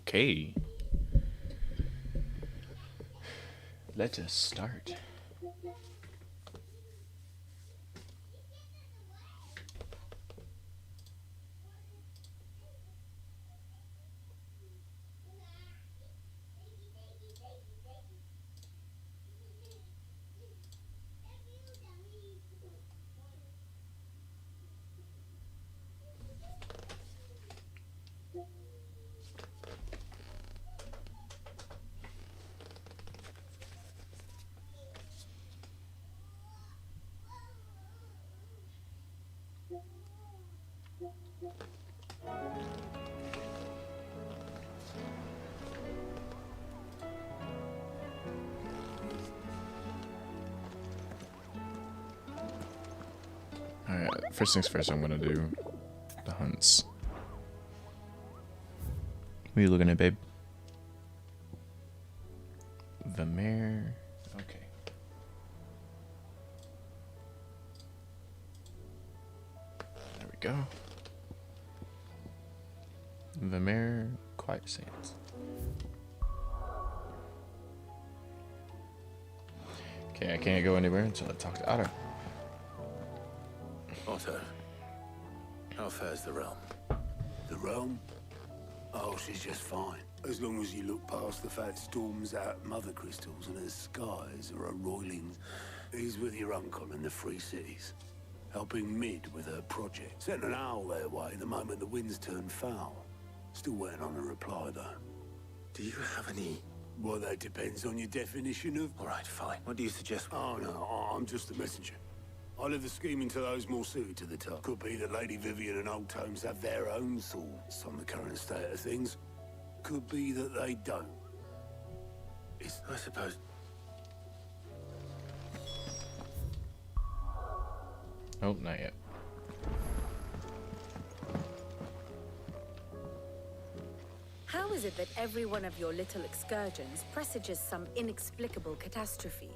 Okay. Let us start. Alright, first things first, I'm gonna do the hunts. What are you looking at, babe? The mare. Okay. There we go. The mare, Quiet Sands. Okay, I can't go anywhere until I talk to Otto. Otto, how fares the realm? The realm? Oh, she's just fine. As long as you look past the fat storms out mother crystals and her skies are a roiling. He's with your uncle in the Free Cities, helping Mid with her project. Sent an owl their way the moment the winds turned foul. Still waiting on a reply, though. Do you have any... Well, that depends on your definition of... All right, fine. What do you suggest? Oh, no, I'm just a messenger. I leave the scheming to those more suited to the task. Could be that Lady Vivian and Old Tomes have their own thoughts on the current state of things. Could be that they don't. I suppose... Oh, not yet. How is it that every one of your little excursions presages some inexplicable catastrophe?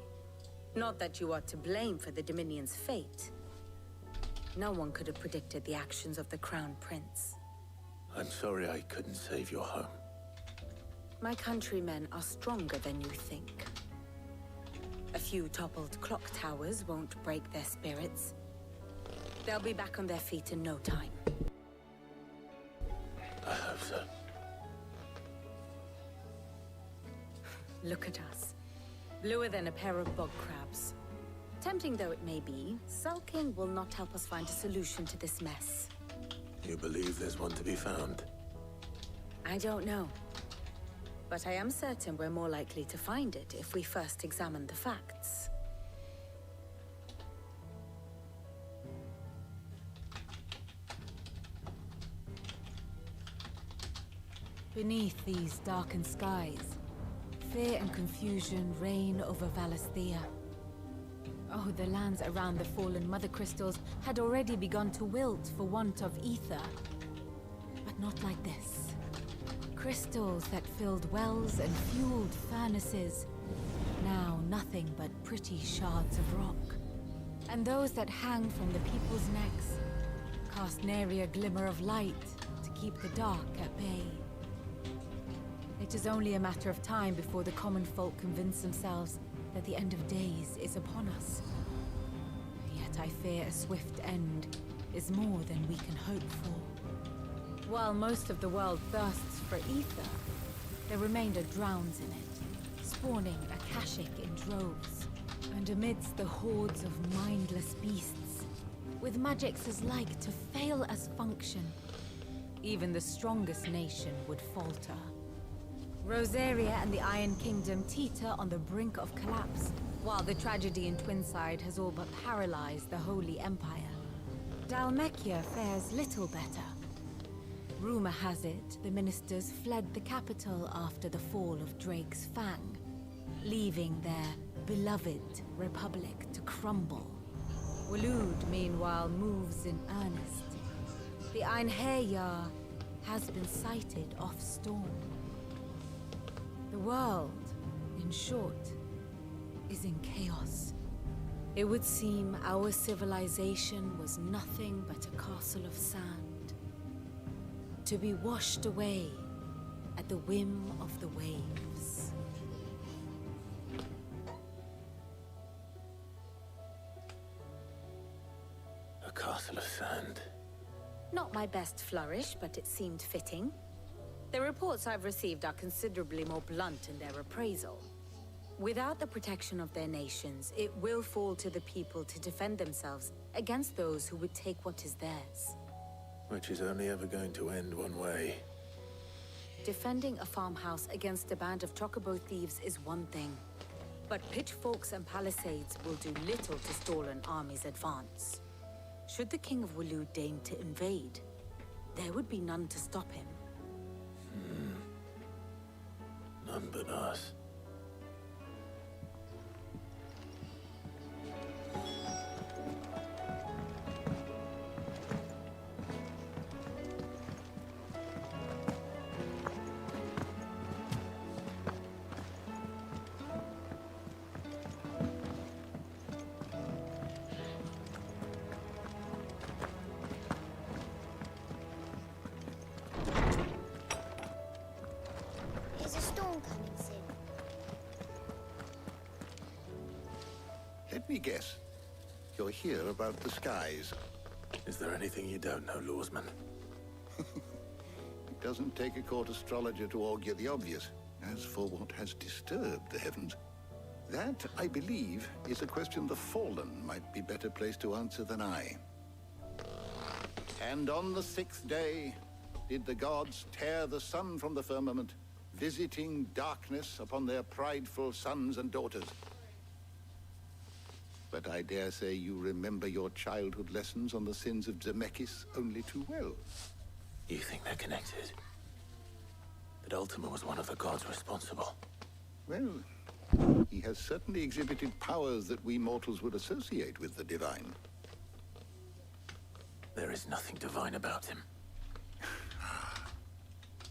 Not that you are to blame for the Dominion's fate. No one could have predicted the actions of the Crown Prince. I'm sorry I couldn't save your home. My countrymen are stronger than you think. A few toppled clock towers won't break their spirits. They'll be back on their feet in no time. I hope so. Look at us. Bluer than a pair of bog crabs. Tempting though it may be, sulking will not help us find a solution to this mess. You believe there's one to be found? I don't know. But I am certain we're more likely to find it if we first examine the facts. Beneath these darkened skies, fear and confusion reign over Valisthea. Oh, the lands around the fallen mother crystals had already begun to wilt for want of ether. But not like this. Crystals that filled wells and fueled furnaces. Now nothing but pretty shards of rock. And those that hang from the people's necks cast nary a glimmer of light to keep the dark at bay. It is only a matter of time before the common folk convince themselves that the end of days is upon us. Yet I fear a swift end is more than we can hope for. While most of the world thirsts for ether, the remainder drowns in it, spawning Akashic in droves. And amidst the hordes of mindless beasts, with magics as like to fail as function, even the strongest nation would falter. Rosaria and the Iron Kingdom teeter on the brink of collapse, while the tragedy in Twinside has all but paralyzed the Holy Empire. Dalmekia fares little better. Rumor has it the ministers fled the capital after the fall of Drake's Fang, leaving their beloved republic to crumble. Waloed, meanwhile, moves in earnest. The Einherjar has been sighted off-storm. The world, in short, is in chaos. It would seem our civilization was nothing but a castle of sand, to be washed away at the whim of the waves. A castle of sand. Not my best flourish, but it seemed fitting. The reports I've received are considerably more blunt in their appraisal. Without the protection of their nations, it will fall to the people to defend themselves against those who would take what is theirs. Which is only ever going to end one way. Defending a farmhouse against a band of chocobo thieves is one thing, but pitchforks and palisades will do little to stall an army's advance. Should the King of Wulu deign to invade, there would be none to stop him. None but us. Is a storm coming soon? Let me guess. You're here about the skies. Is there anything you don't know, Lawsman? It doesn't take a court astrologer to augur the obvious. As for what has disturbed the heavens, that, I believe, is a question the Fallen might be better placed to answer than I. And on the sixth day, did the gods tear the sun from the firmament, visiting darkness upon their prideful sons and daughters. But I dare say you remember your childhood lessons on the sins of Zemeckis only too well. You think they're connected? That Ultima was one of the gods responsible? Well, he has certainly exhibited powers that we mortals would associate with the divine. There is nothing divine about him.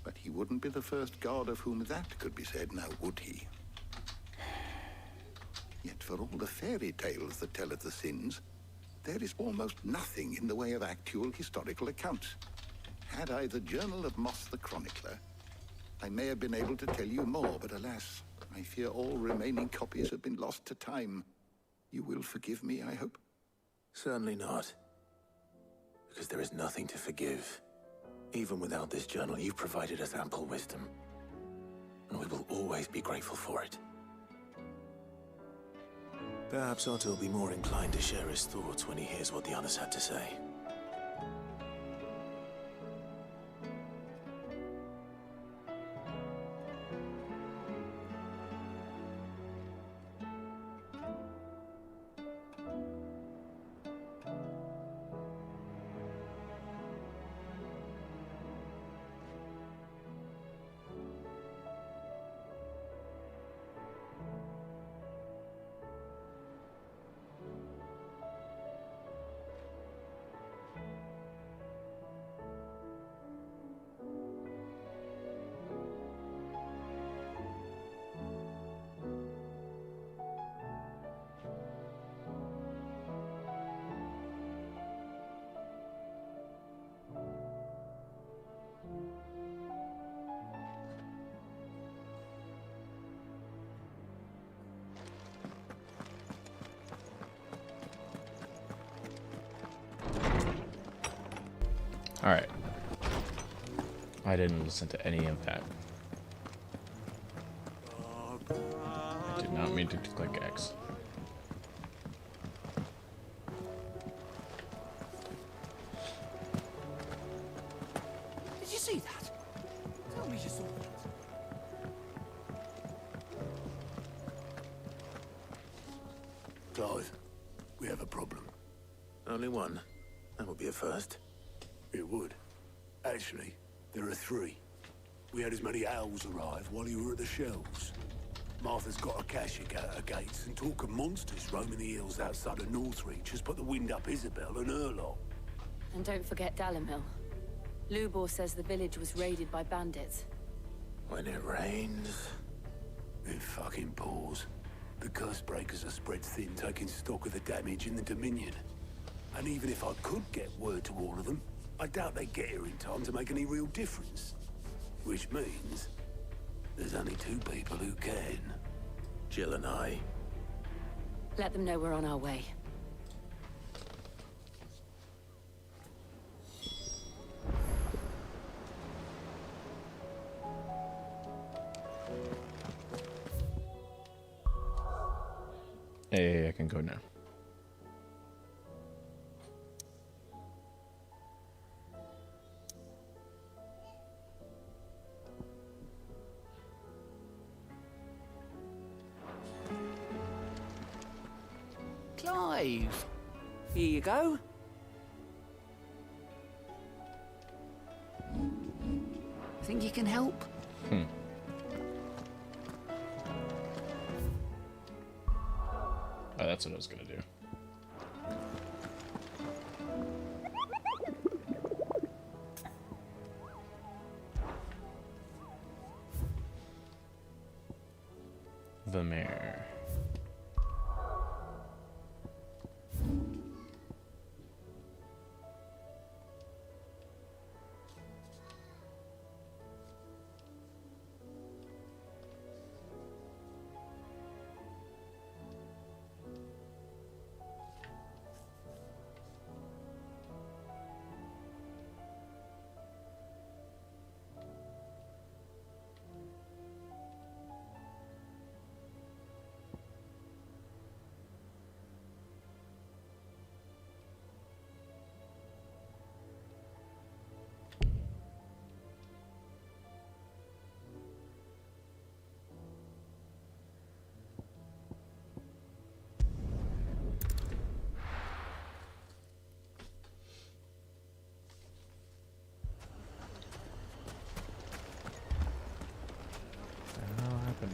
But he wouldn't be the first god of whom that could be said, now would he? Yet for all the fairy tales that tell of the sins, there is almost nothing in the way of actual historical accounts. Had I the Journal of Moss the Chronicler, I may have been able to tell you more, but alas, I fear all remaining copies have been lost to time. You will forgive me, I hope? Certainly not. Because there is nothing to forgive. Even without this journal, you've provided us ample wisdom. And we will always be grateful for it. Perhaps Otto will be more inclined to share his thoughts when he hears what the others had to say. Alright. I didn't listen to any of that. I did not mean to click X. Did you see that? Tell me you saw that. Clive, we have a problem. Only one. That would be a first. It would. Actually, there are three. We had as many owls arrive while you were at the shelves. Martha's got a cashier at her gates, and talk of monsters roaming the hills outside of Northreach has put the wind up Isabel and her lot. And don't forget Dalimil. Lubor says the village was raided by bandits. When it rains... It fucking pours. The curse breakers are spread thin, taking stock of the damage in the Dominion. And even if I could get word to all of them, I doubt they'd get here in time to make any real difference. Which means there's only two people who can. Jill and I. Let them know we're on our way. Hey, I can go now. Clive. Here you go. Think you can help? Oh, that's what I was gonna do. The mayor.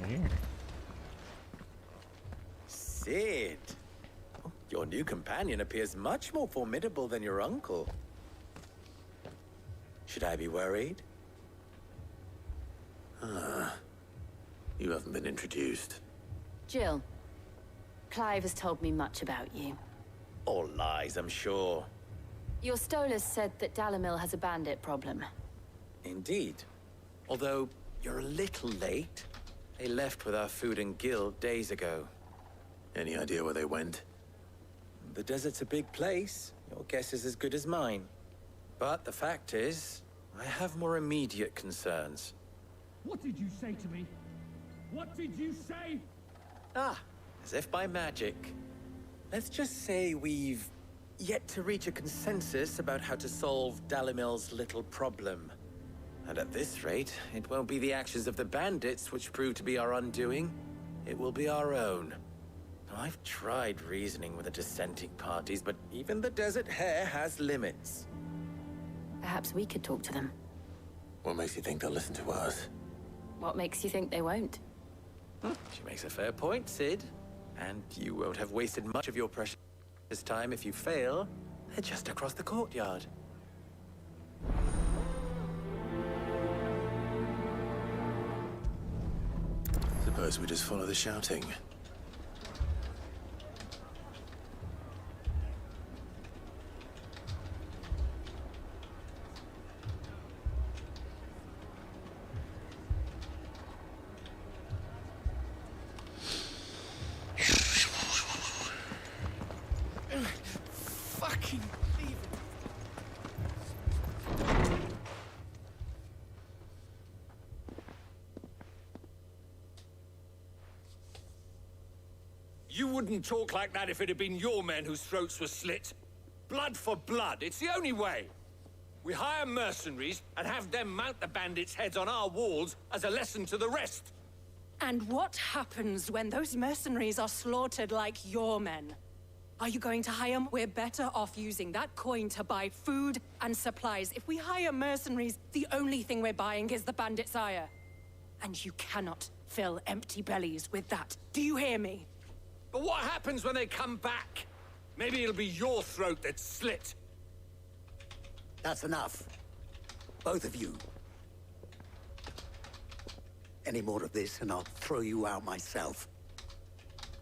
Here. Sid! Your new companion appears much more formidable than your uncle. Should I be worried? You haven't been introduced. Jill, Clive has told me much about you. All lies, I'm sure. Your Stolas said that Dalamil has a bandit problem. Indeed. Although, you're a little late. They left with our food and guild days ago. Any idea where they went? The desert's a big place. Your guess is as good as mine. But the fact is, I have more immediate concerns. What did you say to me? What did you say? Ah, as if by magic. Let's just say we've yet to reach a consensus about how to solve Dalimil's little problem. And at this rate, it won't be the actions of the bandits which prove to be our undoing. It will be our own. I've tried reasoning with the dissenting parties, but even the Desert Hare has limits. Perhaps we could talk to them. What makes you think they'll listen to us? What makes you think they won't? She makes a fair point, Sid. And you won't have wasted much of your precious time if you fail. They're just across the courtyard. Suppose we just follow the shouting. Fucking leave it. You wouldn't talk like that if it had been your men whose throats were slit. Blood for blood, it's the only way. We hire mercenaries and have them mount the bandits' heads on our walls as a lesson to the rest. And what happens when those mercenaries are slaughtered like your men? Are you going to hire them? We're better off using that coin to buy food and supplies. If we hire mercenaries, the only thing we're buying is the bandits' ire. And you cannot fill empty bellies with that. Do you hear me? But what happens when they come back? Maybe it'll be your throat that's slit. That's enough. Both of you. Any more of this and I'll throw you out myself.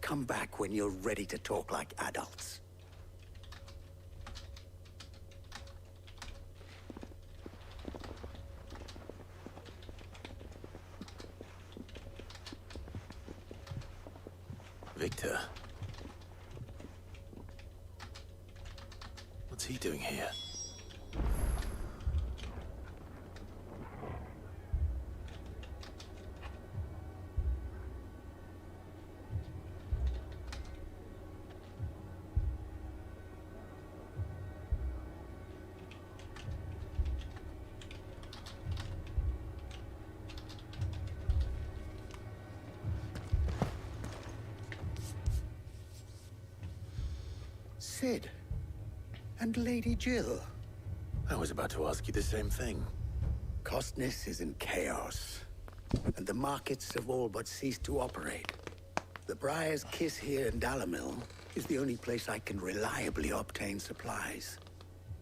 Come back when you're ready to talk like adults. Victor. What's he doing here? Sid. And Lady Jill. I was about to ask you the same thing. Costness is in chaos, and the markets have all but ceased to operate. The Briar's Kiss here in Dalamil is the only place I can reliably obtain supplies.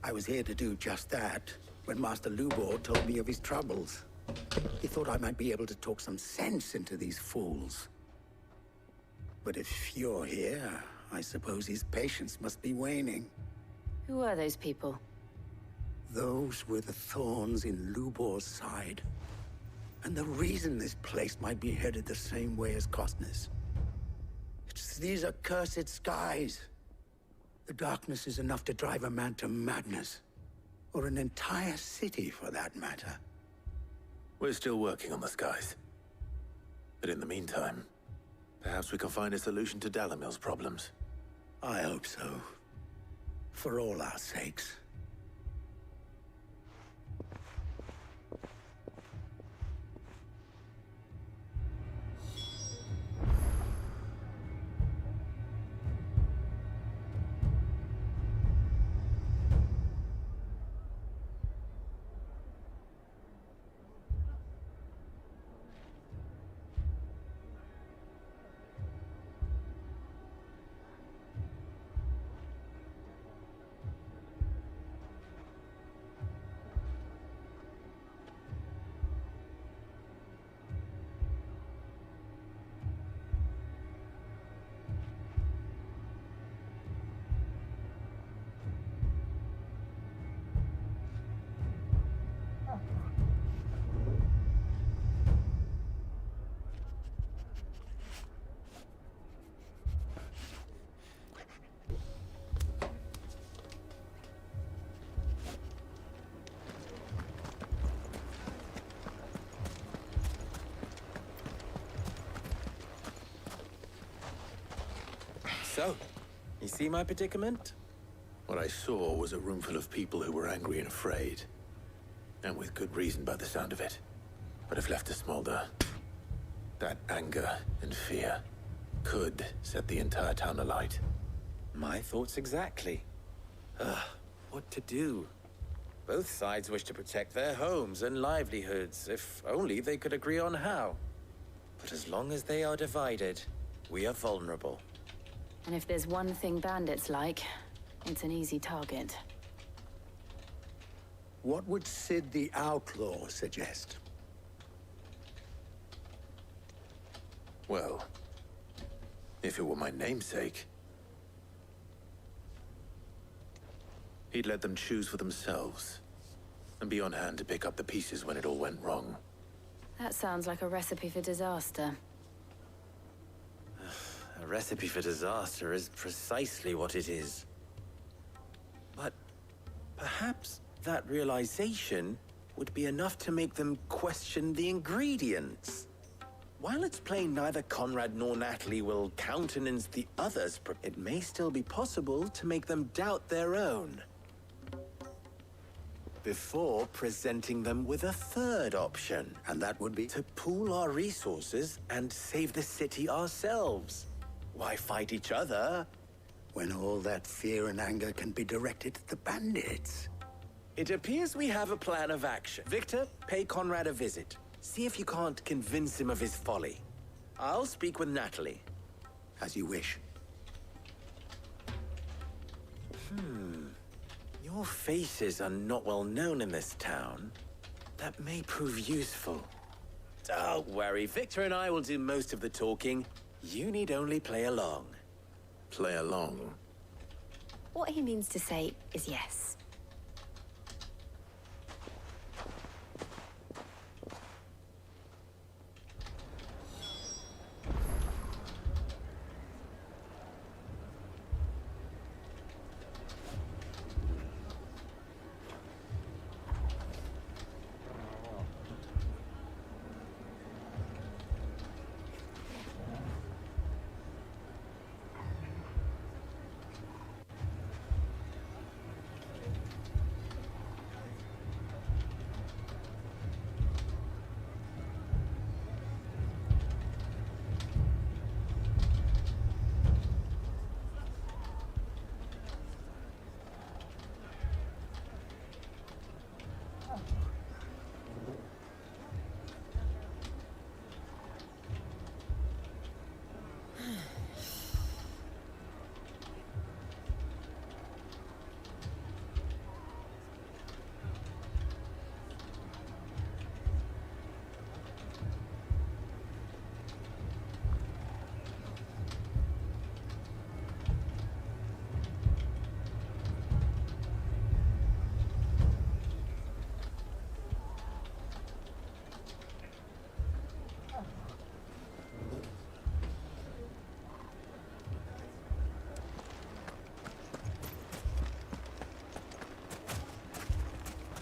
I was here to do just that when Master Lubor told me of his troubles. He thought I might be able to talk some sense into these fools. But if you're here, I suppose his patience must be waning. Who are those people? Those were the thorns in Lubor's side. And the reason this place might be headed the same way as Costness. It's these accursed skies. The darkness is enough to drive a man to madness. Or an entire city, for that matter. We're still working on the skies. But in the meantime, perhaps we can find a solution to Dalamil's problems. I hope so. For all our sakes. So, you see my predicament? What I saw was a room full of people who were angry and afraid. And with good reason by the sound of it. But if left to smolder, that anger and fear could set the entire town alight. My thoughts exactly. What to do? Both sides wish to protect their homes and livelihoods, if only they could agree on how. But as long as they are divided, we are vulnerable. And if there's one thing bandits like, it's an easy target. What would Sid the Outlaw suggest? Well, if it were my namesake, he'd let them choose for themselves, and be on hand to pick up the pieces when it all went wrong. That sounds like a recipe for disaster. A recipe for disaster is precisely what it is. But perhaps that realization would be enough to make them question the ingredients. While it's plain neither Conrad nor Natalie will countenance the others, it may still be possible to make them doubt their own. Before presenting them with a third option. And that would be? To pool our resources and save the city ourselves. Why fight each other? When all that fear and anger can be directed at the bandits. It appears we have a plan of action. Victor, pay Conrad a visit. See if you can't convince him of his folly. I'll speak with Natalie. As you wish. Your faces are not well known in this town. That may prove useful. Don't worry, Victor and I will do most of the talking. You need only play along. Play along? What he means to say is yes.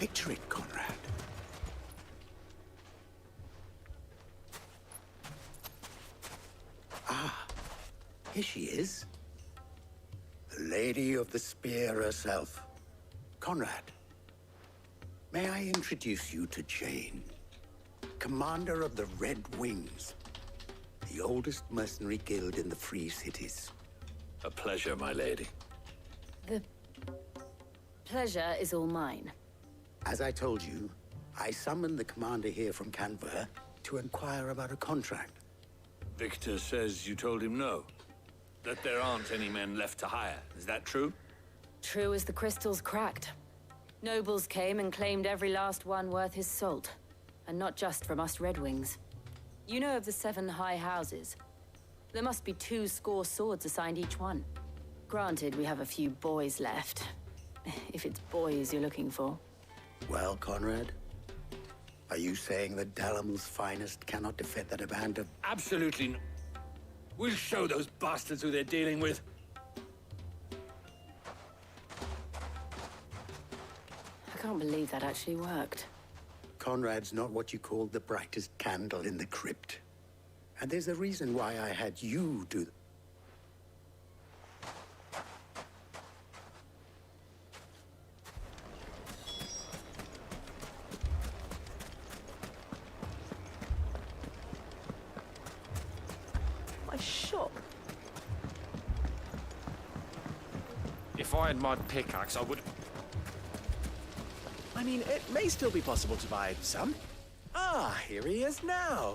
Picture it, Conrad. Ah, here she is. The Lady of the Spear herself. Conrad, may I introduce you to Jane, commander of the Red Wings, the oldest mercenary guild in the Free Cities. A pleasure, my lady. The pleasure is all mine. As I told you, I summoned the commander here from Canver to inquire about a contract. Victor says you told him no. That there aren't any men left to hire. Is that true? True as the crystals cracked. Nobles came and claimed every last one worth his salt. And not just from us Red Wings. You know of the 7 high houses. There must be 2 swords assigned each one. Granted, we have a few boys left. If it's boys you're looking for. Well, Conrad, are you saying that Dalamel's finest cannot defend the demand of... Absolutely not. We'll show those bastards who they're dealing with. I can't believe that actually worked. Conrad's not what you call the brightest candle in the crypt. And there's a reason why I had you do... My shop. If I had my pickaxe, I would... I mean, it may still be possible to buy some. Ah, here he is now.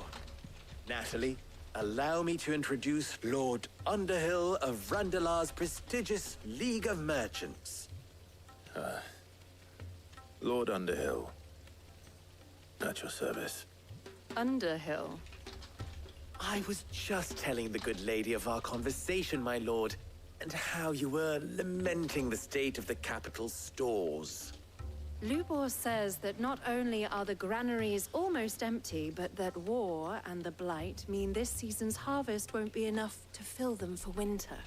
Natalie, allow me to introduce Lord Underhill of Randalar's prestigious League of Merchants. Lord Underhill. At your service. Underhill. I was just telling the good lady of our conversation, my lord, and how you were lamenting the state of the capital's stores. Lubor says that not only are the granaries almost empty, but that war and the Blight mean this season's harvest won't be enough to fill them for winter.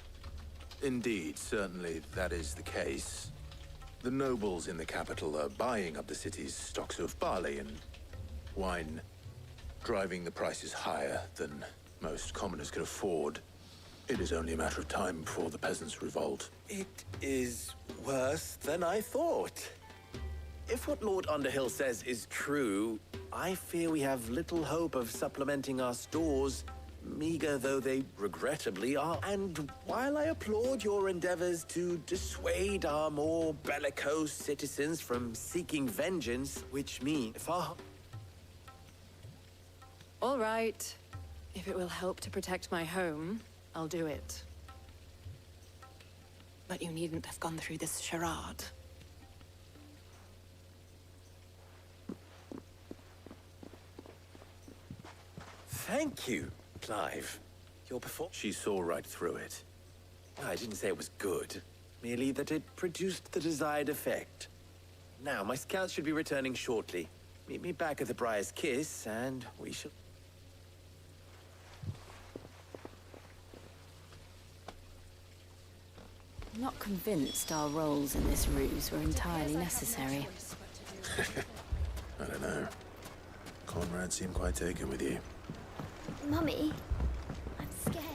Indeed, certainly that is the case. The nobles in the capital are buying up the city's stocks of barley and wine, driving the prices higher than most commoners can afford. It is only a matter of time before the peasants revolt. It is worse than I thought. If what Lord Underhill says is true, I fear we have little hope of supplementing our stores, meager though they regrettably are. And while I applaud your endeavors to dissuade our more bellicose citizens from seeking vengeance, which means far... All right. If it will help to protect my home, I'll do it. But you needn't have gone through this charade. Thank you, Clive. Your performance... She saw right through it. I didn't say it was good, merely that it produced the desired effect. Now, my scouts should be returning shortly. Meet me back at the Briar's Kiss, and we shall... I'm not convinced our roles in this ruse were entirely necessary. I don't know. Conrad seemed quite taken with you. Mummy, I'm scared.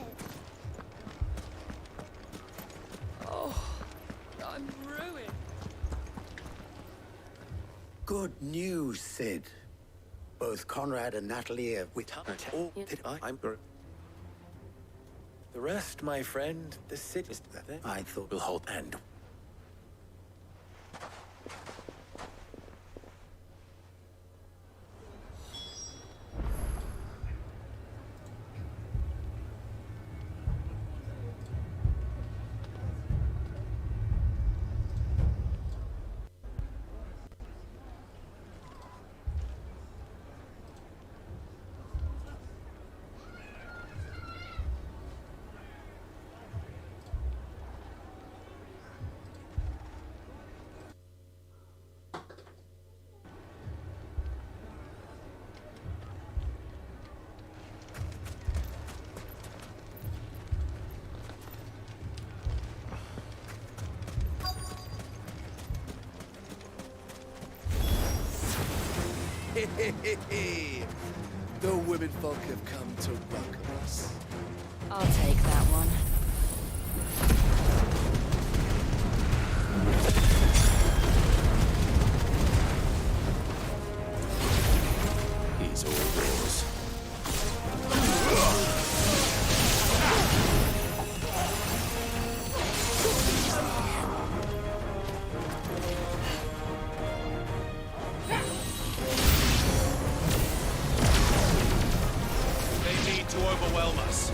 Oh, I'm ruined. Good news, Sid. Both Conrad and Natalie are with... Oh, I'm... The rest, my friend, the city... I thought... We'll hold... And... The women folk have come to welcome us. I'll take that one. He's all yours. They need to overwhelm us.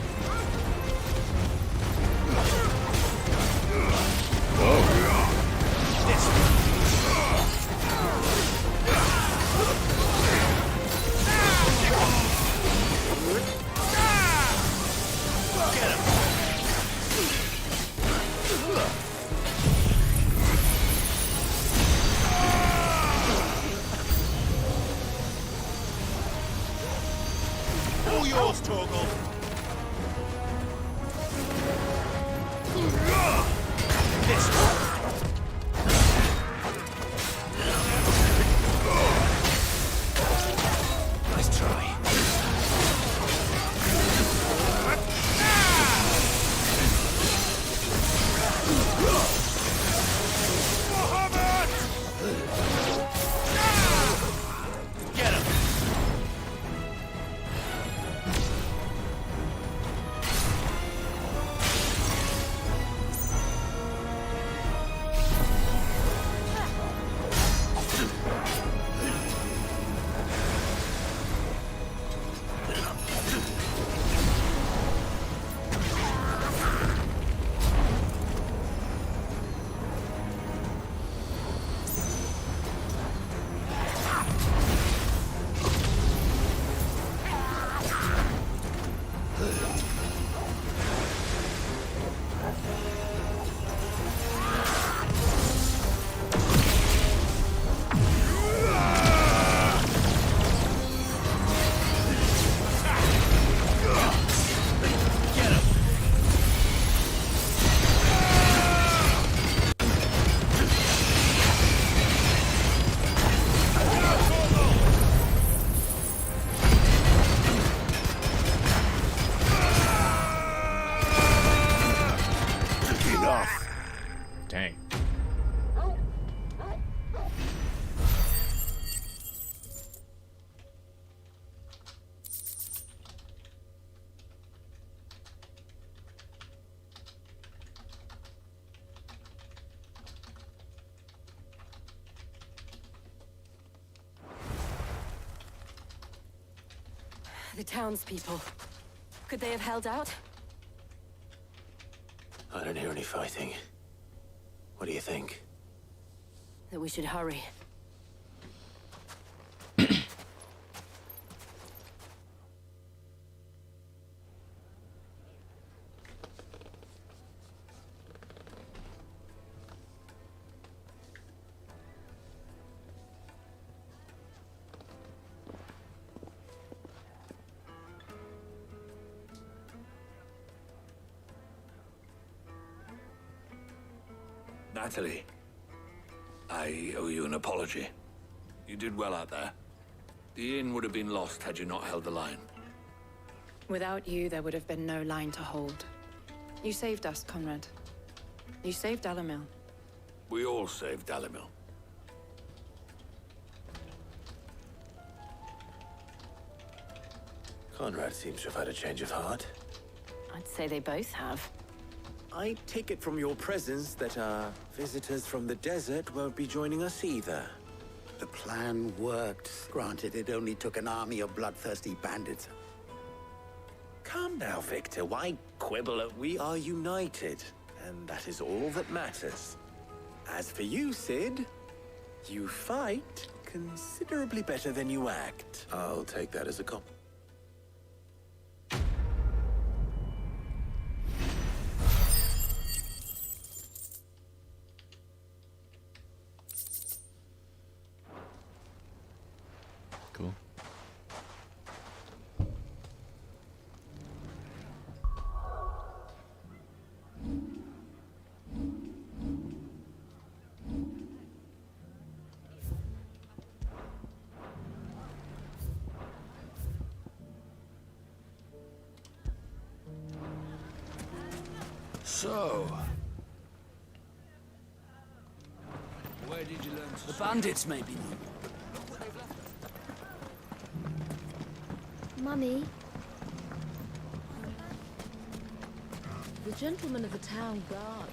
All yours, Torgal. This one. Nice try. Get him. Dang. The townspeople. Could they have held out? I don't hear any fighting. What do you think? That we should hurry. Natalie, I owe you an apology. You did well out there. The inn would have been lost had you not held the line. Without you, there would have been no line to hold. You saved us, Conrad. You saved Dalimil. We all saved Dalimil. Conrad seems to have had a change of heart. I'd say they both have. I take it from your presence that our visitors from the desert won't be joining us either. The plan worked. Granted, it only took an army of bloodthirsty bandits. Calm now, Victor. Why quibble? We are united, and that is all that matters. As for you, Sid, you fight considerably better than you act. I'll take that as a compliment. Cool. So, where did you learn to... The bandits, maybe. Mummy, The gentleman of the town guard.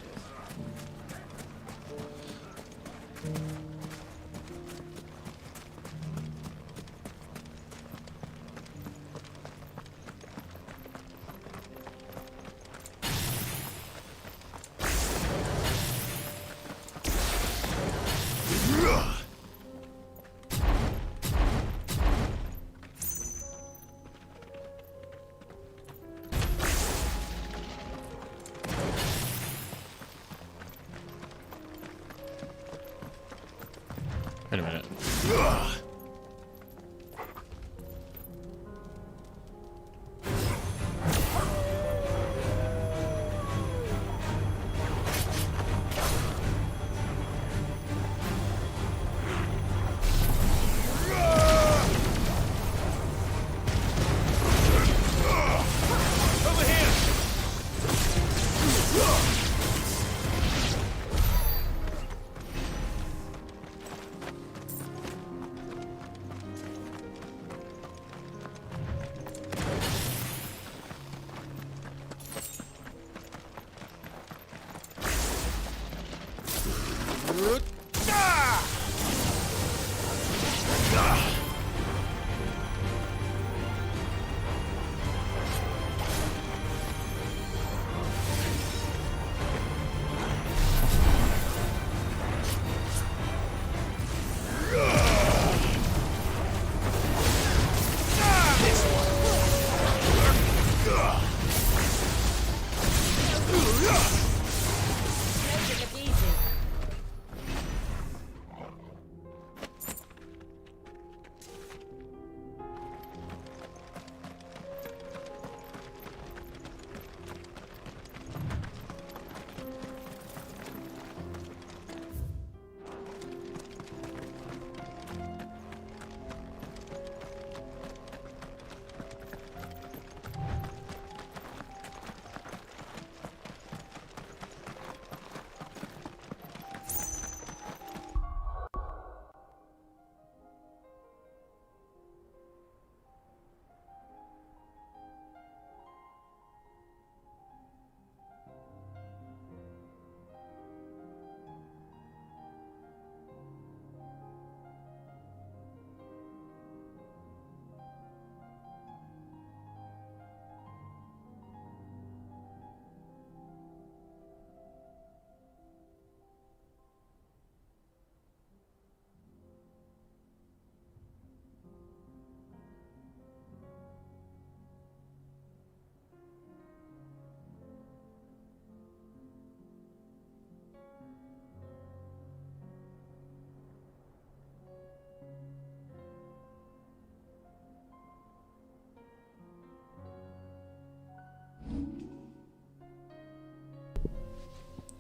Wait a minute.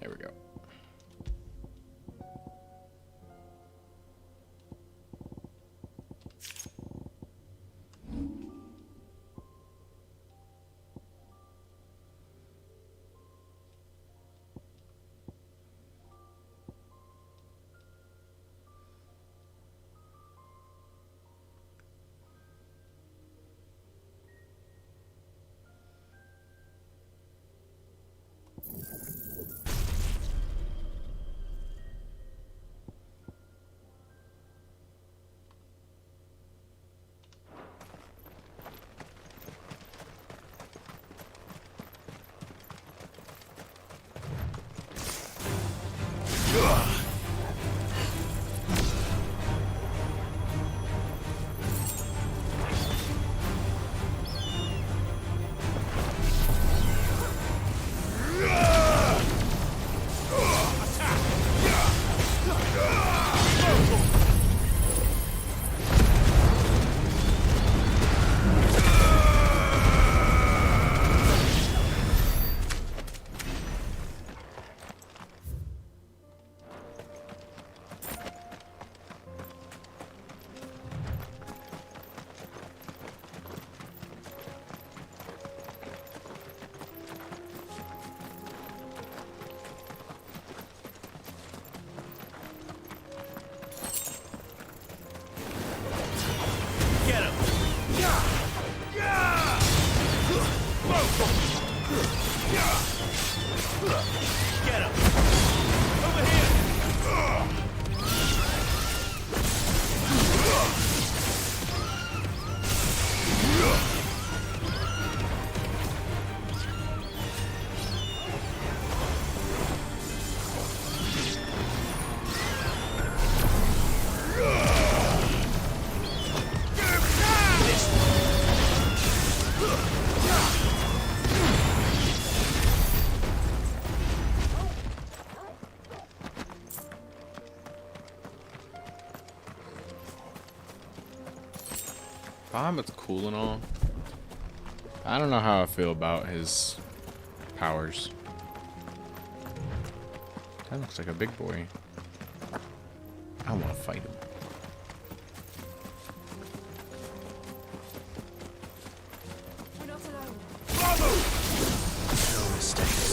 There we go. Get him! Over here! Bahamut's cool and all. I don't know how I feel about his powers. That looks like a big boy. I want to fight him. We're not alone. No mistakes.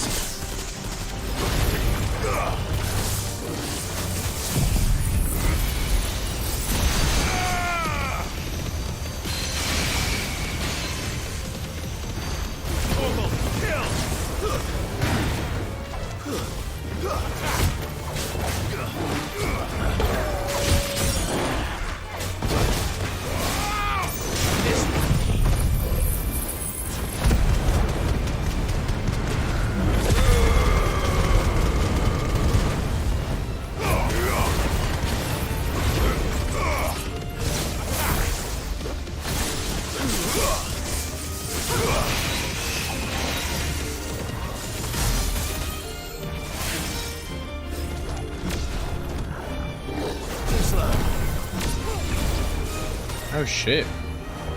Oh shit.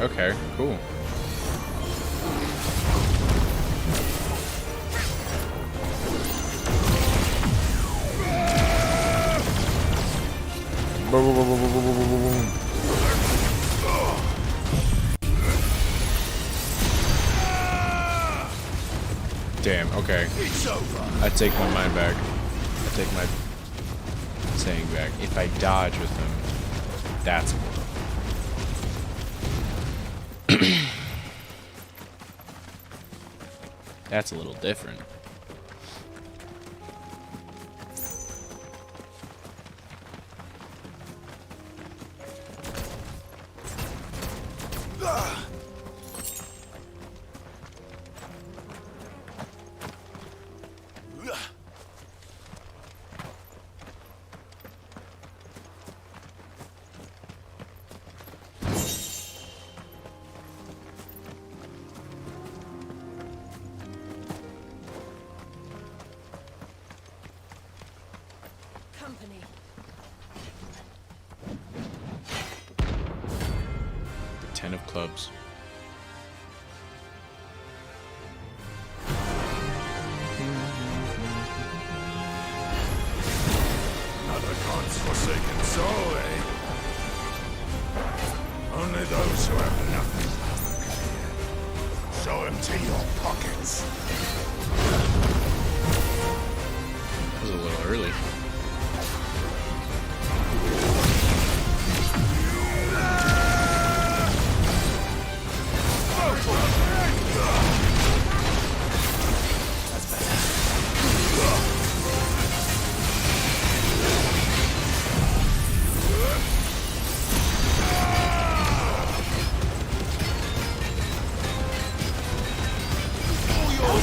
Okay, cool. Boom, boom, boom, boom, boom, boom, boom, boom. Damn, okay. I take my mind back. I take my saying back. If I dodge with him, that's that's a little different. Company. The 10 of clubs. Another God's forsaken soul, eh? Only those who have nothing can show empty your pockets. That was a little early. All your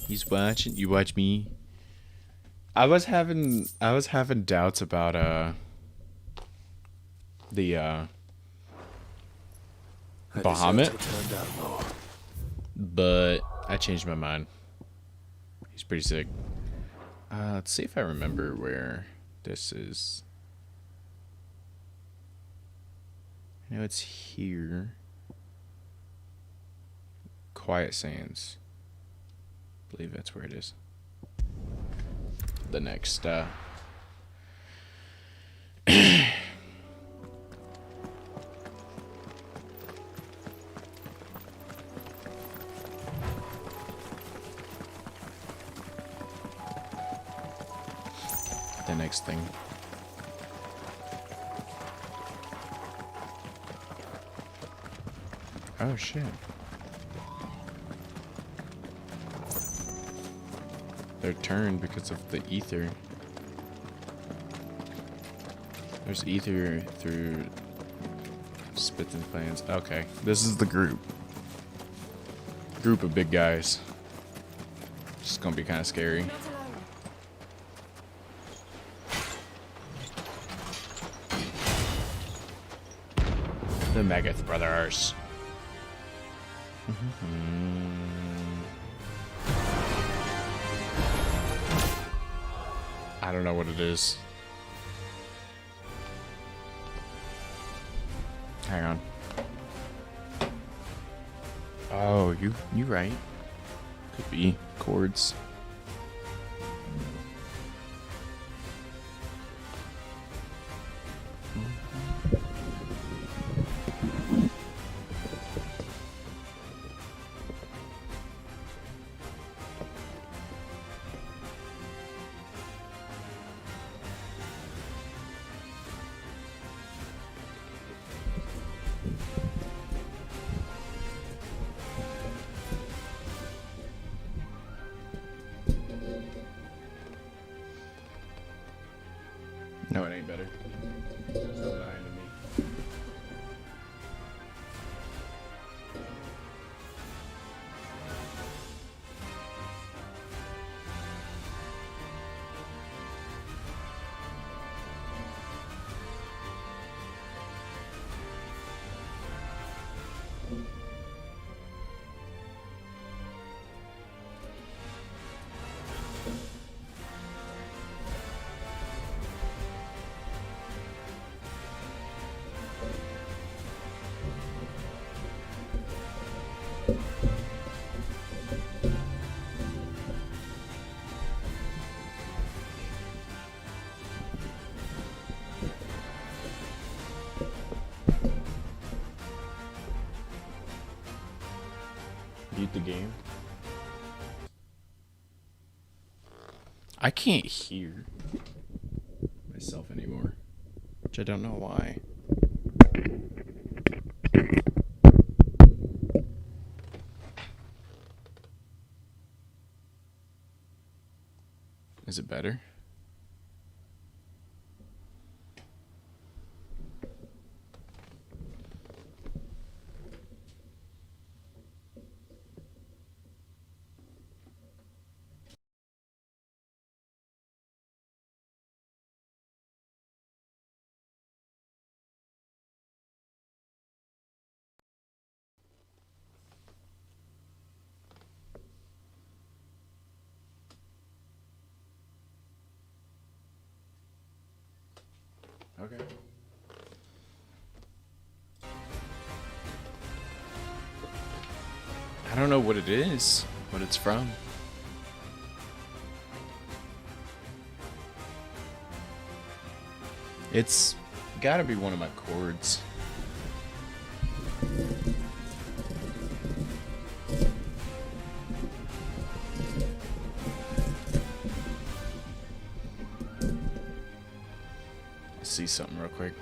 He's watching. You watch me. I was having doubts about the Bahamut, but I changed my mind. He's pretty sick. Let's see if I remember where this is. I know it's here. Quiet Sands. I believe that's where it is. The next the next thing. Oh shit. They're turned because of the ether. There's ether through spits and plans. Okay, this is the group. Group of big guys. It's gonna be kind of scary. The Megath brothers. I don't know what it is. Hang on. Oh, you right. Could be chords. No, it ain't better. Still dying to me. Beat the game. I can't hear myself anymore, which I don't know why. Is it better? Okay. I don't know what it is, what it's from. It's gotta be one of my chords. See something real quick.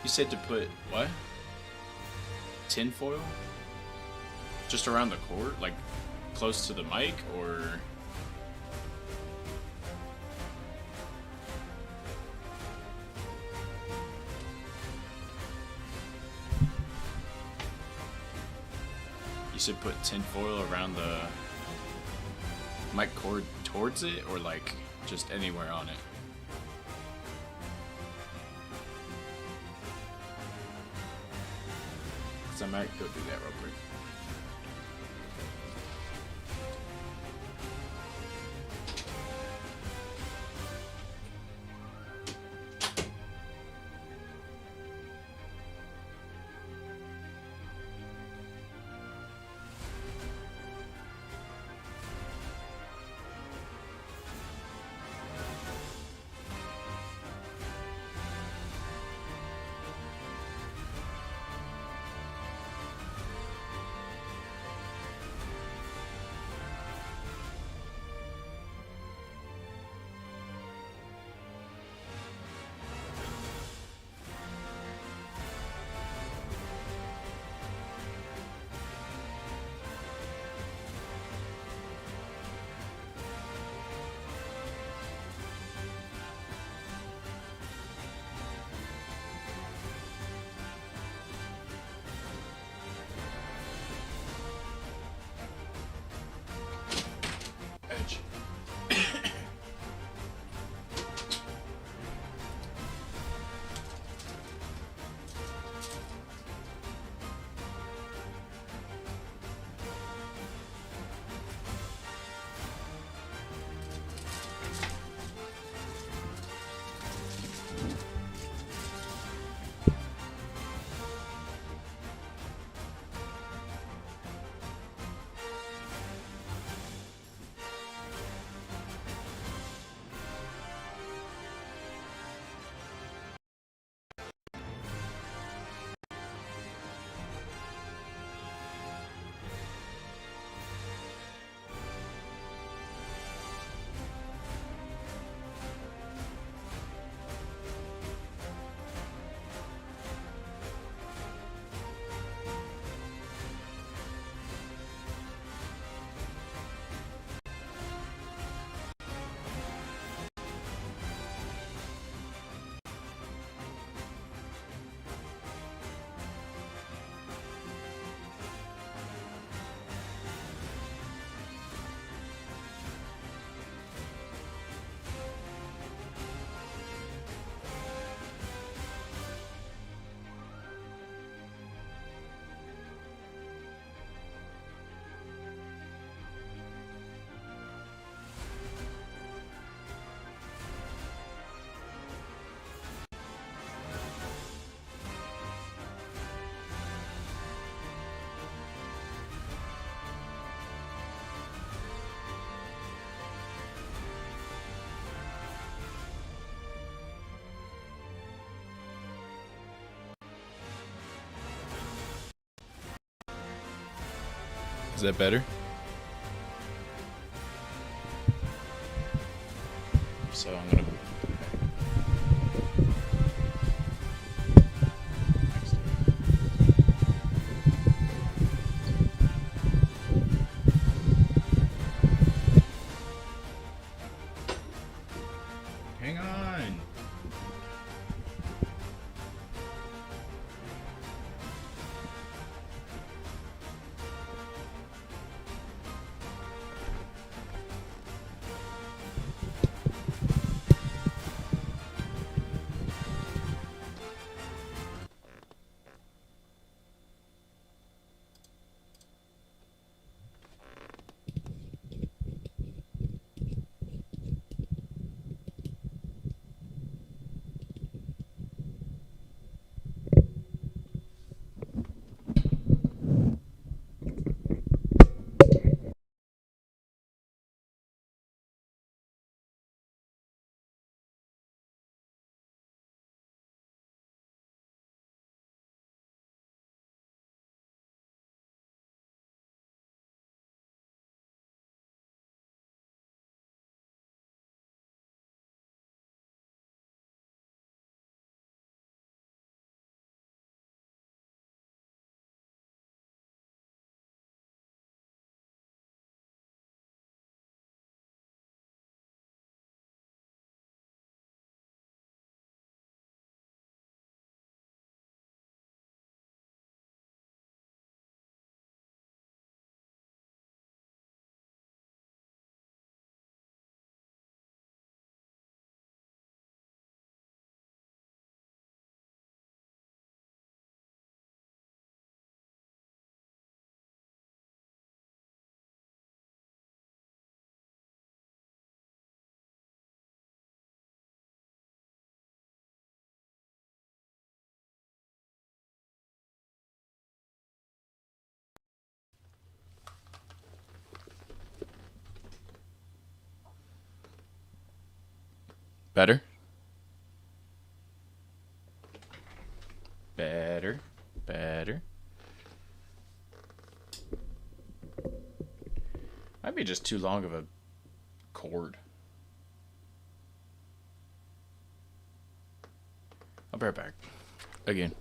You said to put what? Tin foil? Just around the cord, like close to the mic, or? You should put tin foil around the mic cord towards it, or like just anywhere on it. Cause I might go do that real quick. Edge. Is that better? So I'm gonna. Hang on. Better? Better. Better. Might be just too long of a cord. I'll be right back. Again.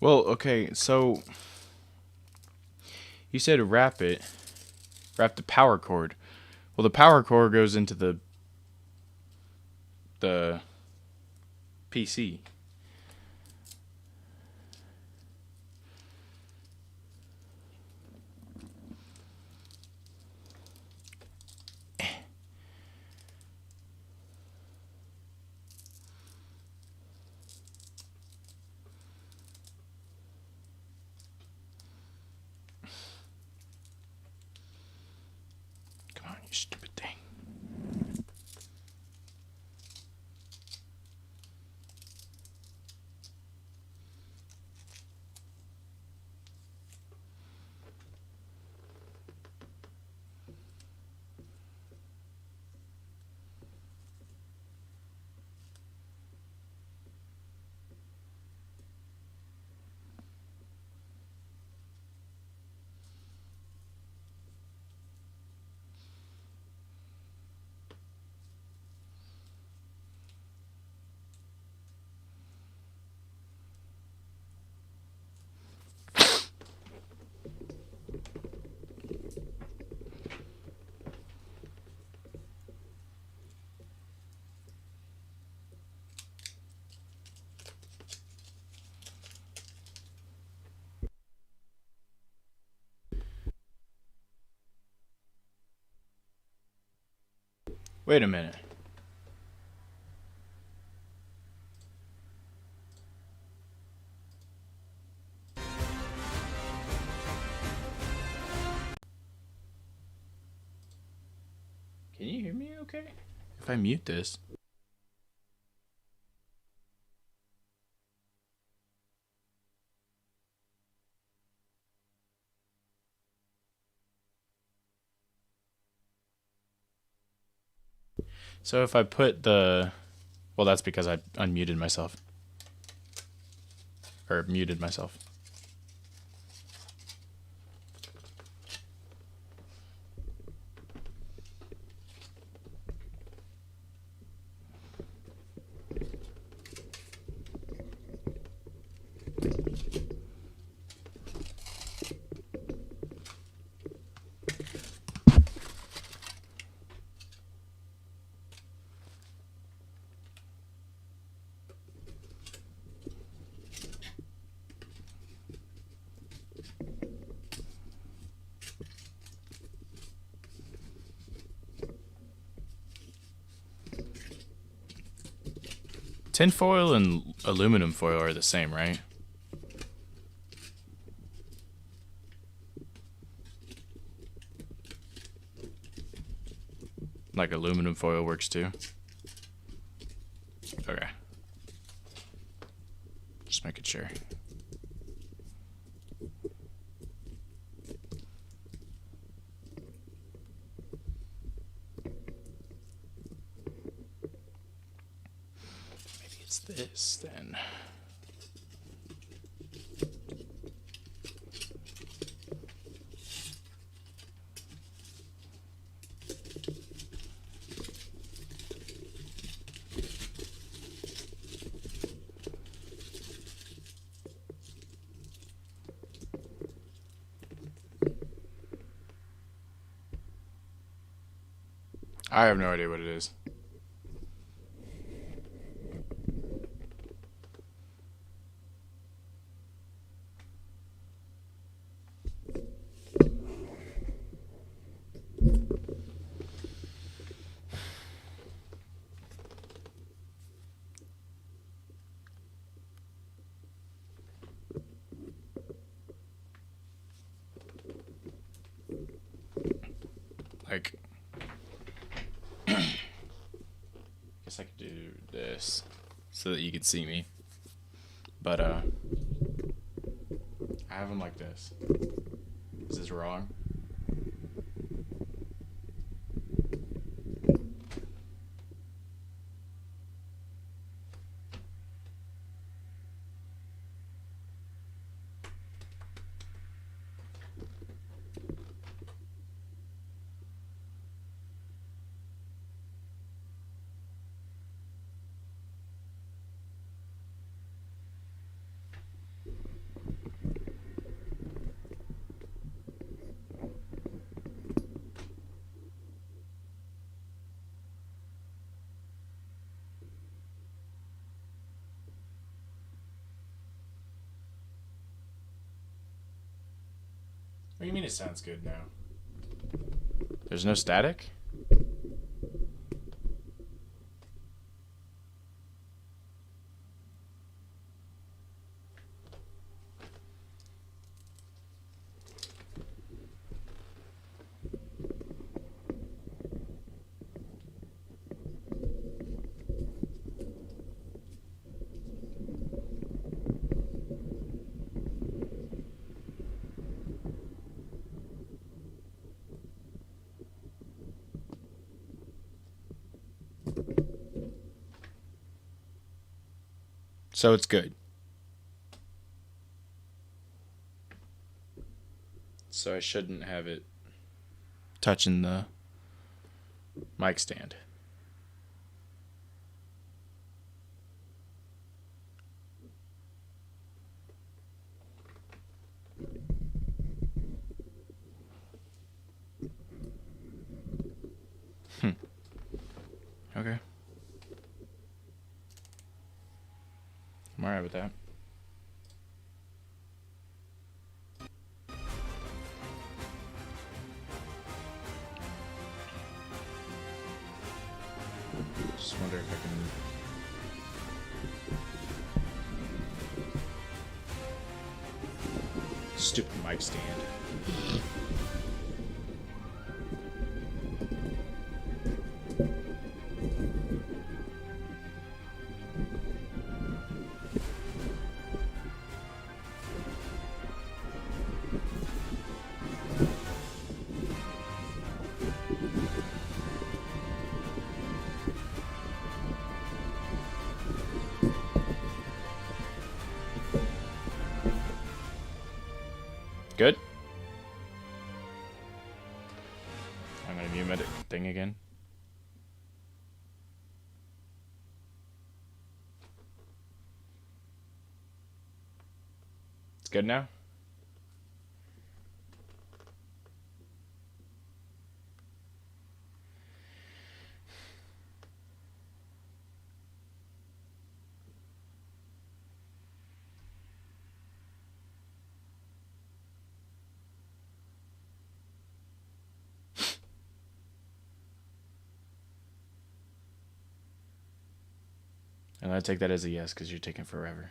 Well, okay, so you said wrap it. Wrap the power cord. Well, the power cord goes into the PC. Come on, you stupid thing. Wait a minute. Can you hear me okay? If I mute this. So if I put the... Well, that's because I unmuted myself. Or muted myself. Tin foil and aluminum foil are the same, right? Like aluminum foil works too? Okay. making sure. Maybe it's this then. I have no idea what it is. Like, guess I could do this so that you can see me. But I have them like this. Is this wrong? What do you mean it sounds good now? There's no static? So it's good. So I shouldn't have it touching the mic stand. Okay. I'm alright with that. Just wonder if I can... Stupid mic stand. Good. I'm gonna view my thing again. It's good now. And I take that as a yes because you're taking forever.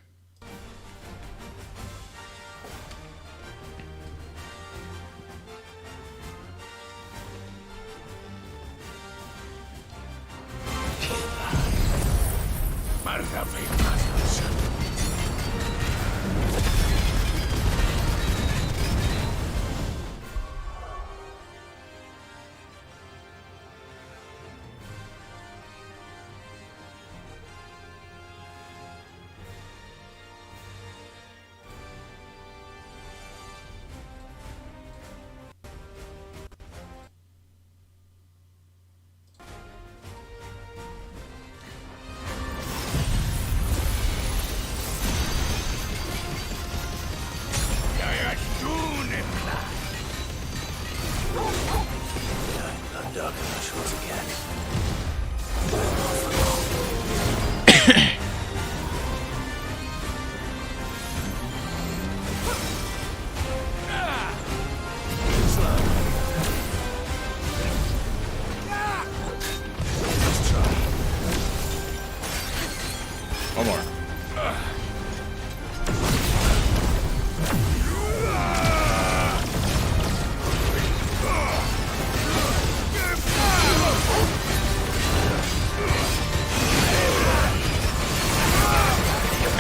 One more.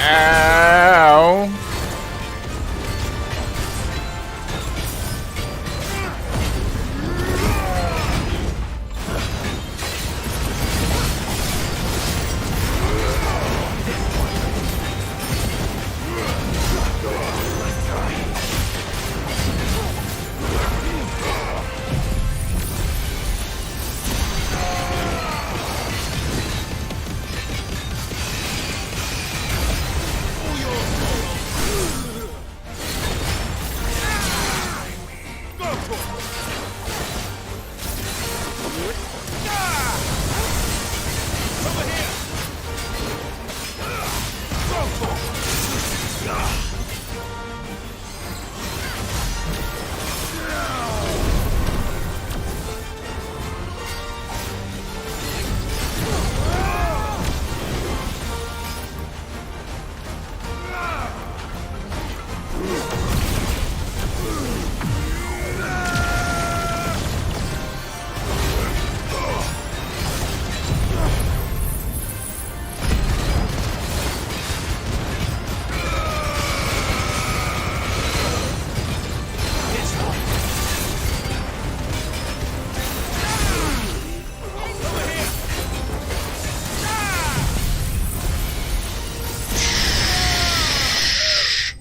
Ow!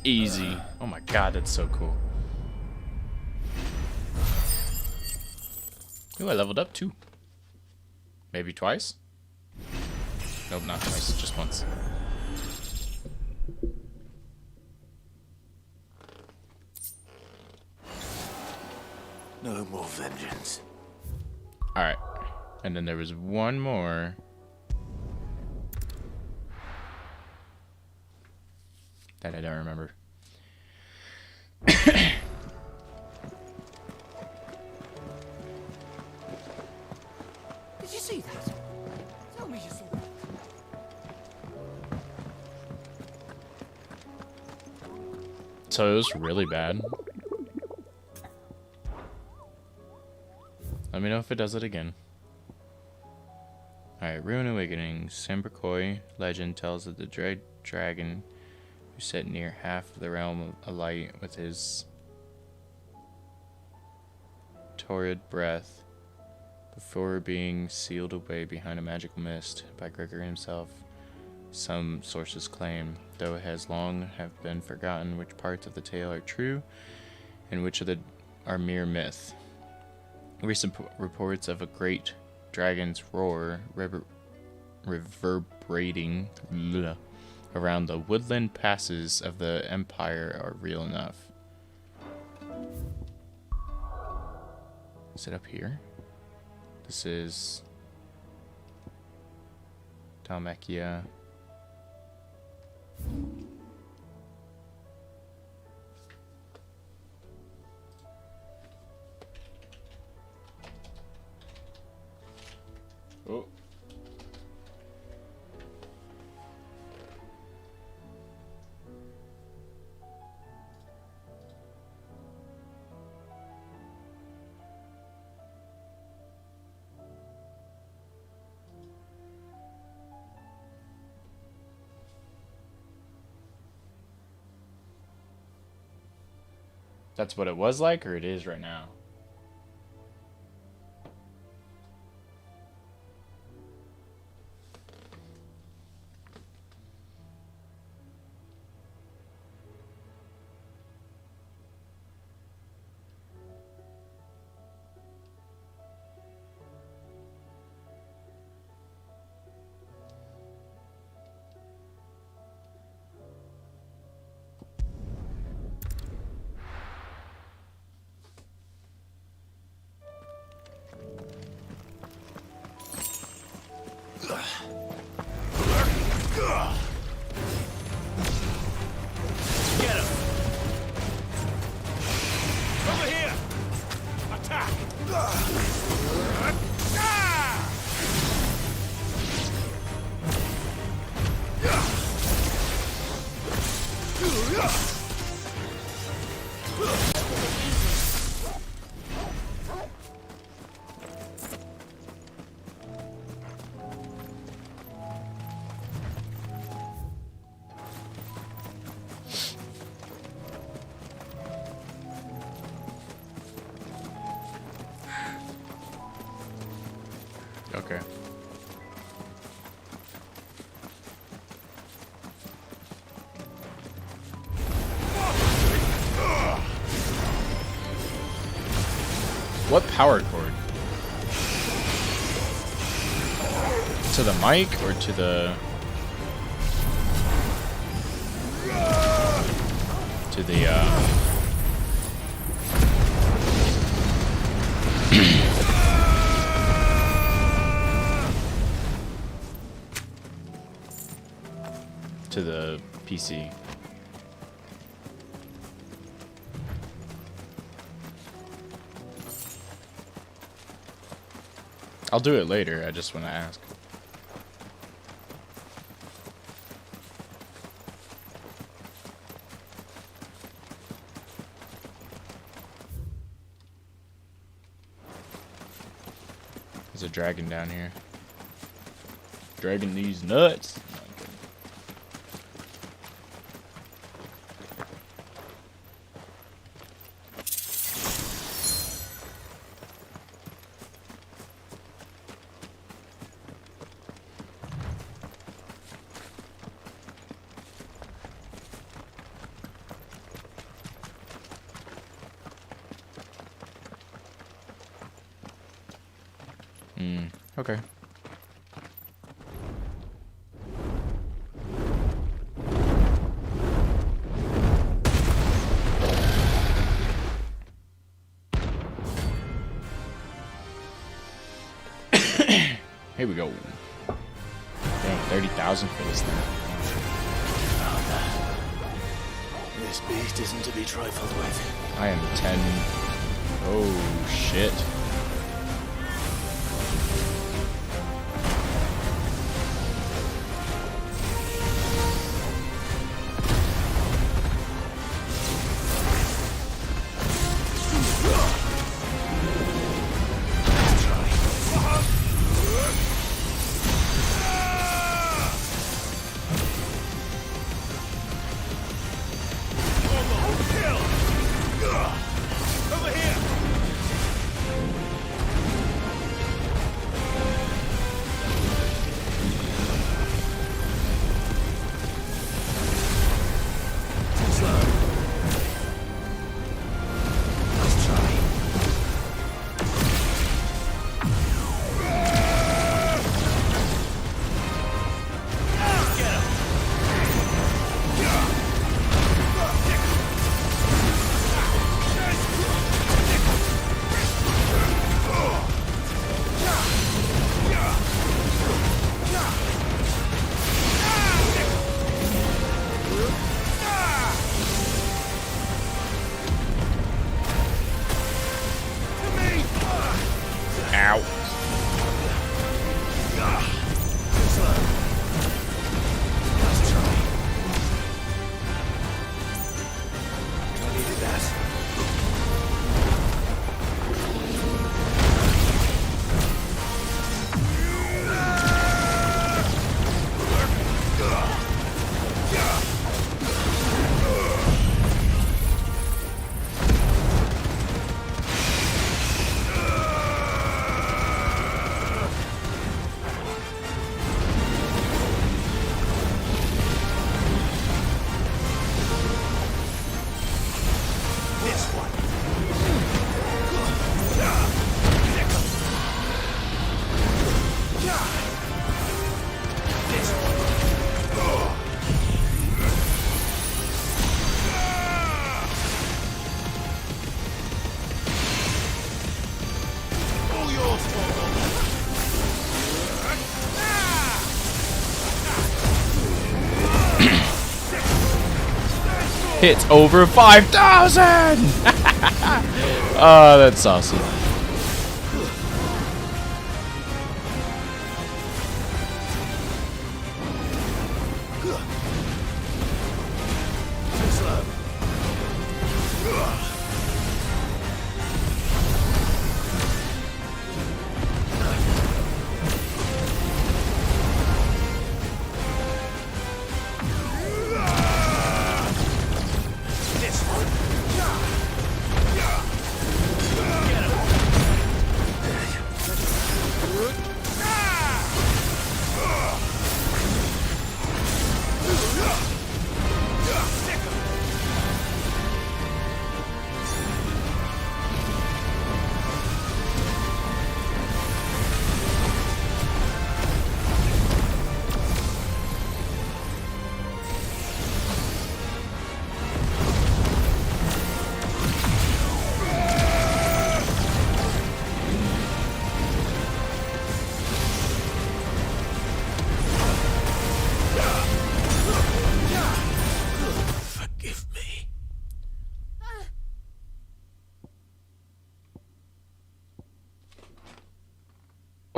Easy. Oh my god, that's so cool. Ooh, I leveled up too. Maybe twice? Nope, not twice, just once. No more vengeance. Alright. And then there was one more. That I don't remember. Did you see that? Tell me you saw that. So it was really bad. Let me know if it does it again. Alright, Ruin Awakening. Samberkoi legend tells that the dread dragon who set near half of the realm alight with his torrid breath before being sealed away behind a magical mist by Gregor himself, some sources claim, though it has long have been forgotten which parts of the tale are true and which of the are mere myth. Recent reports of a great dragon's roar reverberating around the woodland passes of the Empire are real enough. Is it up here? This is Dhalmekia. Oh. That's what it was like, or it is right now? Okay. What power cord? To the mic or to the... To the, to the PC. I'll do it later, I just want to ask. There's a dragon down here. Dragging these nuts. Okay. Here we go. Dang, 30,000 for this thing. This beast isn't to be trifled with. I am 10. Oh, shit. Hits over 5,000! Oh, that's awesome.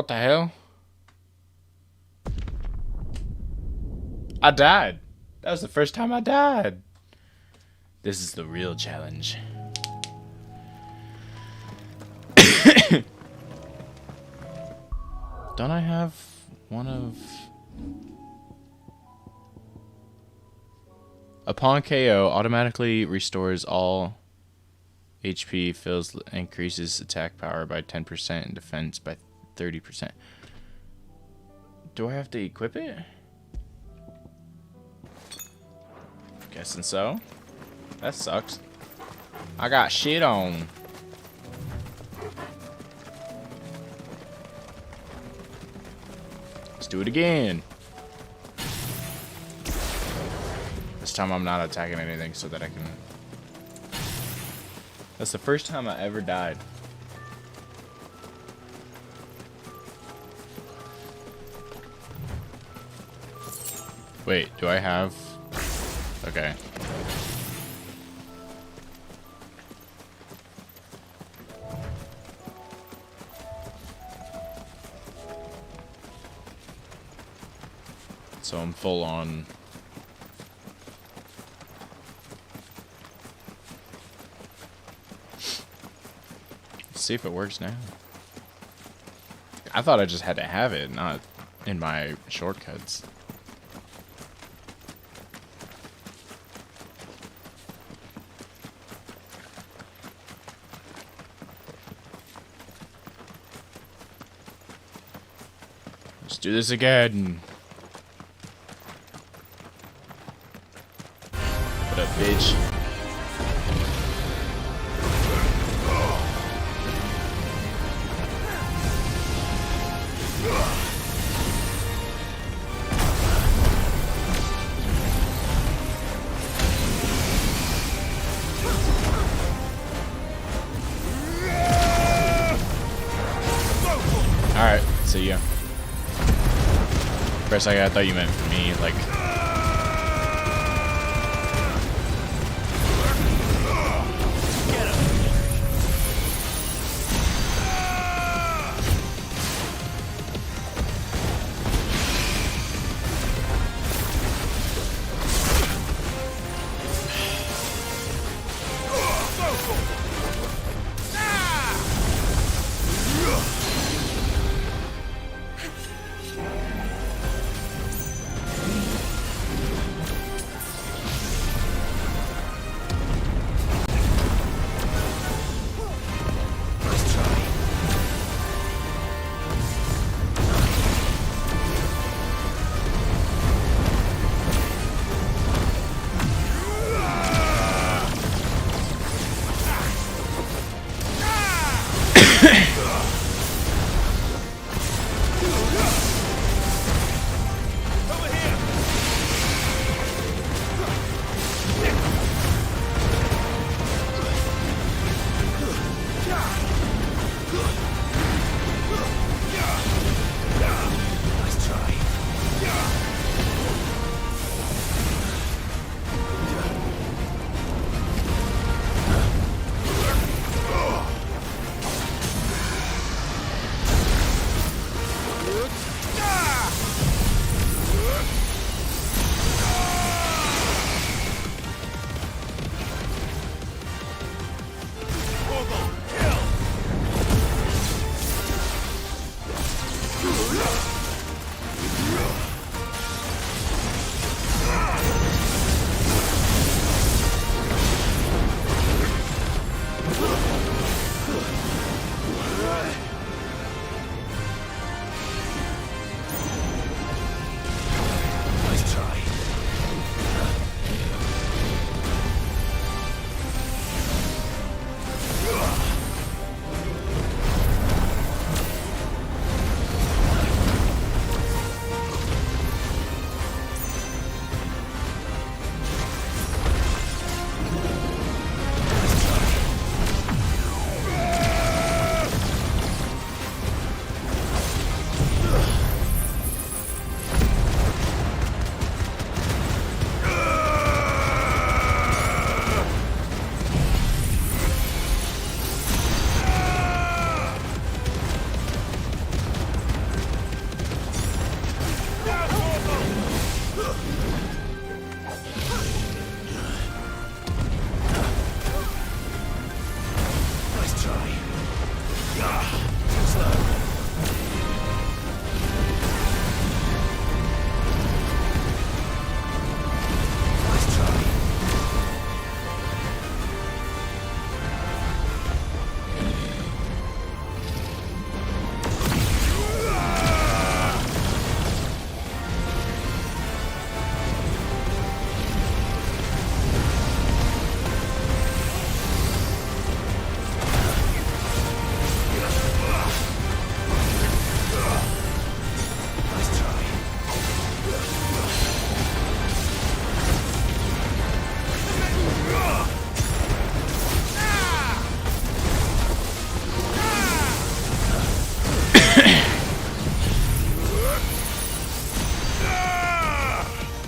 What the hell? I died. That was the first time I died. This is the real challenge. Don't I have one of... Upon KO, automatically restores all HP, increases attack power by 10% and defense by 30%. Do I have to equip it? Guessing so. That sucks. I got shit on. Let's do it again. This time I'm not attacking anything so that I can... That's the first time I ever died. Wait, do I have... Okay. So I'm full on... Let's see if it works now. I thought I just had to have it, not in my shortcuts. Let's do this again. What up, bitch? Alright, see ya. For a second, I thought you meant for me, like...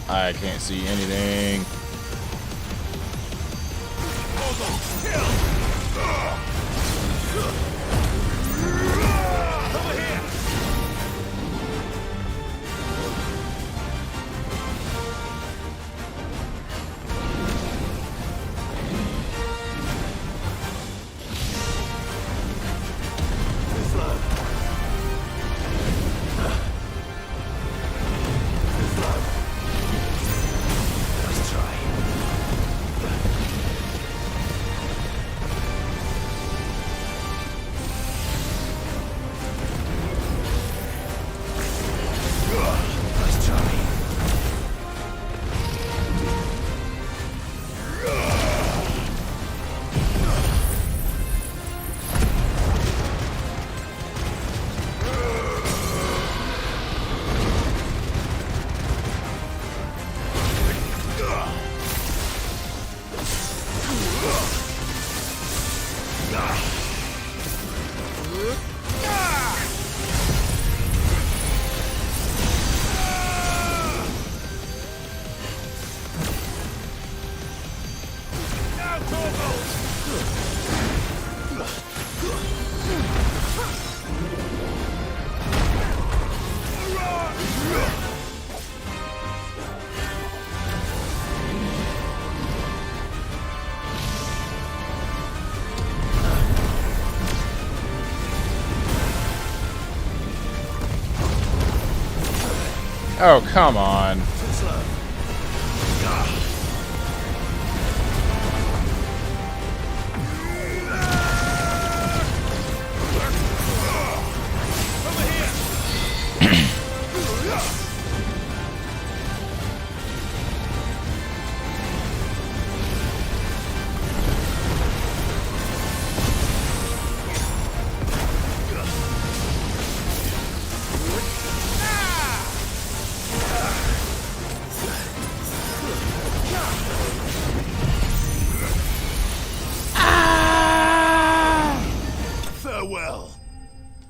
I can't see anything. Oh, come on.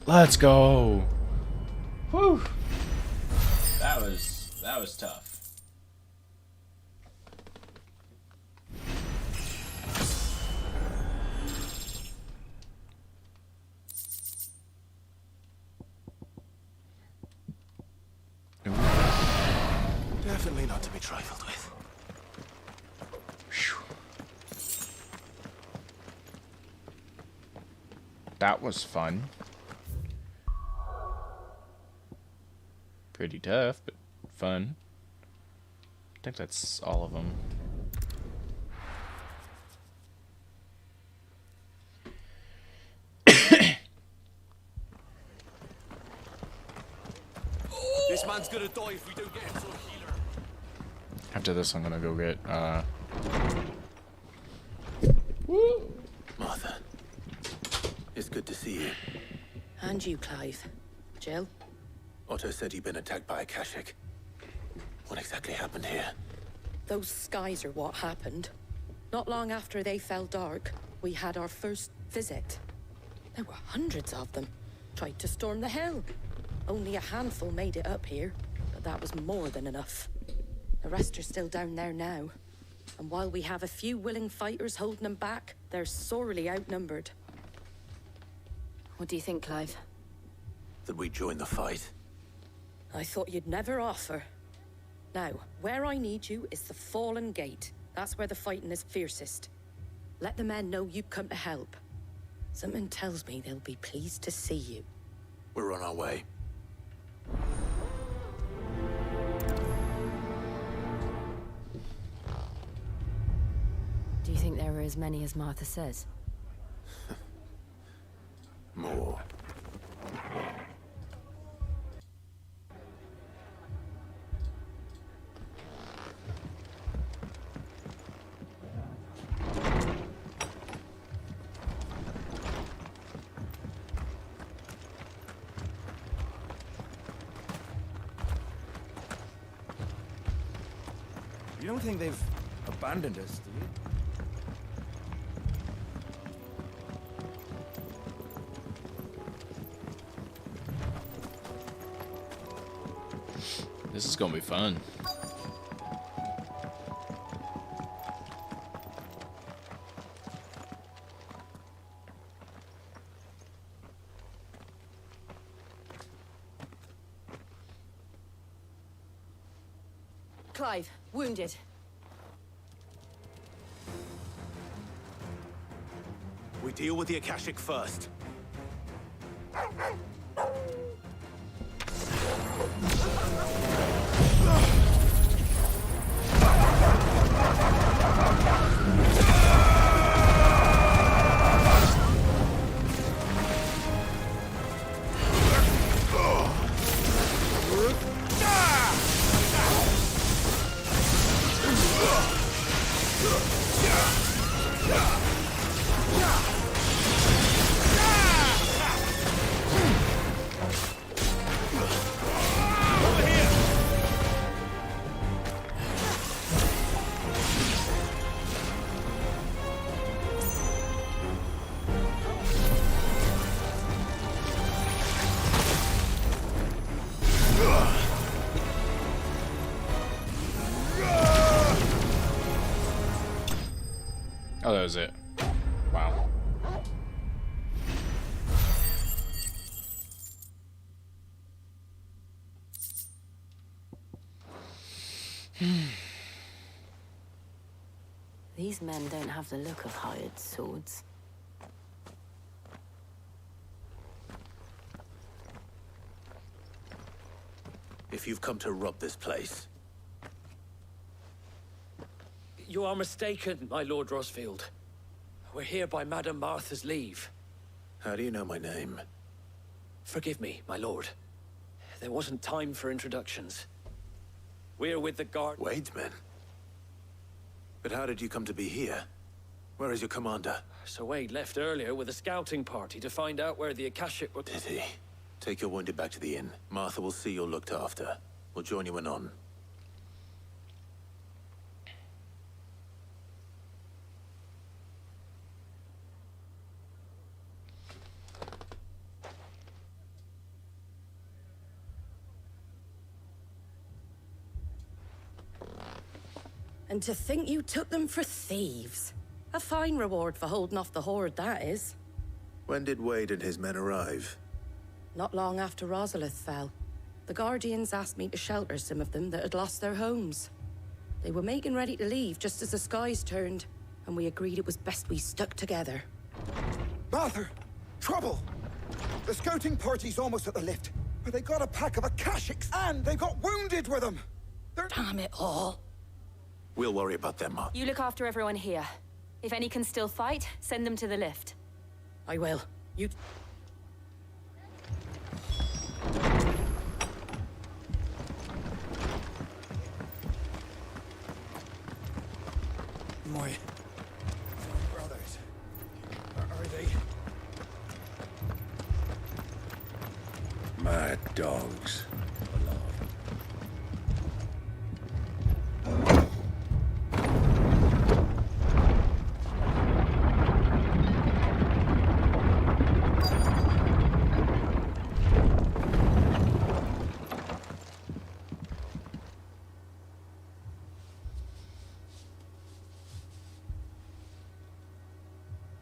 Let's go. Whew. That was tough. Definitely not to be trifled with. That was fun. Pretty tough, but fun. I think that's all of them. This man's gonna die if we don't get him to a healer. After this, I'm gonna go get, Martha, it's good to see you. And you, Clive. Jill? Otto said you'd been attacked by a Kashik. What exactly happened here? Those skies are what happened. Not long after they fell dark, we had our first visit. There were hundreds of them. Tried to storm the hill. Only a handful made it up here, but that was more than enough. The rest are still down there now. And while we have a few willing fighters holding them back, they're sorely outnumbered. What do you think, Clive? That we join the fight? I thought you'd never offer. Now, where I need you is the Fallen Gate. That's where the fighting is fiercest. Let the men know you've come to help. Something tells me they'll be pleased to see you. We're on our way. Do you think there are as many as Martha says? More. You don't think they've abandoned us, do you? This is gonna be fun. Clive, wounded. We deal with the Akashic first. Oh, that was it. Wow. These men don't have the look of hired swords. If you've come to rob this place. You are mistaken, my Lord Rosfield. We're here by Madame Martha's leave. How do you know my name? Forgive me, my lord. There wasn't time for introductions. We're with the guard... Wade's men? But how did you come to be here? Where is your commander? Sir Wade left earlier with a scouting party to find out where the Akashic were... Did he? Take your wounded back to the inn. Martha will see you're looked after. We'll join you anon. And to think you took them for thieves. A fine reward for holding off the horde, that is. When did Wade and his men arrive? Not long after Rosalith fell. The Guardians asked me to shelter some of them that had lost their homes. They were making ready to leave just as the skies turned, and we agreed it was best we stuck together. Martha! Trouble! The scouting party's almost at the lift, but they got a pack of Akashics, and they got wounded with them! Damn it all! We'll worry about them, Mark. You look after everyone here. If any can still fight, send them to the lift. I will. You... My brothers. Are they... Mad dogs.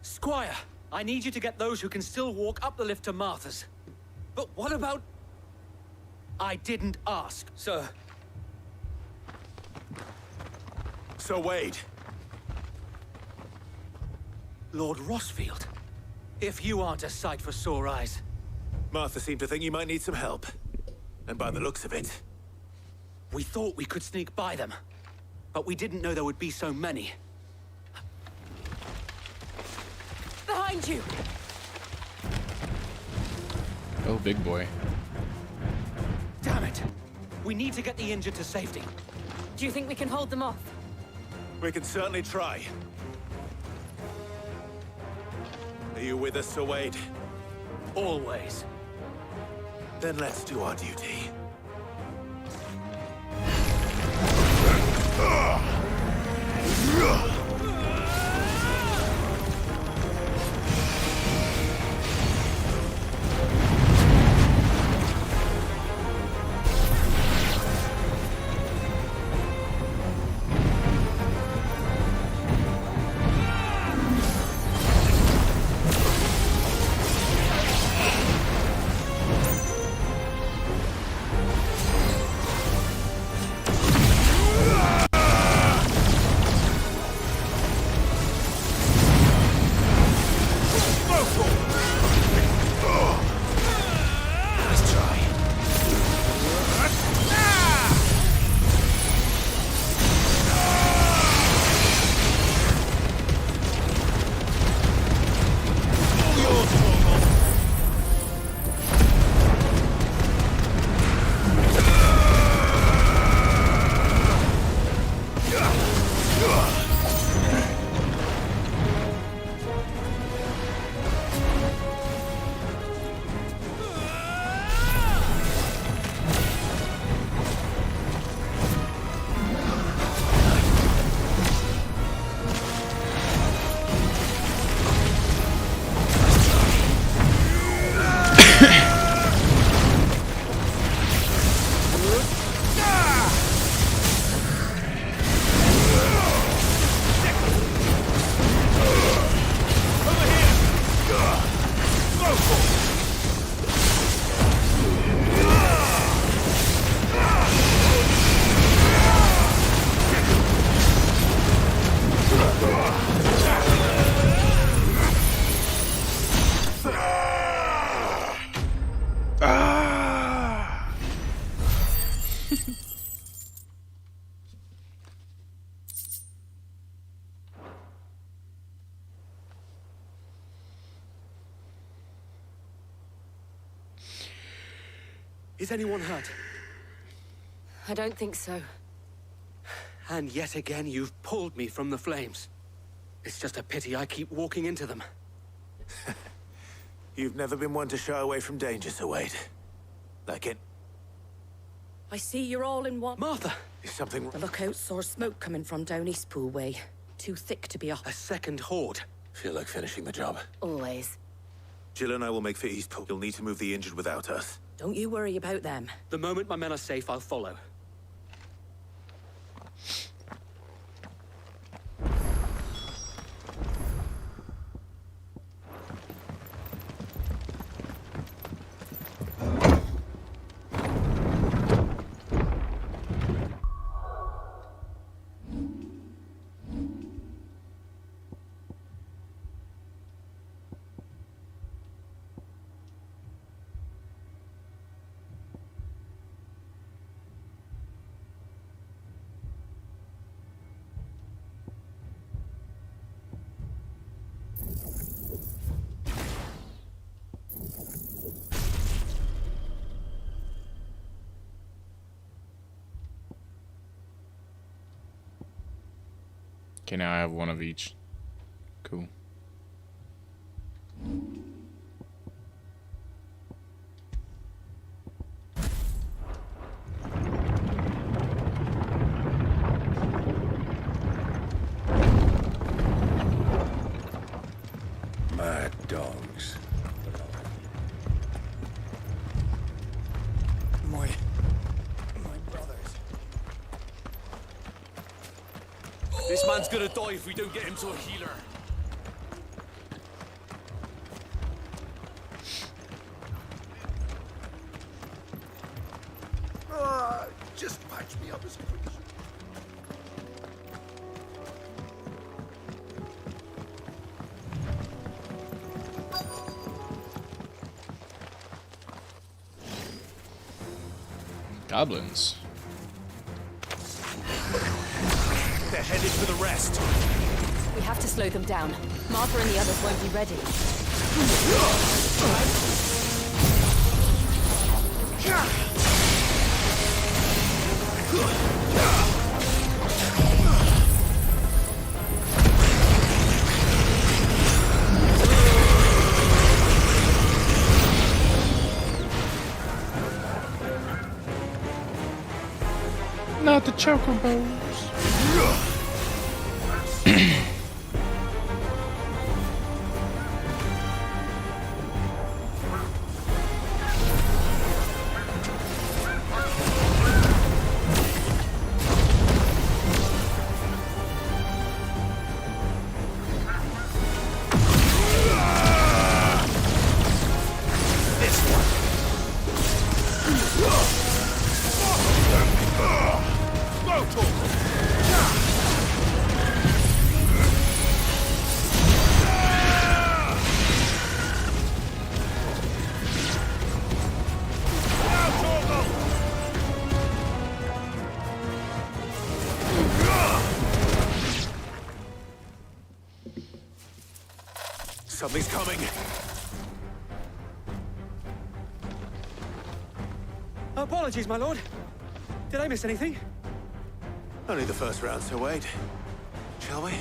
Squire, I need you to get those who can still walk up the lift to Martha's. But what about... I didn't ask, sir. Sir Wade. Lord Rosfield. If you aren't a sight for sore eyes. Martha seemed to think you might need some help. And by the looks of it... We thought we could sneak by them. But we didn't know there would be so many. Behind you! Oh, big boy. Damn it! We need to get the injured to safety. Do you think we can hold them off? We can certainly try. Are you with us, Sir Wade? Always. Then let's do our duty. Is anyone hurt? I don't think so. And yet again, you've pulled me from the flames. It's just a pity I keep walking into them. You've never been one to shy away from danger, Sir Wade. Like it. I see you're all in one. Martha! Is something... The lookout saw smoke coming from down Eastpool way. Too thick to be off. A second horde. Feel like finishing the job. Always. Jill and I will make for Eastpool. You'll need to move the injured without us. Don't you worry about them. The moment my men are safe, I'll follow. Okay, now I have one of each. Cool. Mad dogs. My brothers. This man's gonna die if we don't get him to a healer. Just patch me up as quick as you... Goblins. They're headed for the rest. We have to slow them down. Martha and the others won't be ready. Not the chocobos. Something's coming. Apologies, my lord. Did I miss anything? Only the first round, Sir Wade. Shall we?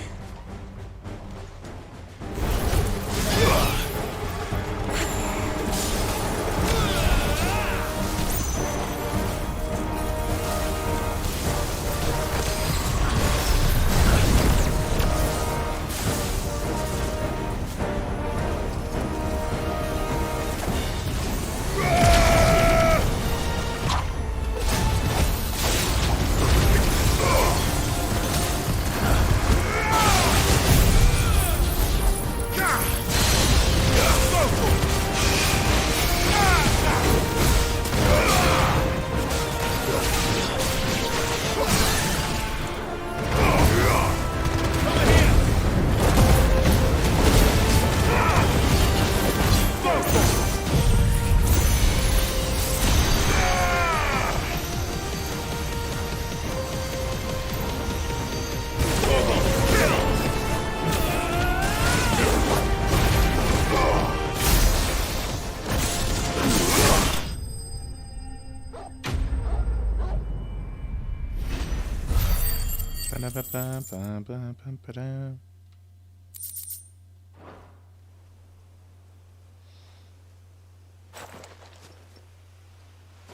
Ba-da-ba-ba-ba-ba-ba-da.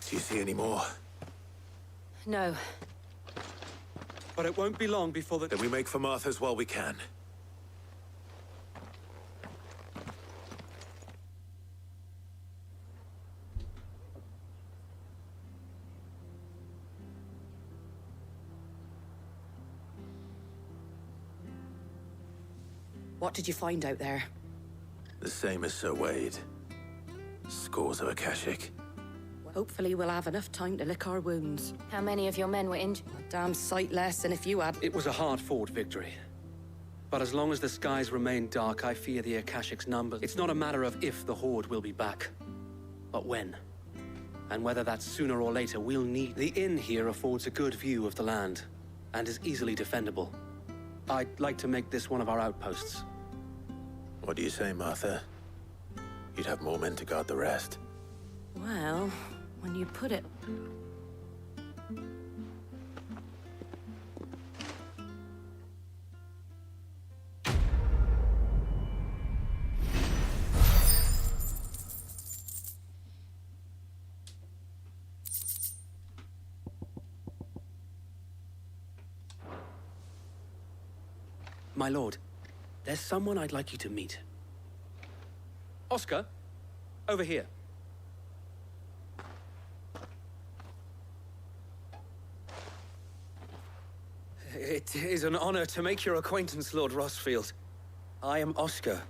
Do you see any more? No. But it won't be long before the... Then we make for Martha's while we can. What did you find out there? The same as Sir Wade. Scores of Akashic. Hopefully we'll have enough time to lick our wounds. How many of your men were injured? A damn sight less than if you had. It was a hard-fought victory. But as long as the skies remain dark, I fear the Akashic's numbers. It's not a matter of if the Horde will be back, but when. And whether that's sooner or later, we'll need... The inn here affords a good view of the land, and is easily defendable. I'd like to make this one of our outposts. What do you say, Martha? You'd have more men to guard the rest. Well, when you put it... My lord, there's someone I'd like you to meet. Oscar, over here. It is an honor to make your acquaintance, Lord Rossfield. I am Oscar.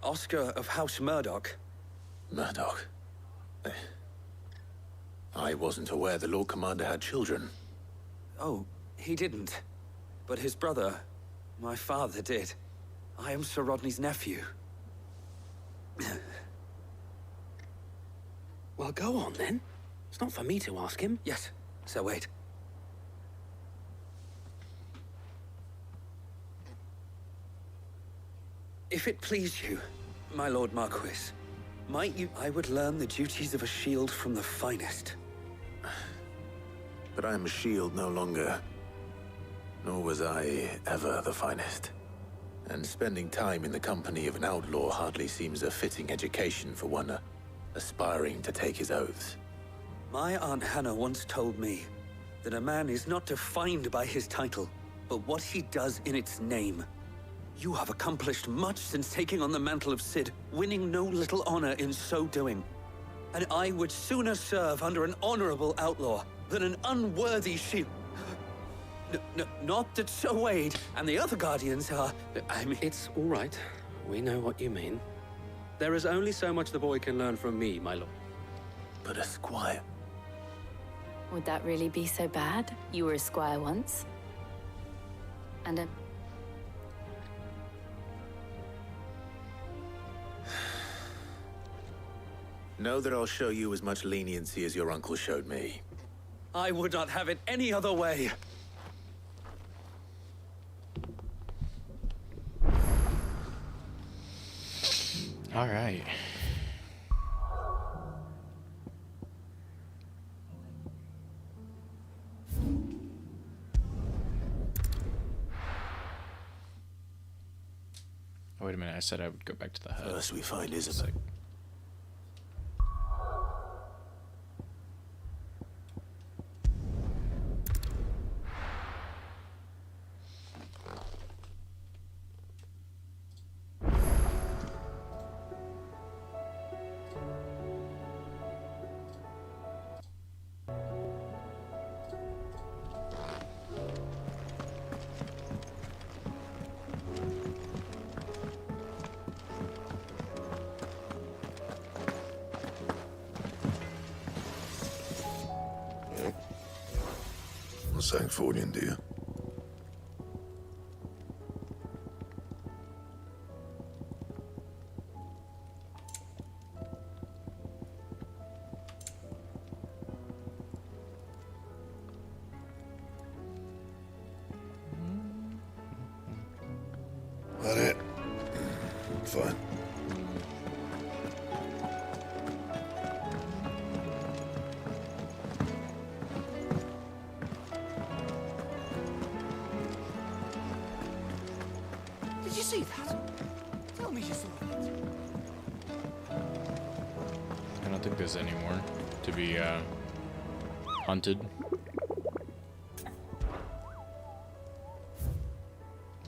Oscar of House Murdoch. Murdoch? I wasn't aware the Lord Commander had children. Oh, he didn't. But his brother, my father, did. I am Sir Rodney's nephew. Well, go on, then. It's not for me to ask him. Yes, Sir Wade. If it please you, my Lord Marquis, might you... I would learn the duties of a shield from the finest. But I am a shield no longer. Nor was I ever the finest. And spending time in the company of an outlaw hardly seems a fitting education for one aspiring to take his oaths. My Aunt Hannah once told me that a man is not defined by his title, but what he does in its name. You have accomplished much since taking on the mantle of Cid, winning no little honor in so doing. And I would sooner serve under an honorable outlaw than an unworthy shield. Not that Sir Wade and the other Guardians are... I mean... It's all right. We know what you mean. There is only so much the boy can learn from me, my lord. But a squire... Would that really be so bad? You were a squire once. And a... Know that I'll show you as much leniency as your uncle showed me. I would not have it any other way. All right. Oh, wait a minute. I said I would go back to the hut. First we find Isabel. Sanctfordian, do you? That it? Fine. see that? Tell me you saw it. I don't think there's any more to be hunted.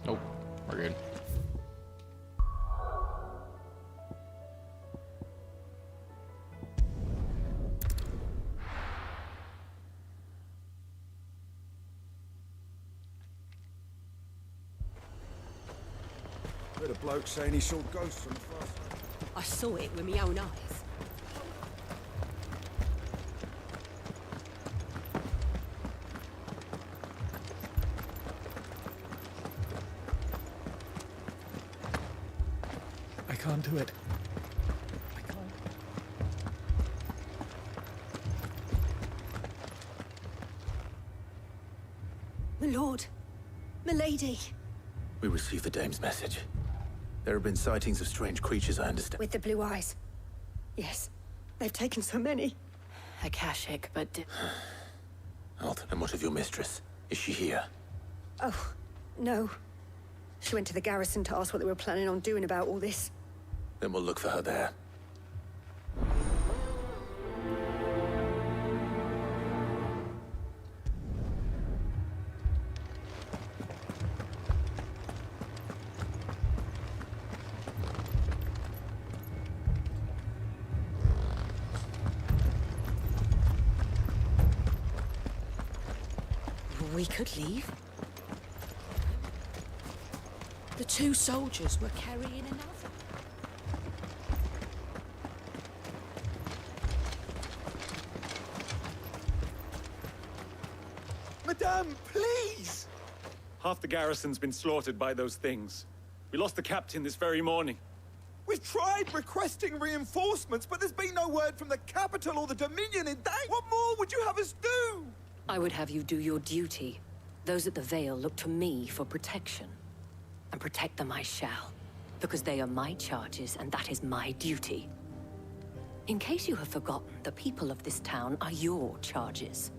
Nope, we're good. Heard a bloke saying he saw ghosts from far. I saw it with my own eyes. I can't do it. I can't. My lord. My lady. We received the dame's message. There have been sightings of strange creatures, I understand. With the blue eyes. Yes. They've taken so many. Akashic, but... Alt, and what of your mistress? Is she here? Oh, no. She went to the garrison to ask what they were planning on doing about all this. Then we'll look for her there. We could leave. The two soldiers were carrying another. Madame, please! Half the garrison's been slaughtered by those things. We lost the captain this very morning. We've tried requesting reinforcements, but there's been no word from the capital or the Dominion in days. What more would you have us do? I would have you do your duty. Those at the Vale look to me for protection. And protect them I shall. Because they are my charges, and that is my duty. In case you have forgotten, the people of this town are your charges.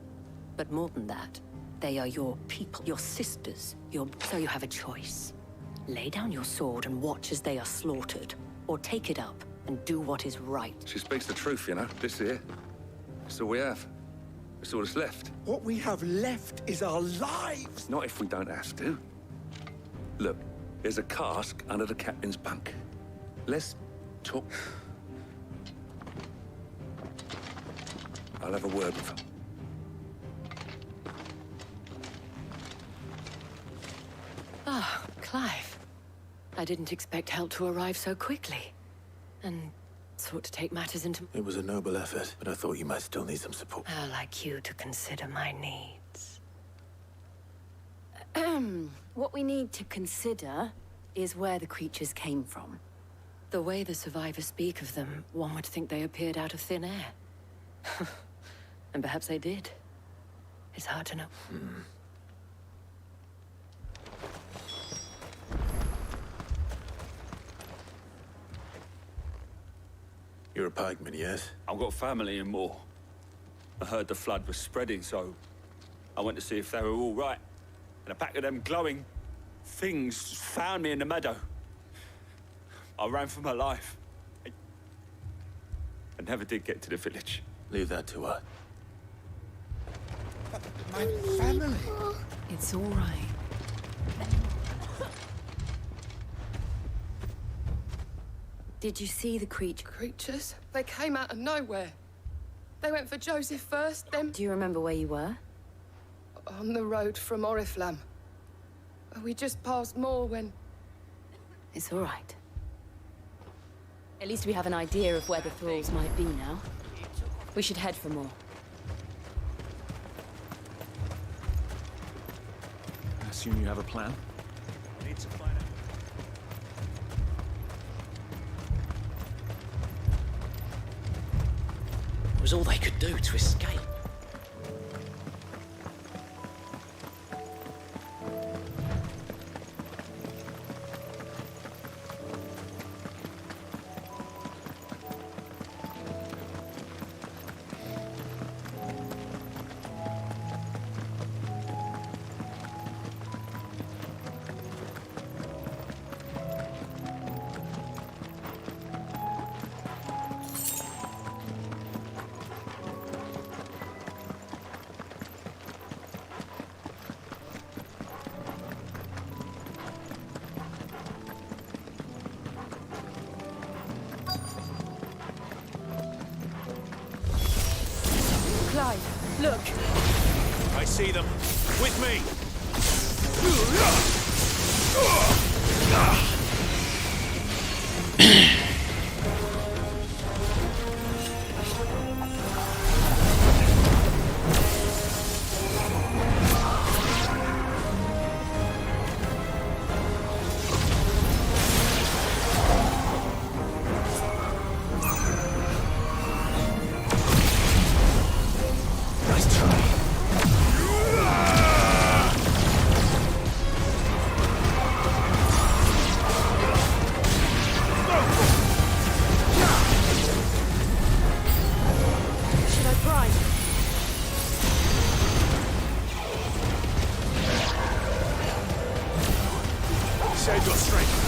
But more than that, they are your people, your sisters, So you have a choice. Lay down your sword and watch as they are slaughtered. Or take it up and do what is right. She speaks the truth, you know. This here. It's all we have. It's all that's left. What we have left is our lives! Not if we don't have to. Look, there's a cask under the captain's bunk. Let's talk. I'll have a word with her. Ah, Clive. I didn't expect help to arrive so quickly. And sought to take matters into... It was a noble effort, but I thought you might still need some support. I'd like you to consider my needs. What we need to consider is where the creatures came from. The way the survivors speak of them, one would think they appeared out of thin air. And perhaps they did. It's hard to know. You're a pikeman, yes? I've got family in Moor. I heard the flood was spreading, so I went to see if they were all right. And a pack of them glowing things found me in the meadow. I ran for my life. I never did get to the village. Leave that to her. My family! It's all right. Did you see the Creatures? They came out of nowhere. They went for Joseph first, then... Do you remember where you were? On the road from Oriflamme. We just passed Moor when... It's all right. At least we have an idea of where the thralls might be now. We should head for more. I assume you have a plan? Need to find out. It was all they could do to escape. Look! I see them. With me! Save your strength.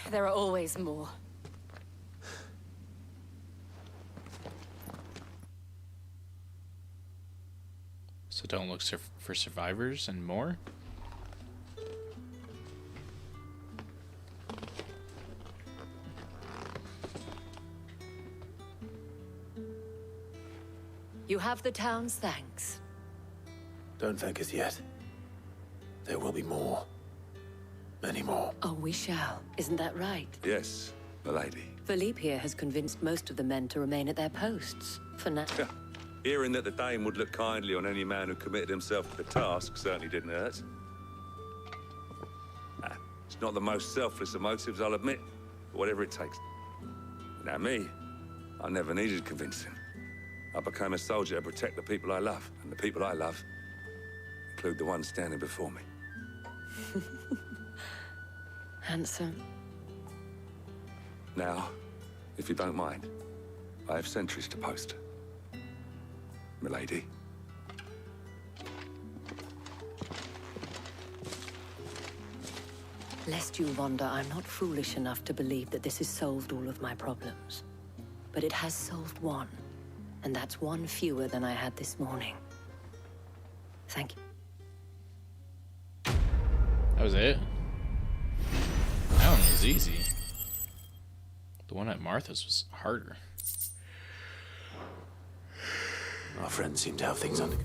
There are always more. So don't look for survivors and more? You have the town's thanks. Don't thank us yet. There will be more. Many more. Oh, we shall. Isn't that right? Yes, milady. Philippe here has convinced most of the men to remain at their posts. For now. Hearing that the Dane would look kindly on any man who committed himself to the task certainly didn't hurt. It's not the most selfless of motives, I'll admit, but whatever it takes. Now me, I never needed convincing. I became a soldier to protect the people I love, and the people I love include the ones standing before me. Handsome. Now, if you don't mind, I have sentries to post. Milady. Lest you wonder, I'm not foolish enough to believe that this has solved all of my problems. But it has solved one, and that's one fewer than I had this morning. Thank you. That was it? That one was easy. The one at Martha's was harder. Our friends seem to have things under...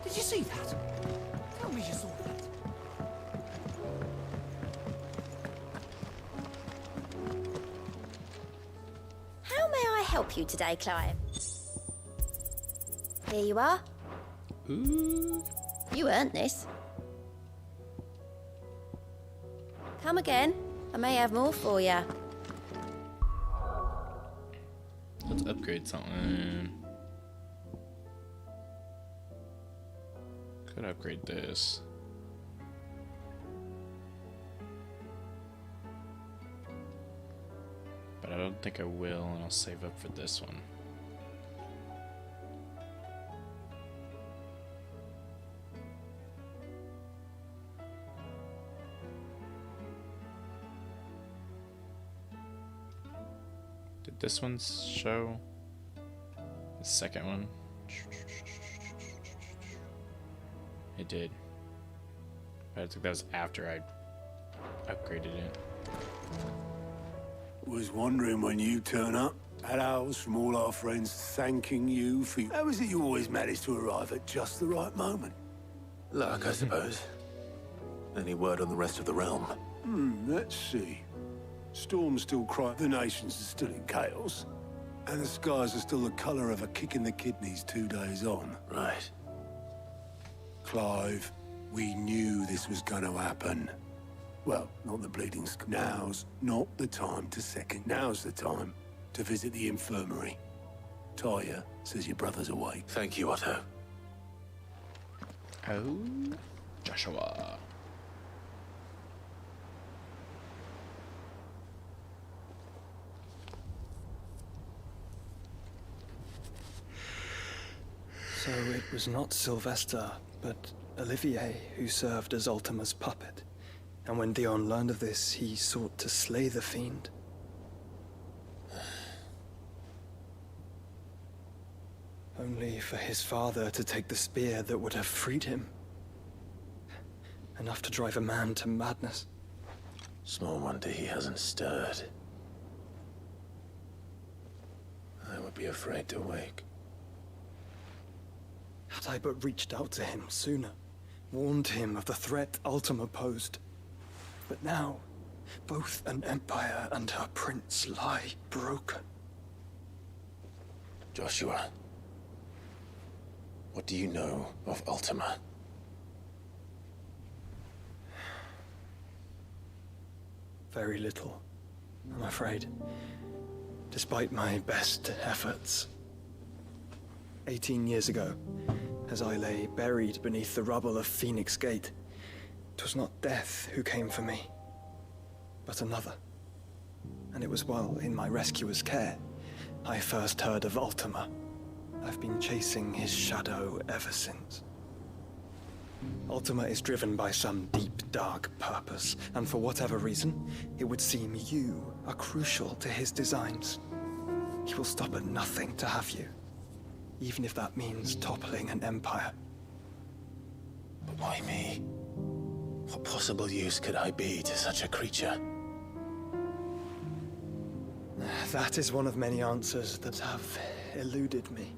Did you see that? Tell me you saw that. How may I help you today, client? Here you are. Ooh. You earned this. Come again. I may have more for you. Let's upgrade something. Could upgrade this. But I don't think I will, and I'll save up for this one. Did this one show? The second one? It did. But I think that was after I upgraded it. Was wondering when you turn up. Had owls from all our friends thanking you for... How is it you always manage to arrive at just the right moment? Luck, I suppose. Any word on the rest of the realm? Let's see. Storms still cry. The nations are still in chaos. And the skies are still the colour of a kick in the kidneys 2 days on. Right. Clive, we knew this was going to happen. Well, not the bleeding Now's not the time to second. Now's the time to visit the infirmary. Talia says your brother's awake. Thank you, Otto. Oh, Joshua. So it was not Sylvester, but Olivier who served as Ultima's puppet. And when Dion learned of this, he sought to slay the fiend. Only for his father to take the spear that would have freed him. Enough to drive a man to madness. Small wonder he hasn't stirred. I would be afraid to wake. Had I but reached out to him sooner, warned him of the threat Ultima posed. But now, both an empire and her prince lie broken. Joshua, what do you know of Ultima? Very little, I'm afraid. Despite my best efforts. 18 years ago, as I lay buried beneath the rubble of Phoenix Gate, 'twas not death who came for me, but another. And it was while in my rescuer's care, I first heard of Ultima. I've been chasing his shadow ever since. Ultima is driven by some deep, dark purpose, and for whatever reason, it would seem you are crucial to his designs. He will stop at nothing to have you, even if that means toppling an empire. But why me? What possible use could I be to such a creature? That is one of many answers that have eluded me.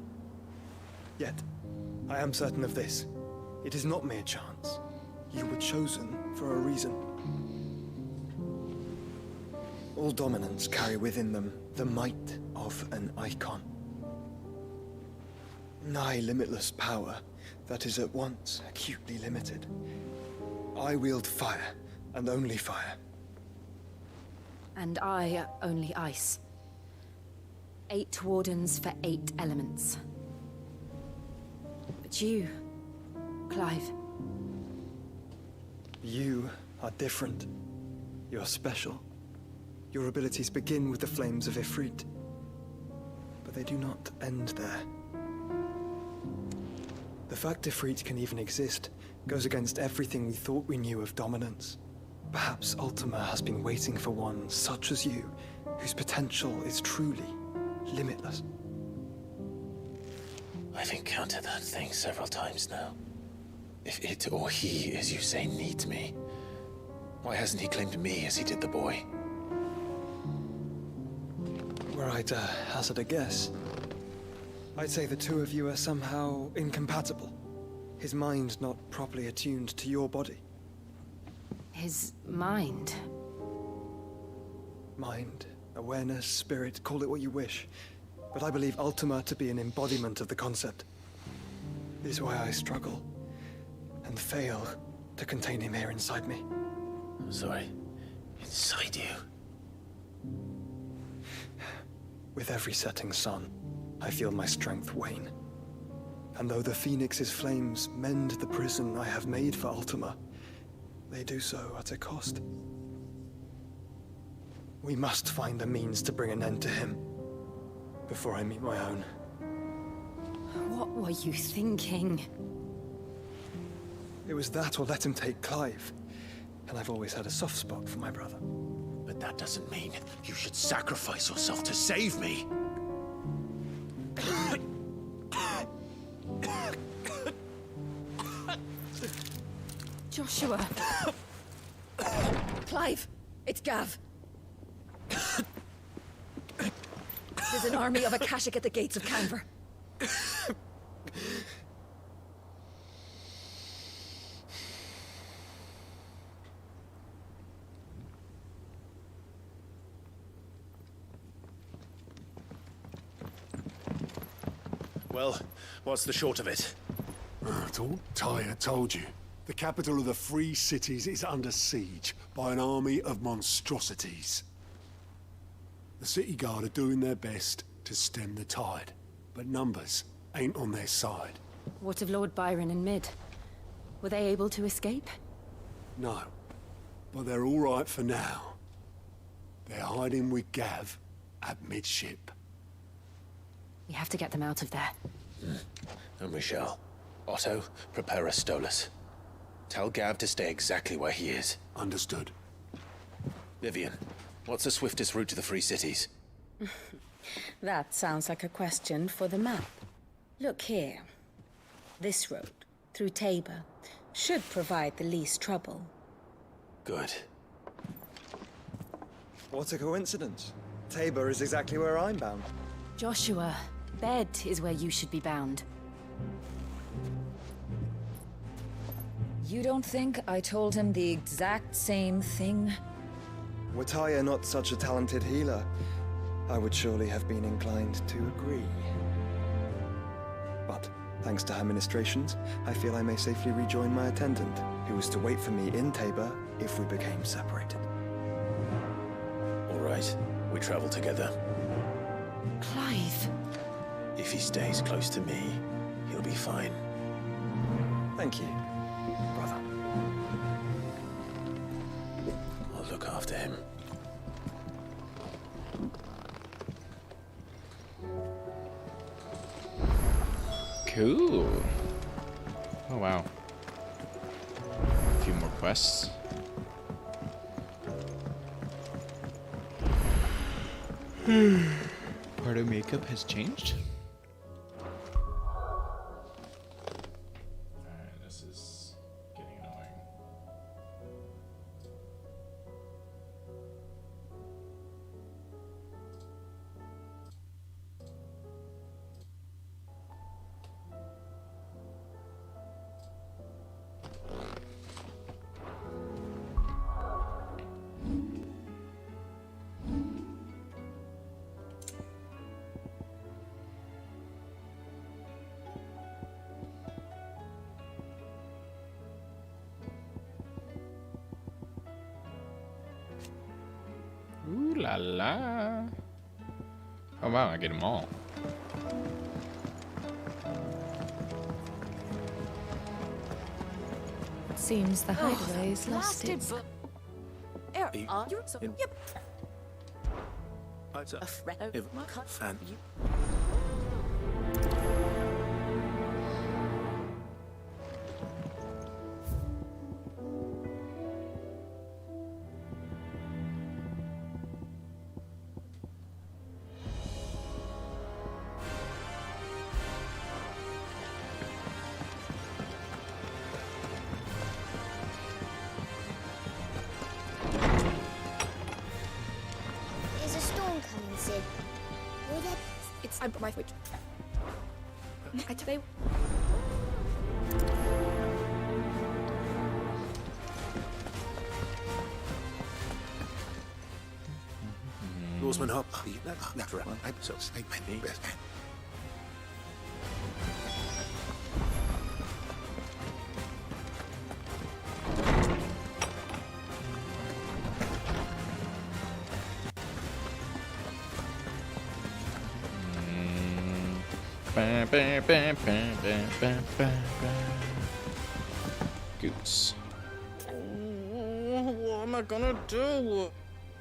Yet, I am certain of this. It is not mere chance. You were chosen for a reason. All dominants carry within them the might of an icon. Nigh limitless power that is at once acutely limited. I wield fire, and only fire. And I only ice. 8 wardens for 8 elements. But you, Clive. You are different. You're special. Your abilities begin with the flames of Ifrit. But they do not end there. The fact Ifrit can even exist goes against everything we thought we knew of dominance. Perhaps Ultima has been waiting for one such as you, whose potential is truly limitless. I've encountered that thing several times now. If it or he, as you say, needs me, why hasn't he claimed me as he did the boy? Were I to hazard a guess, I'd say the two of you are somehow incompatible. His mind not properly attuned to your body. His mind? Mind, awareness, spirit, call it what you wish. But I believe Ultima to be an embodiment of the concept. This is why I struggle and fail to contain him here inside me. I'm sorry. Inside you? With every setting sun, I feel my strength wane. And though the Phoenix's flames mend the prison I have made for Ultima, they do so at a cost. We must find a means to bring an end to him before I meet my own. What were you thinking? It was that or let him take Clive. And I've always had a soft spot for my brother. But that doesn't mean you should sacrifice yourself to save me. Joshua! Clive, it's Gav. There's an army of Akashic at the gates of Canver. Well, what's the short of it? Tyre told you. The capital of the Free Cities is under siege by an army of monstrosities. The City Guard are doing their best to stem the tide, but numbers ain't on their side. What of Lord Byron and Mid? Were they able to escape? No, but they're all right for now. They're hiding with Gav at midship. We have to get them out of there. And we shall. Otto, prepare a Stolas. Tell Gav to stay exactly where he is. Understood. Vivian, what's the swiftest route to the Free Cities? That sounds like a question for the map. Look here. This road, through Tabor, should provide the least trouble. Good. What a coincidence. Tabor is exactly where I'm bound. Joshua, bed is where you should be bound. You don't think I told him the exact same thing? Were Tyre not such a talented healer, I would surely have been inclined to agree. But, thanks to her ministrations, I feel I may safely rejoin my attendant, who was to wait for me in Tabor if we became separated. All right, we travel together. Clive. If he stays close to me, he'll be fine. Thank you, brother. I'll look after him. Cool. Oh, wow. A few more quests. Part of makeup has changed. Alright, this is getting annoying. Ooh la la. Oh wow, I get them all. It seems the hideaway's lost its... Fan. There's a storm coming, Sid. Will there... It's... I'm my foot. I today... Norseman hop. So, best. Goose. What am I gonna do?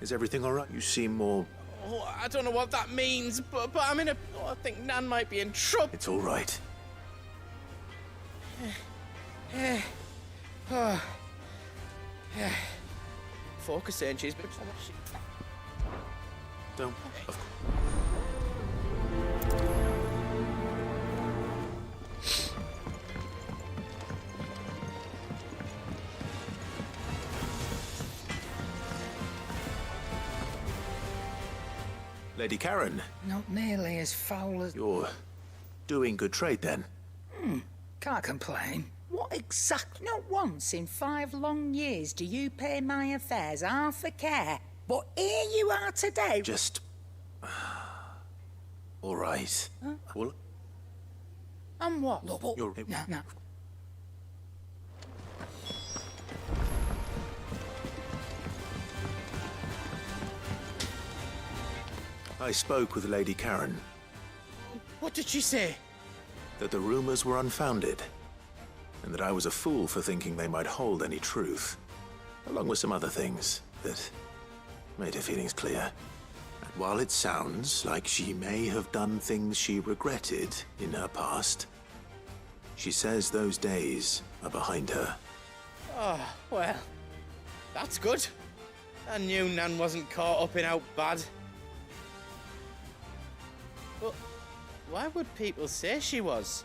Is everything all right? You seem more... Oh, I don't know what that means, but I'm in a... Oh, I think Nan might be in trouble. It's all right. Focus, ain't she? Don't... Lady Karen. Not nearly as foul as... You're doing good trade, then? Can't complain. What exactly? Not once in 5 long years do you pay my affairs half a care. But here you are today. Just... all right. Huh? Well... And what? Look, You're... No. I spoke with Lady Karen. What did she say? That the rumors were unfounded, and that I was a fool for thinking they might hold any truth, along with some other things that made her feelings clear. And while it sounds like she may have done things she regretted in her past, she says those days are behind her. Oh, well, that's good. I knew Nan wasn't caught up in out bad. But why would people say she was?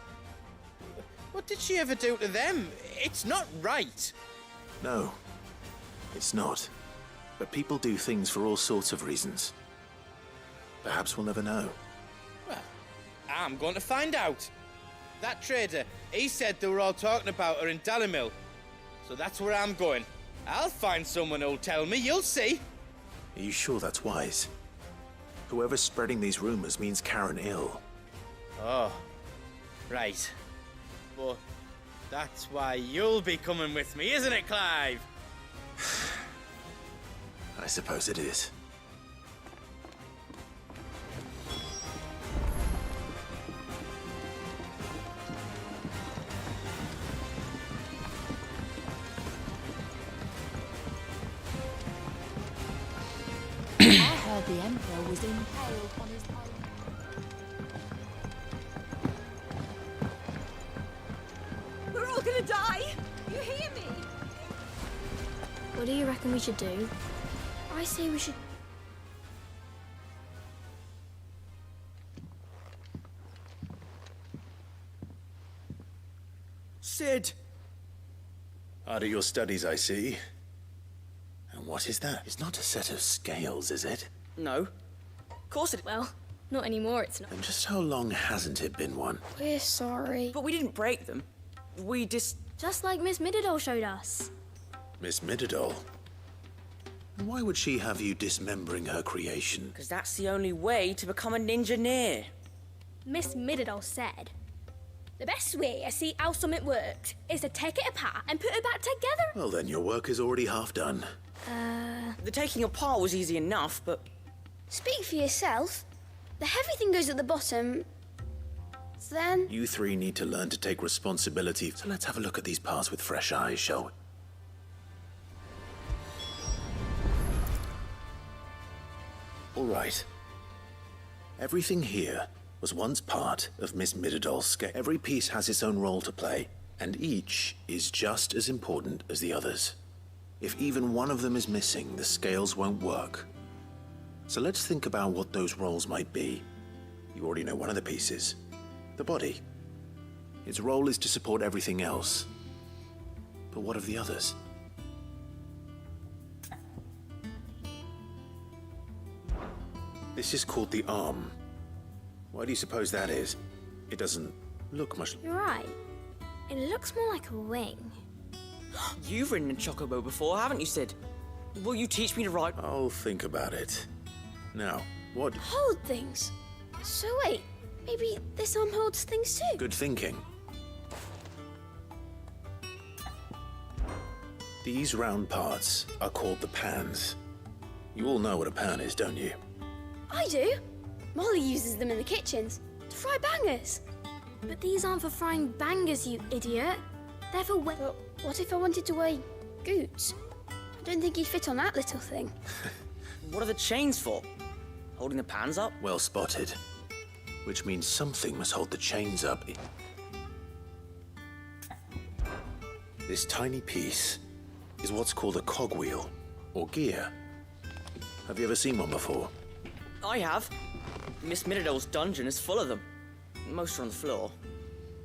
What did she ever do to them? It's not right. No, it's not. But people do things for all sorts of reasons. Perhaps we'll never know. Well, I'm going to find out. That trader, he said they were all talking about her in Dalimil. So that's where I'm going. I'll find someone who'll tell me, you'll see. Are you sure that's wise? Whoever's spreading these rumors means Karen ill. Oh, right. But that's why you'll be coming with me, isn't it, Clive? I suppose it is. I heard the Emperor was impaled on his island. We're all gonna die! You hear me? What do you reckon we should do? I say we should... Sid! Hard at your studies, I see. And what is that? It's not a set of scales, is it? No. Of course it... Well, not anymore, it's not. And just how long hasn't it been one? We're sorry. But we didn't break them. We just... Just like Miss Mididol showed us. Miss Mididol? Why would she have you dismembering her creation? Because that's the only way to become a ninja-neer. Miss Mididol said, the best way to see how something worked is to take it apart and put it back together. Well, then your work is already half done. The taking apart was easy enough, but... Speak for yourself. The heavy thing goes at the bottom. Then... You three need to learn to take responsibility. So let's have a look at these parts with fresh eyes, shall we? All right. Everything here was once part of Miss Mididol's scale. Every piece has its own role to play, and each is just as important as the others. If even one of them is missing, the scales won't work. So let's think about what those roles might be. You already know one of the pieces. The body. Its role is to support everything else. But what of the others? This is called the arm. Why do you suppose that is? It doesn't look much... You're right. It looks more like a wing. You've ridden a chocobo before, haven't you, Sid? Will you teach me to ride? I'll think about it. Now, what... Hold things. So wait, maybe this arm holds things too? Good thinking. These round parts are called the pans. You all know what a pan is, don't you? I do. Molly uses them in the kitchens to fry bangers. But these aren't for frying bangers, you idiot. They're for But what if I wanted to weigh Goots? I don't think he'd fit on that little thing. What are the chains for? Holding the pans up? Well spotted. Which means something must hold the chains up. This tiny piece is what's called a cogwheel, or gear. Have you ever seen one before? I have. Miss Mirabelle's dungeon is full of them. Most are on the floor.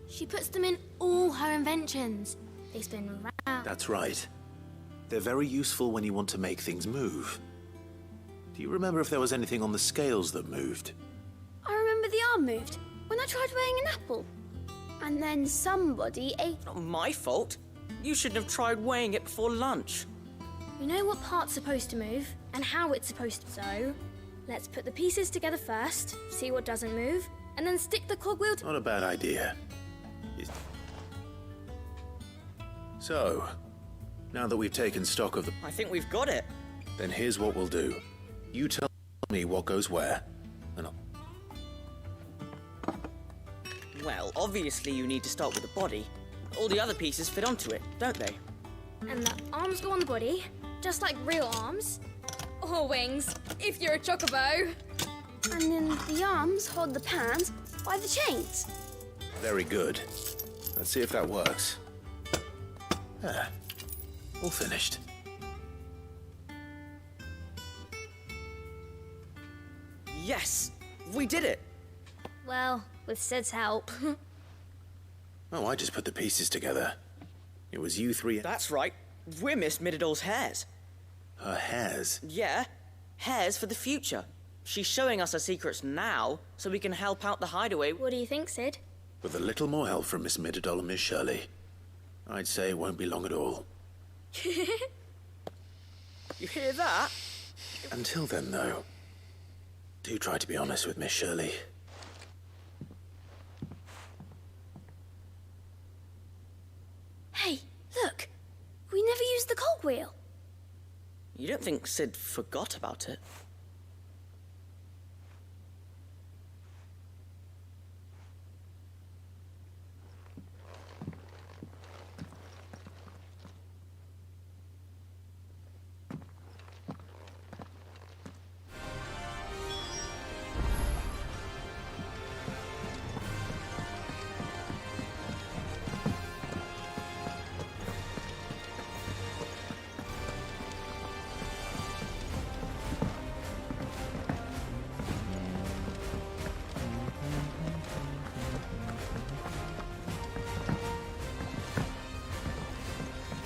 She puts them in all her inventions. They spin round. That's right. They're very useful when you want to make things move. Do you remember if there was anything on the scales that moved? I remember the arm moved when I tried weighing an apple. And then somebody ate... Not my fault. You shouldn't have tried weighing it before lunch. We know what part's supposed to move and how it's supposed to. So, let's put the pieces together first, see what doesn't move, and then stick the cogwheel Not a bad idea. So, now that we've taken stock of the... I think we've got it. Then here's what we'll do. You tell me what goes where, and I'll... Well, obviously you need to start with the body. All the other pieces fit onto it, don't they? And the arms go on the body, just like real arms. Or wings, if you're a chocobo. And then the arms hold the pans by the chains. Very good. Let's see if that works. Ah, all finished. Yes! We did it! Well, with Sid's help. Oh, I just put the pieces together. It was you three... That's right. We're Miss Mirabelle's hairs. Her hairs? Yeah. Hairs for the future. She's showing us her secrets now, so we can help out the hideaway. What do you think, Sid? With a little more help from Miss Mirabelle and Miss Shirley, I'd say it won't be long at all. You hear that? Until then, though, do try to be honest with Miss Shirley. Hey, look! We never used the cogwheel. You don't think Sid forgot about it?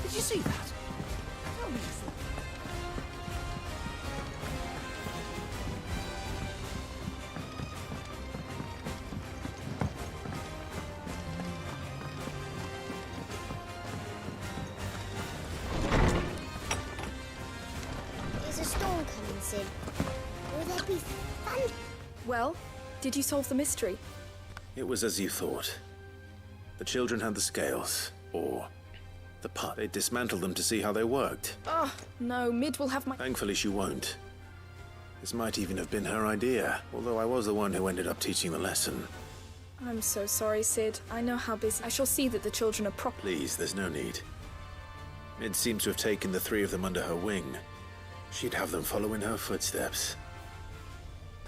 Did you see that? Tell me you thought. Is a storm coming, Sid? Will there be fun? Well, did you solve the mystery? It was as you thought. The children had the scales, or the part. They dismantled them to see how they worked. Oh, no, Mid will have my... Thankfully, she won't. This might even have been her idea, although I was the one who ended up teaching the lesson. I'm so sorry, Sid. I know how busy... I shall see that the children are proper... Please, there's no need. Mid seems to have taken the three of them under her wing. She'd have them follow in her footsteps.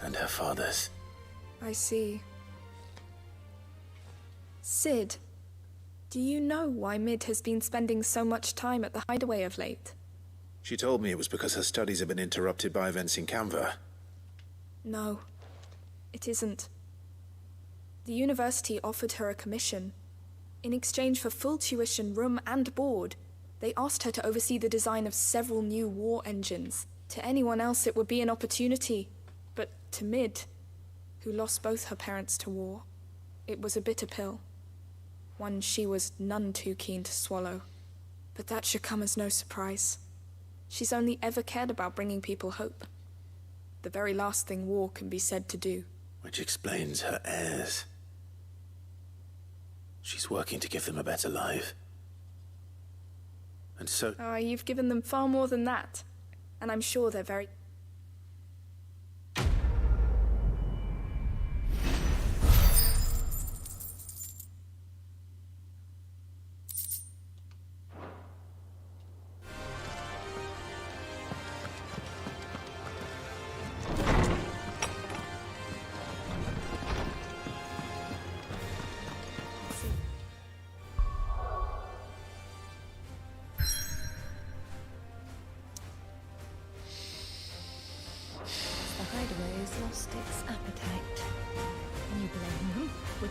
And her father's. I see. Sid, do you know why Mid has been spending so much time at the hideaway of late? She told me it was because her studies have been interrupted by events in Canva. No, it isn't. The university offered her a commission. In exchange for full tuition, room and board, they asked her to oversee the design of several new war engines. To anyone else it would be an opportunity, but to Mid, who lost both her parents to war, it was a bitter pill. One she was none too keen to swallow. But that should come as no surprise. She's only ever cared about bringing people hope. The very last thing war can be said to do. Which explains her heirs. She's working to give them a better life. And so... Oh, you've given them far more than that. And I'm sure they're very...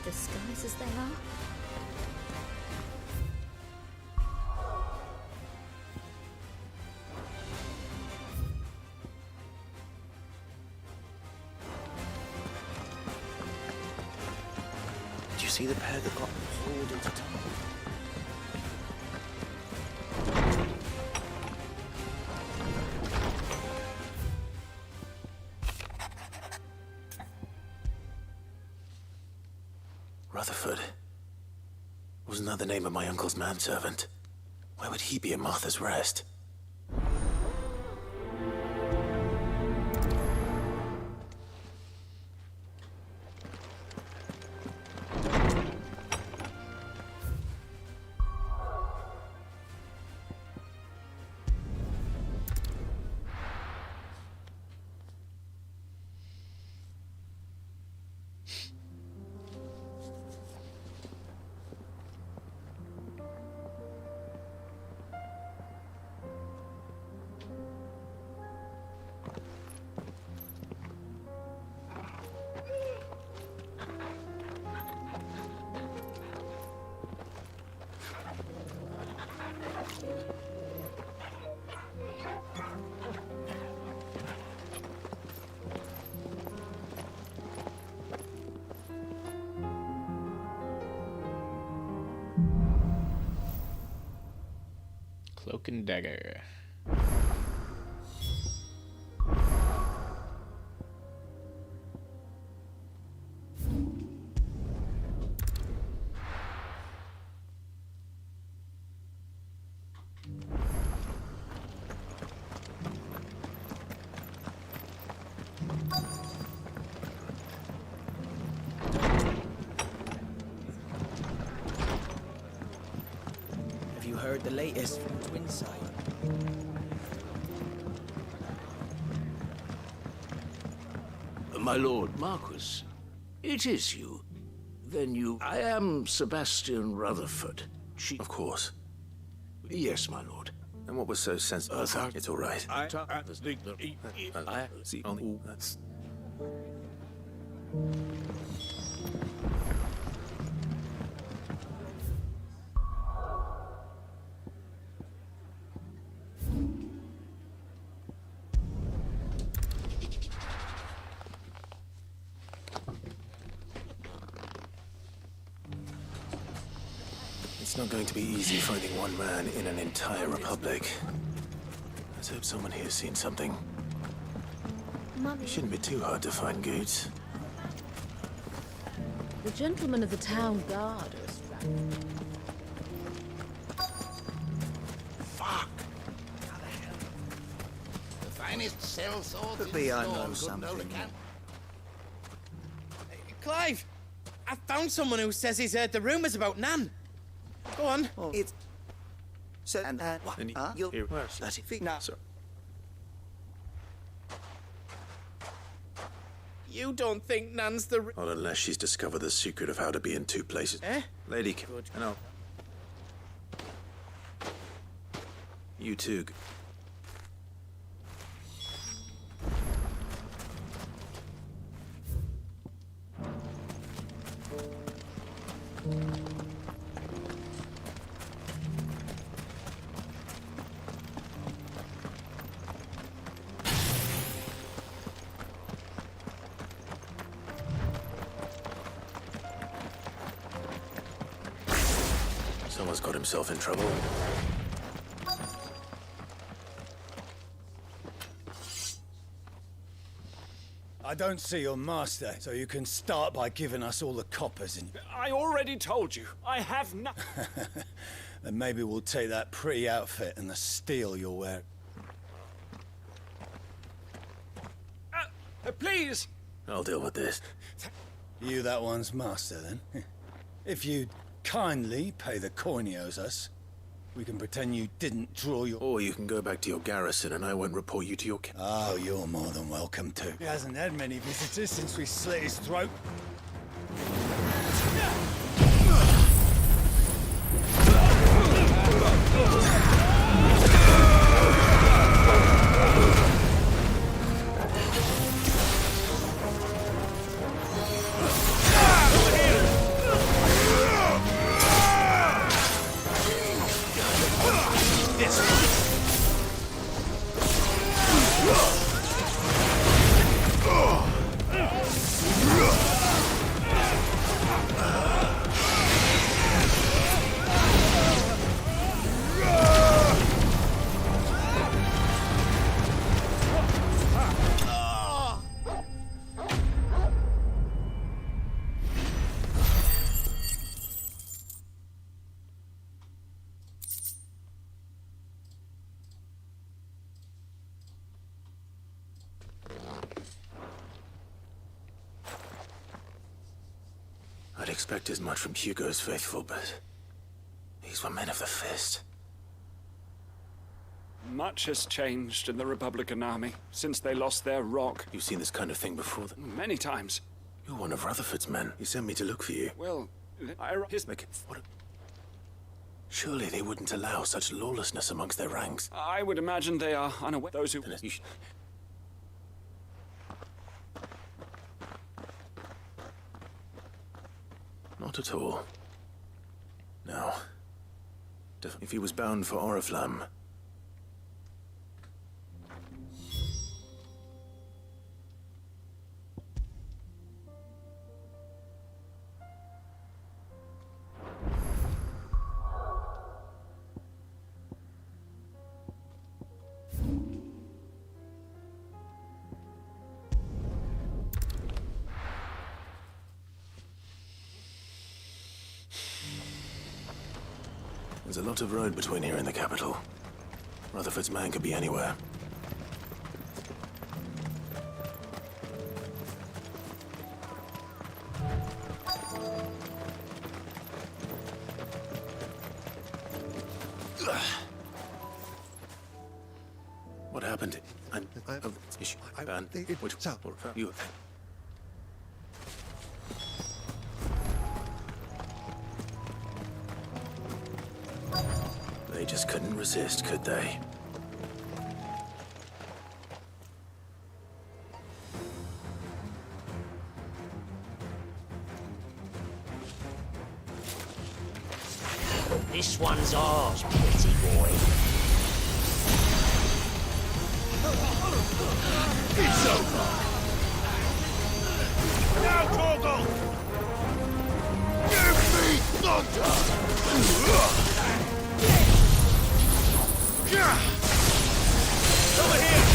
disguised as they are? Did you see the pair that got pulled into tunnel? Rutherford. Wasn't that the name of my uncle's manservant? Why would he be at Martha's Rest? Cloak and dagger. Have you heard the latest from Twinside? My lord Marquis, it is you. Then you... I am Sebastian Rutherford. Of course. Yes, my lord. And what was so sensitive? It's all right. I see only that's... It's not going to be easy finding one man in an entire republic. Let's hope someone here's seen something. Mummy. It shouldn't be too hard to find goods. The gentlemen of the town guard are strapped. Fuck! How the hell? The finest cell swords Could in be the I store, know good something. old account. Clive! I found someone who says he's heard the rumours about Nan. Go on. It's... So, what? You'll... Where's That's it. Now, sir? You don't think Nan's the... Not unless she's discovered the secret of how to be in two places. Lady, I know. You too. Someone's got himself in trouble. I don't see your master, so you can start by giving us all the coppers and... I already told you, I have no... Then maybe we'll take that pretty outfit and the steel you're wearing. Please! I'll deal with this. You that one's master, then? If you'd kindly pay the coin he owes us, we can pretend you didn't draw your... Or you can go back to your garrison and I won't report you to your... Oh, you're more than welcome to. He hasn't had many visitors since we slit his throat. this one. I'd expect as much from Hugo's faithful, but these were men of the fist. Much has changed in the Republican army since they lost their rock. You've seen this kind of thing before? Many times. You're one of Rutherford's men. He sent me to look for you. Well, Surely they wouldn't allow such lawlessness amongst their ranks. I would imagine they are unaware. Those who... Not at all. No. If he was bound for Oriflamme... There's a lot of road between here and the capital. Rutherford's man could be anywhere. What happened? You. They just couldn't resist, could they? This one's ours, pretty boy. It's over. Now, Torgal! Give me thunder! Over here!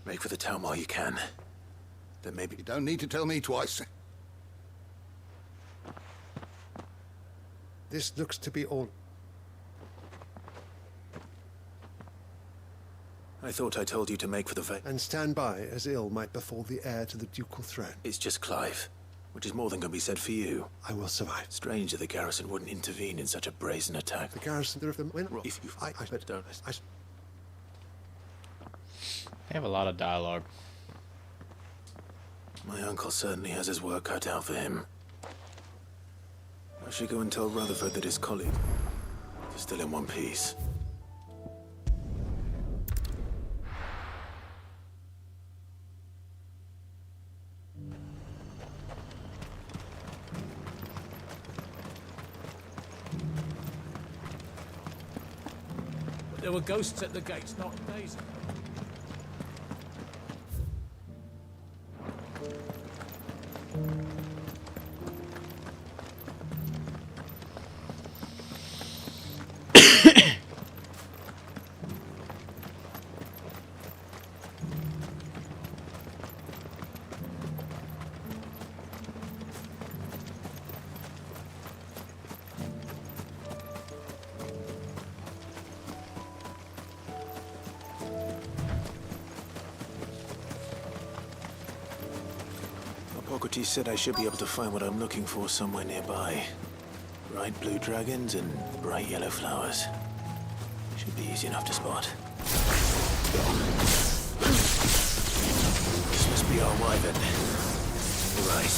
Make for the town while you can. Then maybe... You don't need to tell me twice. This looks to be all. I thought I told you to make for the And stand by, as ill might befall the heir to the ducal throne. It's just Clive, which is more than can be said for you. I will survive. Strange that the garrison wouldn't intervene in such a brazen attack. The garrison, there of them, when... If you... They have a lot of dialogue. My uncle certainly has his work cut out for him. I should go and tell Rutherford that his colleague is still in one piece. There were ghosts at the gates not days ago. Socrates said I should be able to find what I'm looking for somewhere nearby. Bright blue dragons and bright yellow flowers. Should be easy enough to spot. This must be our wyvern. Right.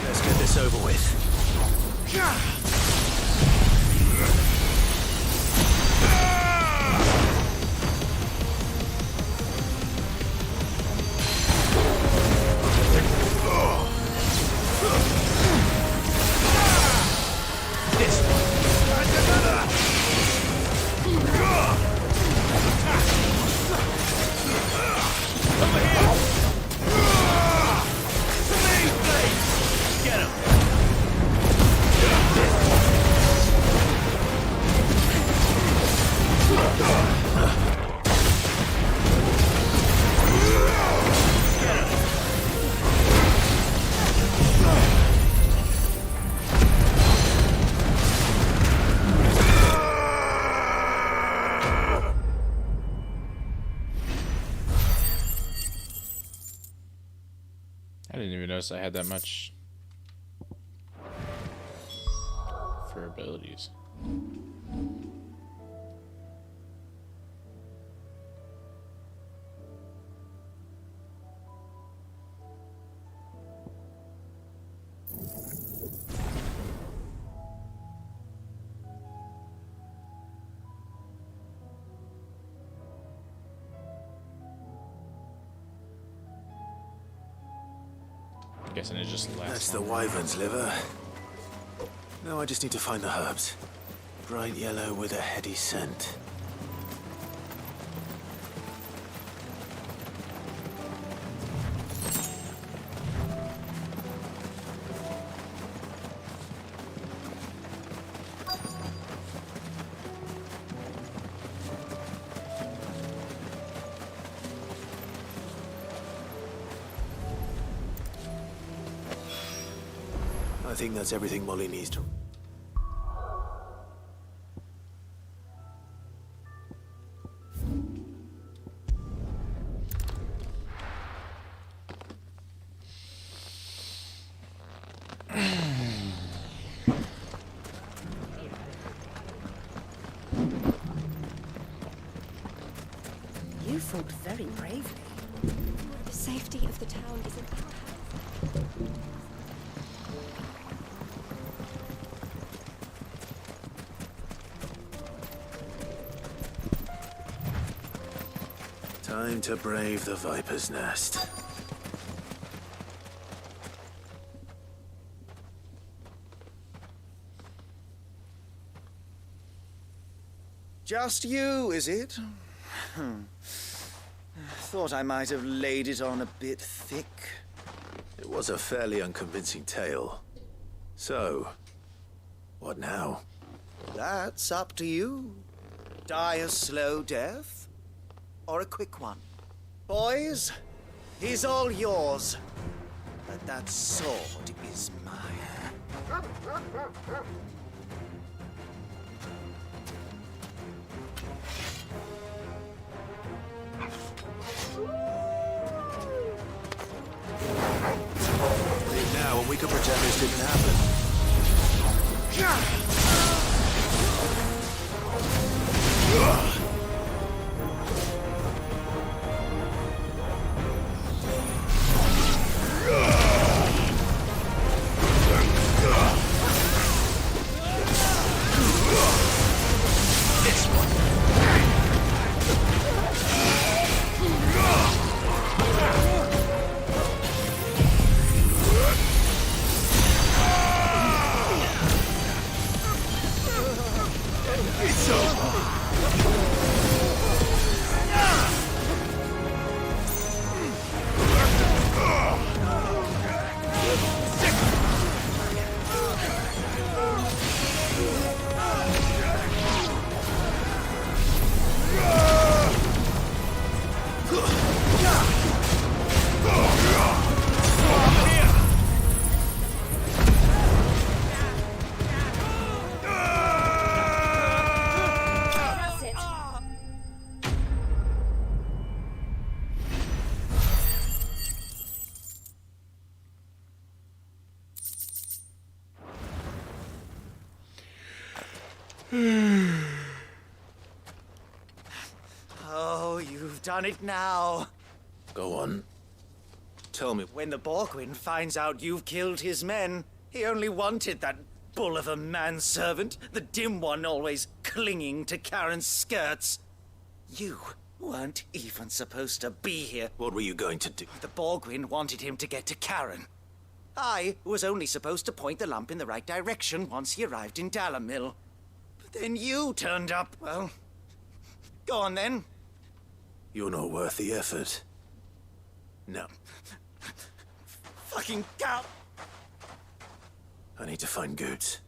Let's get this over with. I didn't even notice I had that much for abilities. Guessing it just lasts. That's the wyvern's liver. Now I just need to find the herbs. Bright yellow with a heady scent. I think that's everything Molly needs to... You fought very bravely. The safety of the town is in our hands. Time to brave the Viper's Nest. Just you, is it? Thought I might have laid it on a bit thick. It was a fairly unconvincing tale. So, what now? That's up to you. Die a slow death, or a quick one. Boys, he's all yours. But that sword is mine. Leave now and we can pretend this didn't happen. It's over. Oh, you've done it now. Go on. Tell me. When the Borgwyn finds out you've killed his men, he only wanted that bull of a manservant, the dim one always clinging to Karen's skirts. You weren't even supposed to be here. What were you going to do? The Borgwyn wanted him to get to Karen. I was only supposed to point the lamp in the right direction once he arrived in Dalamil. But then you turned up. Well, go on then. You're not worth the effort. No. Fucking cow! I need to find Goods.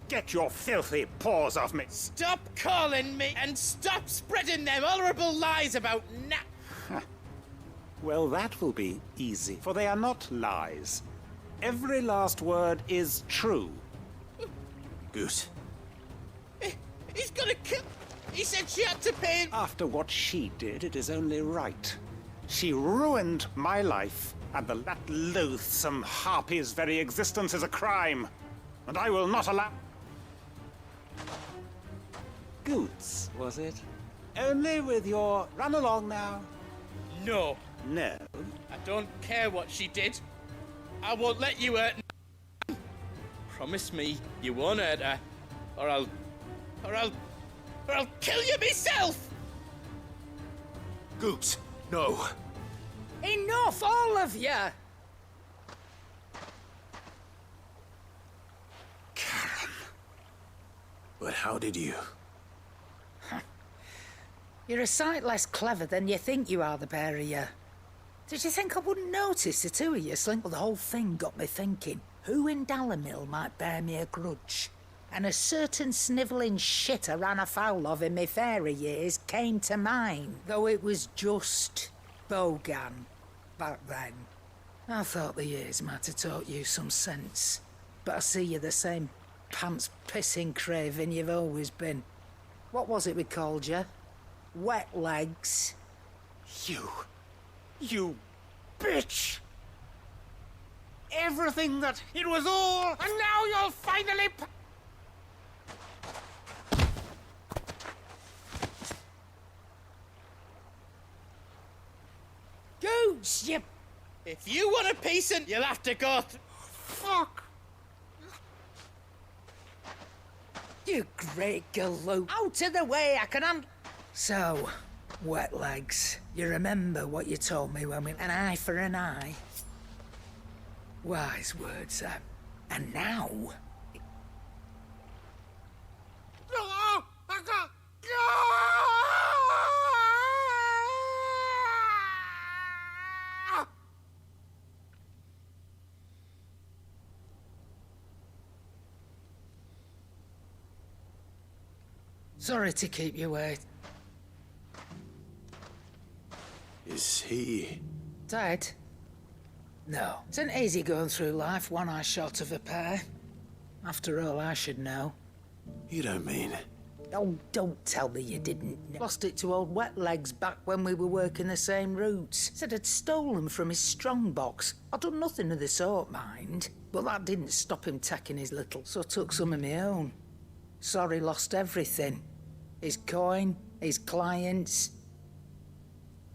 Get your filthy paws off me! Stop calling me and stop spreading them horrible lies about Well, that will be easy, for they are not lies. Every last word is true. Goose. He's gonna kill... He said she had to pay... After what she did, it is only right. She ruined my life, and that loathsome harpy's very existence is a crime. And I will not allow... Goods, was it? Only with your... Run along now. No. No. I don't care what she did. I won't let you hurt... Promise me you won't hurt her, or I'll kill you myself! Goots, no. Enough, all of you! Karen. But how did you? You're a sight less clever than you think you are, the pair of you. Did you think I wouldn't notice the two of you slink? Well, the whole thing got me thinking. Who in Dalamil might bear me a grudge? And a certain snivelling shit I ran afoul of in my fairy years came to mind, though it was just Bogan back then. I thought the years might have taught you some sense, but I see you're the same pants-pissing craven you've always been. What was it we called you? Wet legs. You bitch! Everything that... It was all... And now you'll finally... Goose, you... If you want a piece of... You'll have to go... Fuck! You great galoot. Out of the way, I can So, wet legs, you remember what you told me when we... An eye for an eye? Wise words, sir. And now... Sorry to keep you waiting. Is he... Dead? No. It's an easy going through life, one eye short of a pair. After all, I should know. You don't mean... Oh, don't tell me you didn't. Lost it to old Wet Legs back when we were working the same routes. Said I'd stolen from his strongbox. I'd done nothing of the sort, mind. But that didn't stop him taking his little, so I took some of my own. Sorry, lost everything. His coin, his clients.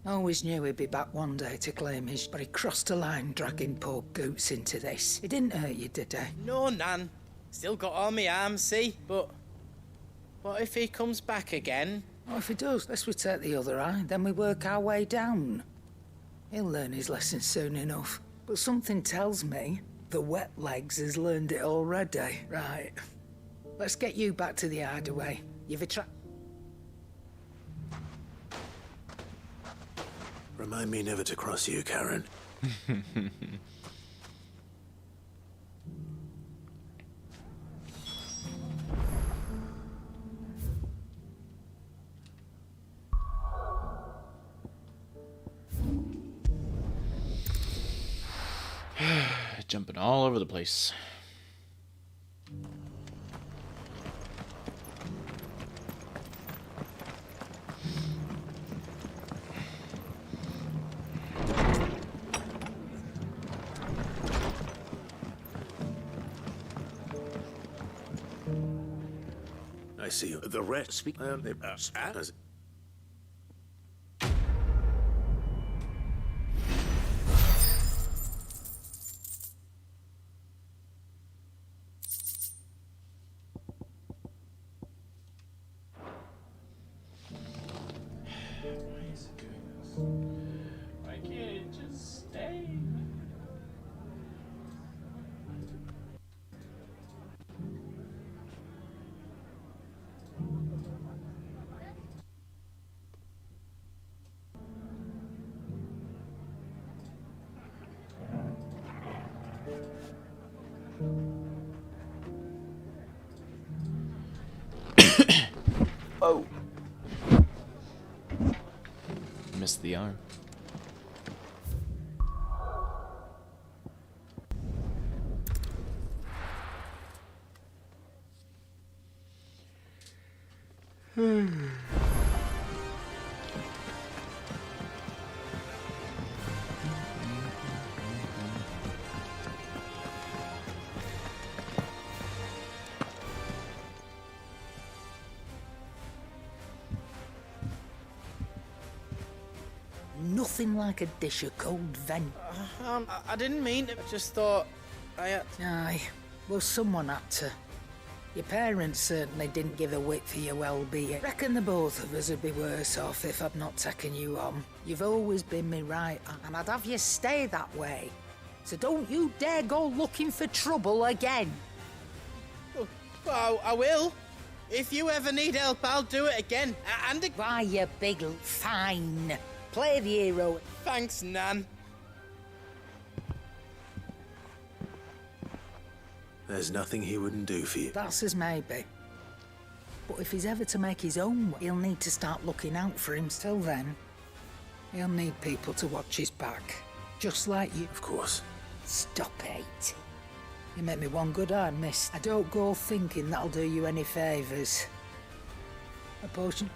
Always knew he'd be back one day to claim his... But he crossed a line dragging poor Goots into this. He didn't hurt you, did he? No, Nan. Still got all my arms, see? But... what if he comes back again? Well, if he does, let's we take the other eye, then we work our way down. He'll learn his lesson soon enough. But something tells me the Wet Legs has learned it already. Right. Let's get you back to the hideaway. You've Remind me never to cross you, Karen. Jumping all over the place. I see. The rest speak. As Why can't it just stay? Oh. Missed the arm. Nothing like a dish of cold vent. I didn't mean to. I just thought I had... Aye, well, someone had to. Your parents certainly didn't give a whit for your well-being. Reckon the both of us would be worse off if I'd not taken you on. You've always been me right, and I'd have you stay that way. So don't you dare go looking for trouble again. Well, I will. If you ever need help, I'll do it again. Why, you big... Fine. Play the hero. Thanks, Nan. there's nothing he wouldn't do for you. That's as maybe. But if he's ever to make his own way, he'll need to start looking out for him. Till then, he'll need people to watch his back. Just like you. Of course. Stop it. You make me one good eye, miss. I don't go thinking that'll do you any favours. A potion?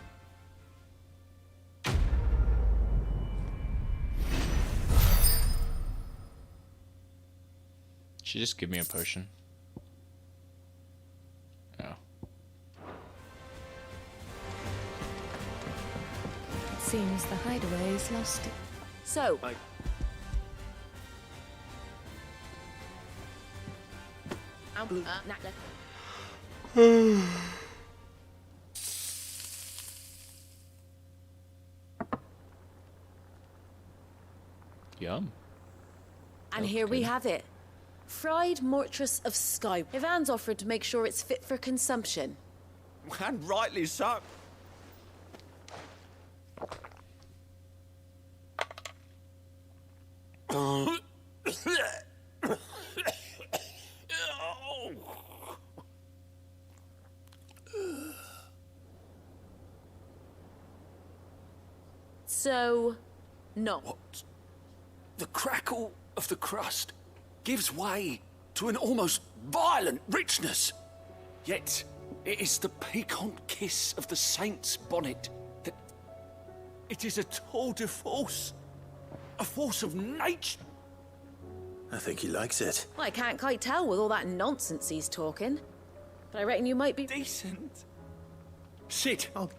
She just give me a potion. Oh. It seems the hideaway is lost. So, Yum. and here we have it. Fried Mortress of Sky. Ivan's offered to make sure it's fit for consumption. And rightly so. So, no. What? The crackle of the crust gives way to an almost violent richness. Yet, it is the piquant kiss of the saint's bonnet that... It is a tour de force. A force of nature. I think he likes it. Well, I can't quite tell with all that nonsense he's talking. But I reckon you might be... Decent. Sit. Oh.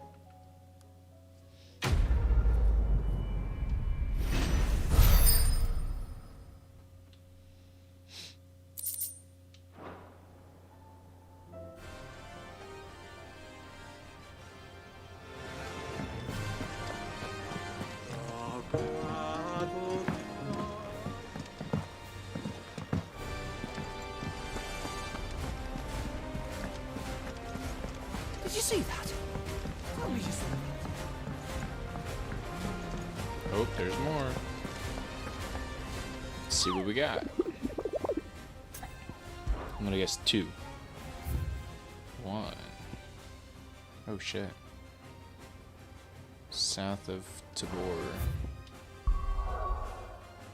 Did you see that? Oh, there's more. Let's see what we got. I'm gonna guess 2. 1. Oh shit. South of Tabor.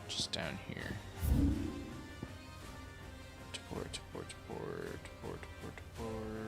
Just down here. Tabor, Tabor, Tabor, Tabor, Tabor, Tabor.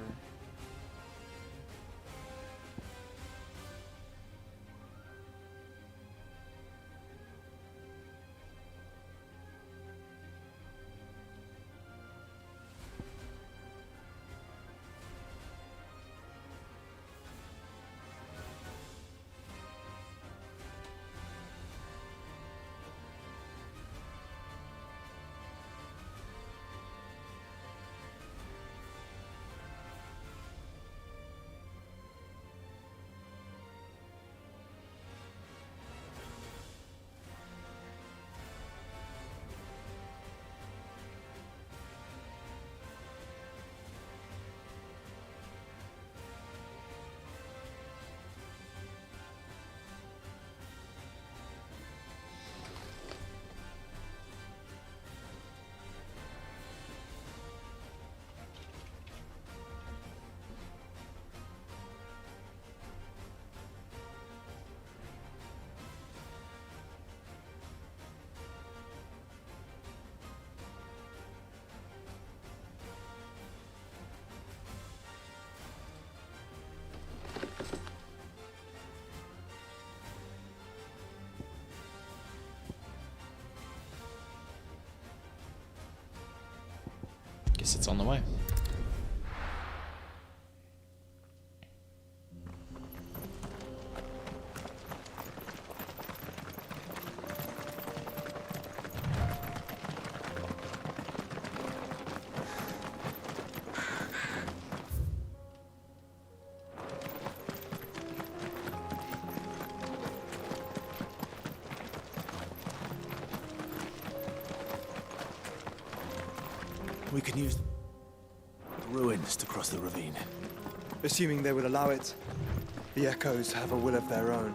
guess it's on the way. We can use ruins to cross the ravine. Assuming they would allow it, the echoes have a will of their own.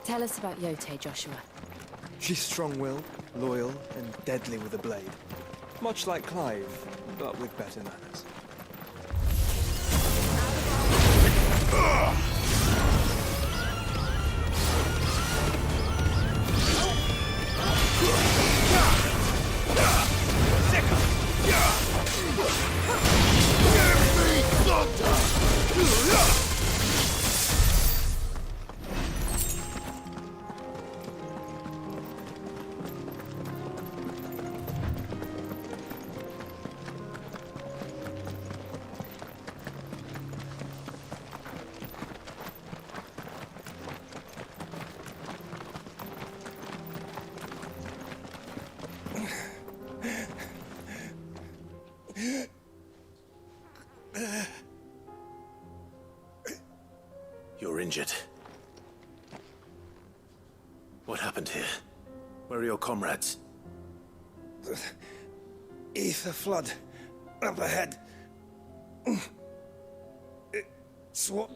Tell us about Yote, Joshua. She's strong-willed, loyal, and deadly with a blade. Much like Clive, but with better manners. You're injured. What happened here? Where are your comrades? Ether flood. Up ahead. It's what...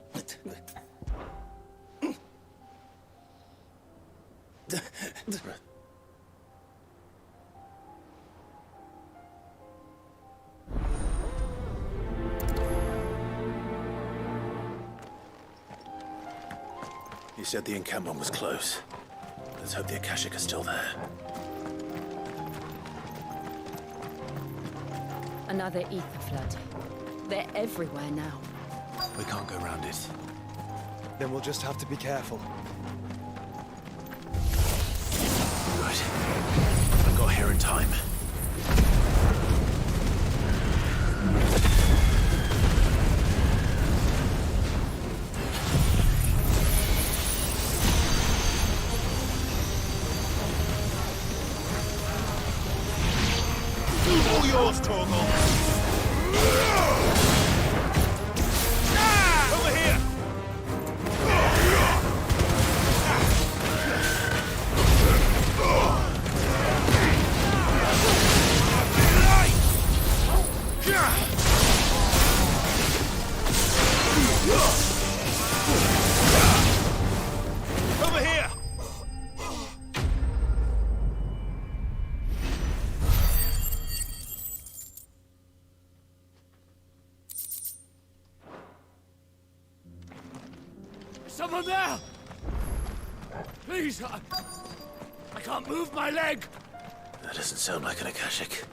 You said the encampment was close. Let's hope the Akashic are still there. Another ether flood. They're everywhere now. We can't go around it. Then we'll just have to be careful. Right. I got here in time. All yours, Torgal. Over here. someone there! Please, I can't move my leg! That doesn't sound like an Akashic.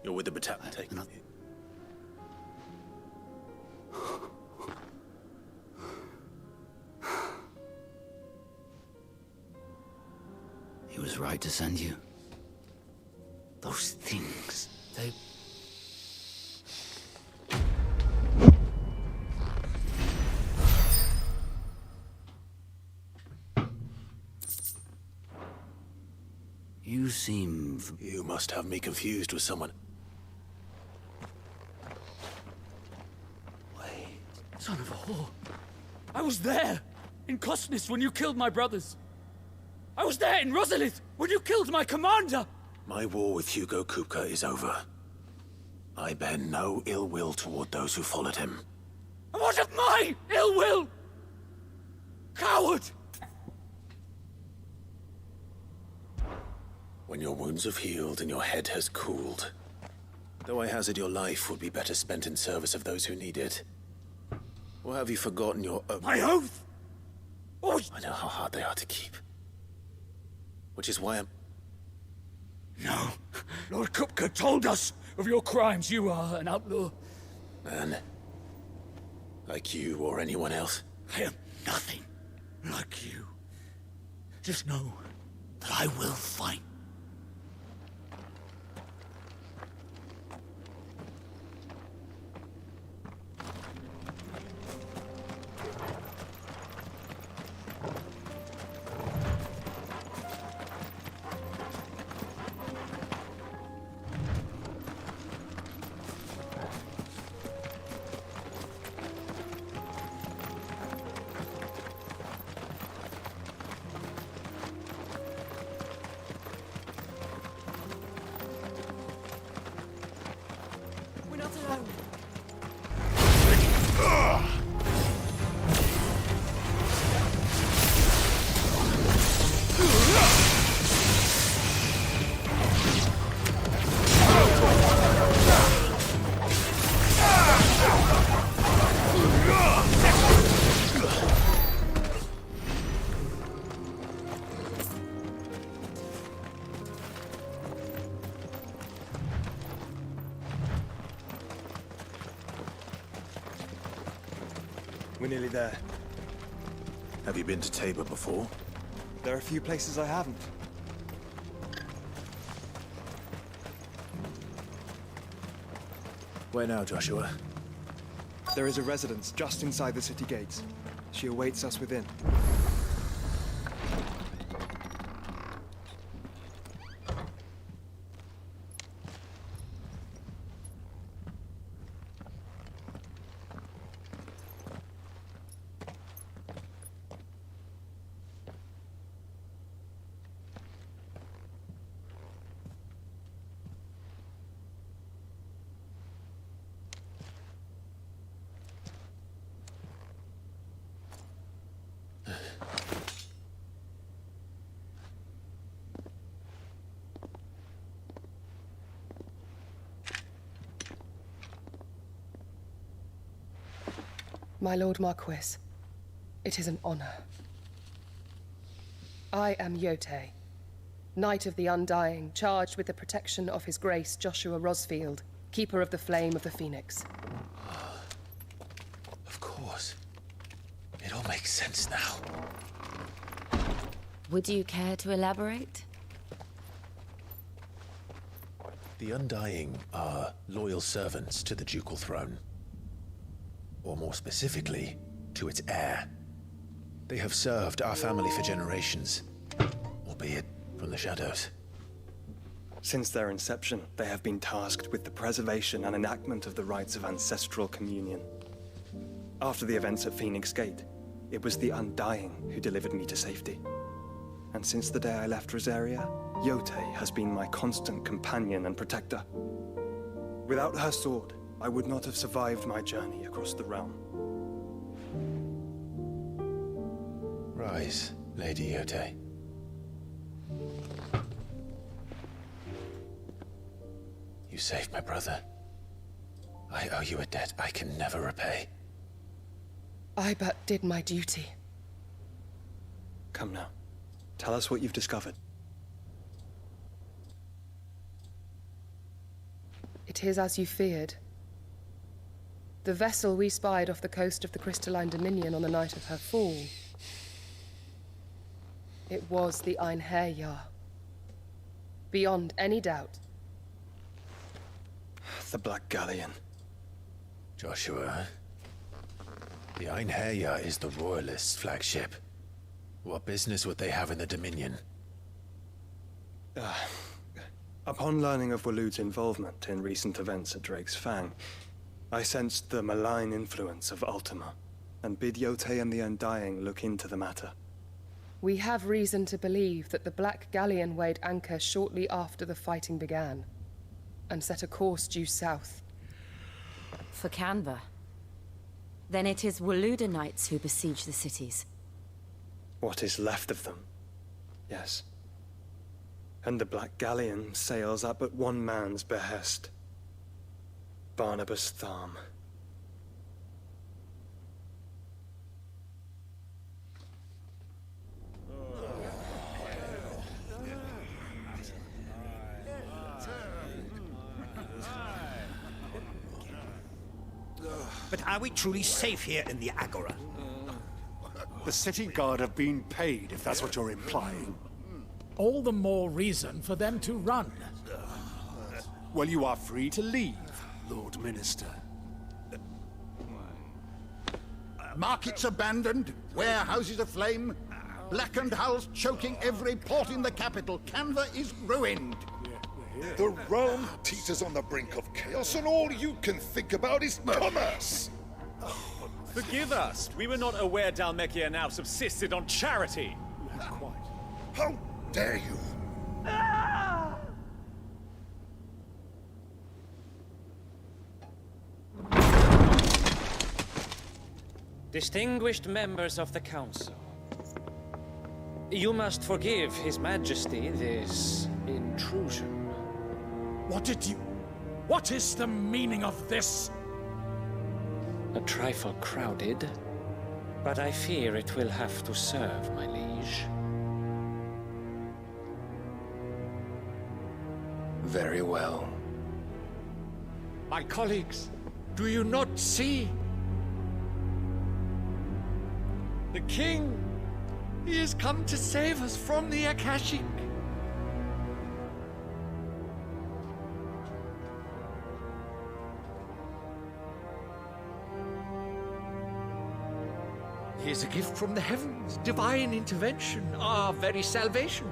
You're with the battalion. Take me. He was right to send you. Those things, they... You seem... You must have me confused with someone. Son of a whore. I was there in Cosnis when you killed my brothers. I was there in Rosalith when you killed my commander. My war with Hugo Kupka is over. I bear no ill will toward those who followed him. And what of my ill will? Coward! When your wounds have healed and your head has cooled, though I hazard your life would be better spent in service of those who need it. Or have you forgotten your oath? My oath? Oh. I know how hard they are to keep. Which is why I'm... No. Lord Kupka told us of your crimes. You are an outlaw. Man. Like you or anyone else. I am nothing like you. Just know that I will fight. We're nearly there. Have you been to Tabor before? There are a few places I haven't. Where now, Joshua? There is a residence just inside the city gates. She awaits us within. My Lord Marquis, it is an honor. I am Yote, Knight of the Undying, charged with the protection of His Grace Joshua Rosfield, Keeper of the Flame of the Phoenix. Of course. It all makes sense now. Would you care to elaborate? The Undying are loyal servants to the ducal throne. Or more specifically, to its heir. They have served our family for generations, albeit from the shadows. Since their inception, they have been tasked with the preservation and enactment of the rites of ancestral communion. After the events at Phoenix Gate, it was the Undying who delivered me to safety. And since the day I left Rosaria, Yote has been my constant companion and protector. Without her sword, I would not have survived my journey across the realm. Rise, Lady Yote. You saved my brother. I owe you a debt I can never repay. I but did my duty. Come now. Tell us what you've discovered. It is as you feared. The vessel we spied off the coast of the Crystalline Dominion on the night of her fall. It was the Einherjar. Beyond any doubt. The Black Galleon. Joshua, the Einherjar is the Royalists' flagship. What business would they have in the Dominion? Upon learning of Waloed's involvement in recent events at Drake's Fang, I sensed the malign influence of Ultima, and bid Yotei and the Undying look into the matter. We have reason to believe that the Black Galleon weighed anchor shortly after the fighting began, and set a course due south. For Canva. Then it is Waloeda Knights who besiege the cities. What is left of them, yes. And the Black Galleon sails at but one man's behest. Barnabas Tharm. But are we truly safe here in the Agora? The city guard have been paid, if that's what you're implying. All the more reason for them to run. Well, you are free to leave, Lord Minister. Markets abandoned, warehouses aflame, blackened hulls choking every port in the capital. Canva is ruined. The realm teeters on the brink of chaos, and all you can think about is commerce! Forgive us. We were not aware Dhalmekia now subsisted on charity. Quite. How dare you? Distinguished members of the Council, you must forgive His Majesty this intrusion. What is the meaning of this? A trifle crowded, but I fear it will have to serve, my liege. Very well. My colleagues, do you not see? The King, he has come to save us from the Akashic. He is a gift from the heavens, divine intervention, our very salvation.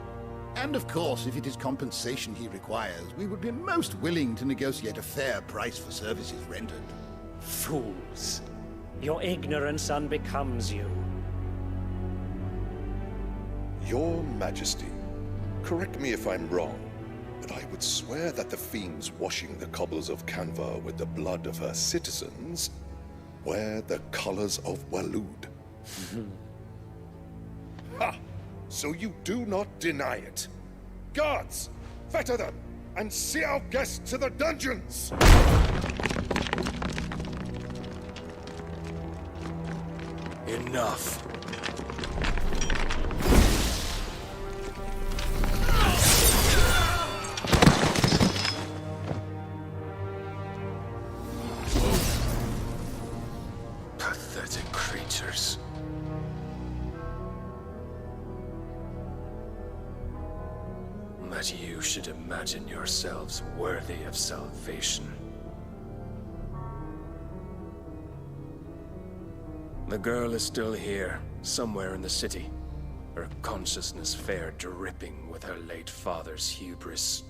And of course, if it is compensation he requires, we would be most willing to negotiate a fair price for services rendered. Fools. Your ignorance unbecomes you. Your Majesty, correct me if I'm wrong, but I would swear that the fiends washing the cobbles of Canva with the blood of her citizens wear the colors of Waloed. Ha! So you do not deny it. Guards, fetter them, and see our guests to the dungeons! Enough. Pathetic creatures. That you should imagine yourselves worthy of salvation. The girl is still here, somewhere in the city. Her consciousness fair dripping with her late father's hubris.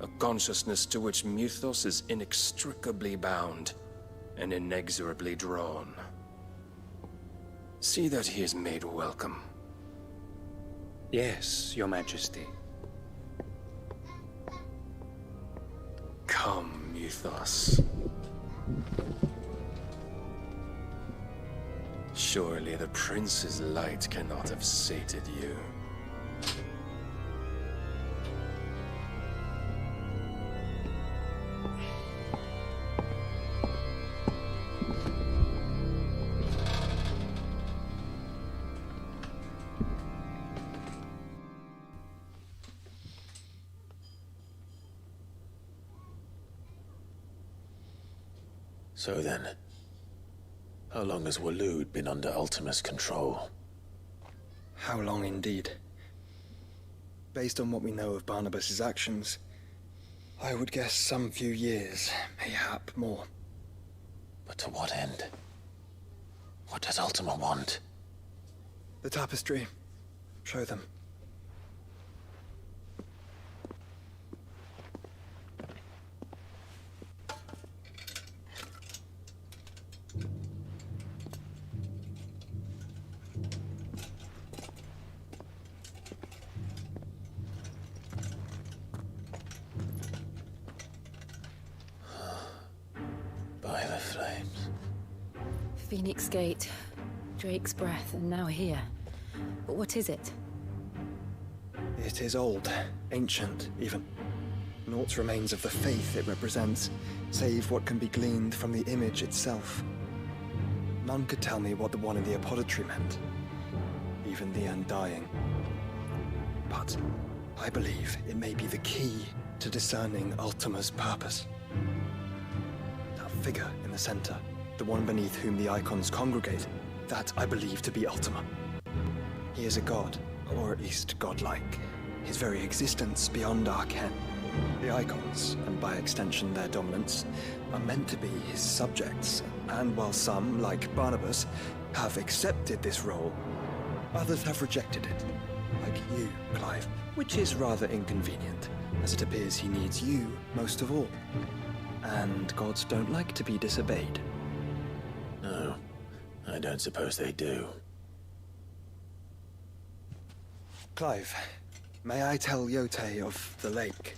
A consciousness to which Mythos is inextricably bound and inexorably drawn. See that he is made welcome. Yes, Your Majesty. Come, Mythos. Surely the prince's light cannot have sated you. So then, how long has Waloed been under Ultima's control? How long indeed? Based on what we know of Barnabas's actions, I would guess some few years, mayhap more. But to what end? What does Ultima want? The tapestry. Show them. By the flames. Phoenix Gate, Drake's Breath, and now here. But what is it? It is old, ancient, even. Naught remains of the faith it represents, save what can be gleaned from the image itself. None could tell me what the one in the apothecary meant, even the Undying. But I believe it may be the key to discerning Ultima's purpose. That figure in the center, the one beneath whom the icons congregate, that I believe to be Ultima. He is a god, or at least godlike. His very existence beyond our ken. The icons, and by extension their dominants, are meant to be his subjects, and while some, like Barnabas, have accepted this role, others have rejected it, like you, Clive, which is rather inconvenient, as it appears he needs you most of all. And gods don't like to be disobeyed. No, I don't suppose they do. Clive, may I tell Yote of the lake?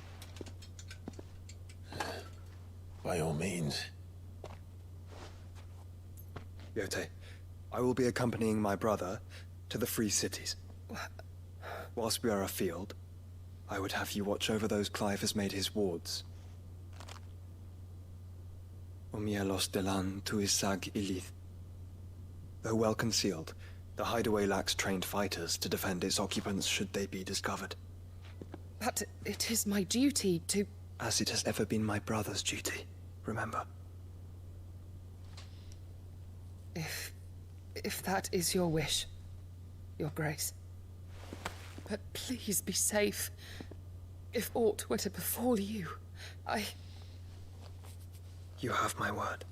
By all means. Yote, I will be accompanying my brother to the Free Cities. Whilst we are afield, I would have you watch over those Clive has made his wards. Omielos delan tuisag ilith. Though well concealed, the hideaway lacks trained fighters to defend its occupants should they be discovered. But it is my duty to... As it has ever been my brother's duty, remember. If that is your wish, Your Grace. But please be safe. If aught were to befall you, You have my word.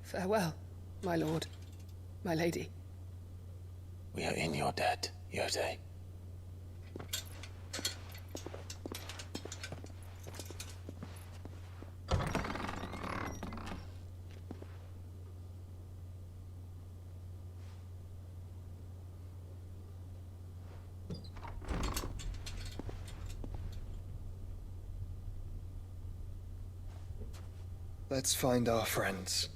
Farewell, my lord, my lady. We are in your debt, Yote. Let's find our friends.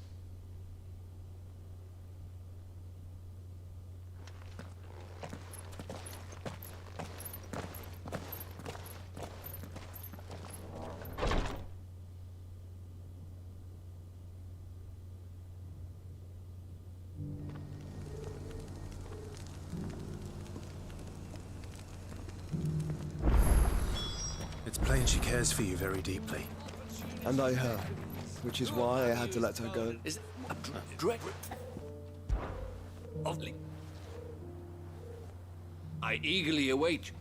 It's plain she cares for you very deeply. And I her, which is why I had to let her go. Is a direct... I eagerly await.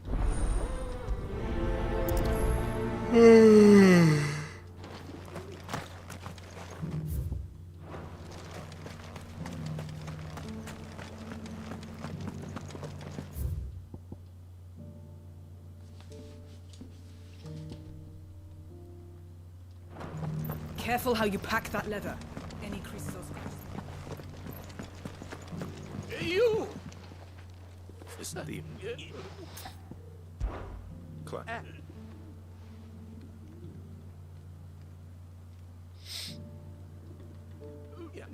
Careful how you pack that leather. Any creases or scratches. You! Is that even... Clive.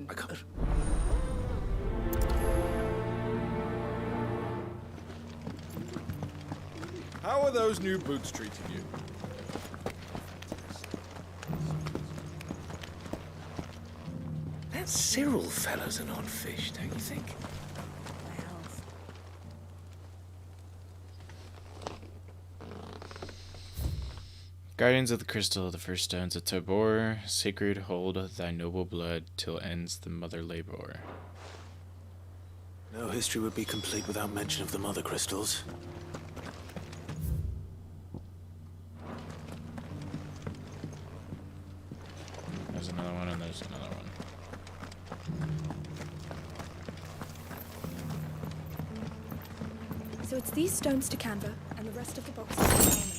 I can't... How are those new boots treating you? Cyril fellow's an odd fish, don't you think? Guardians of the Crystal of the First Stones of Tabor, sacred hold thy noble blood till ends the mother labor. No history would be complete without mention of the mother crystals. There's another one, and there's another one. So it's these stones to Canva, and the rest of the box is to Simon.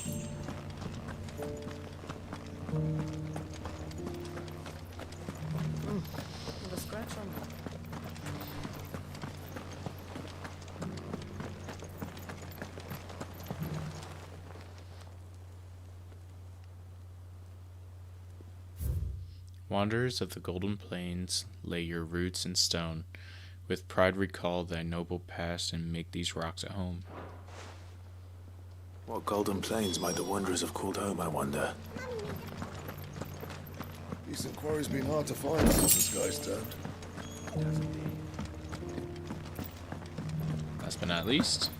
With a scratch on them. Wanderers of the Golden Plains, lay your roots in stone. With pride recall thy noble past and make these rocks at home. What golden plains might the wanderers have called home, I wonder? Decent quarry's been hard to find since the sky's turned. Last but not least,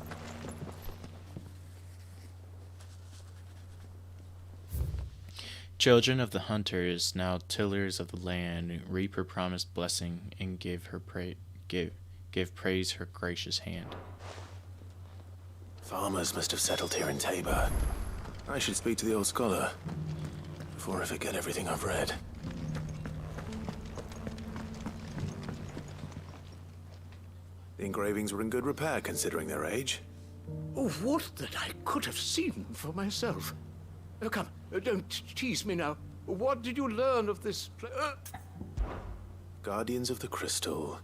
children of the hunters, now tillers of the land, reap her promised blessing and give praise her gracious hand. Farmers must have settled here in Tabor. I should speak to the old scholar before I forget everything I've read. The engravings were in good repair considering their age. Oh, would that I could have seen for myself. Oh, come, don't tease me now. What did you learn of this Guardians of the Crystal.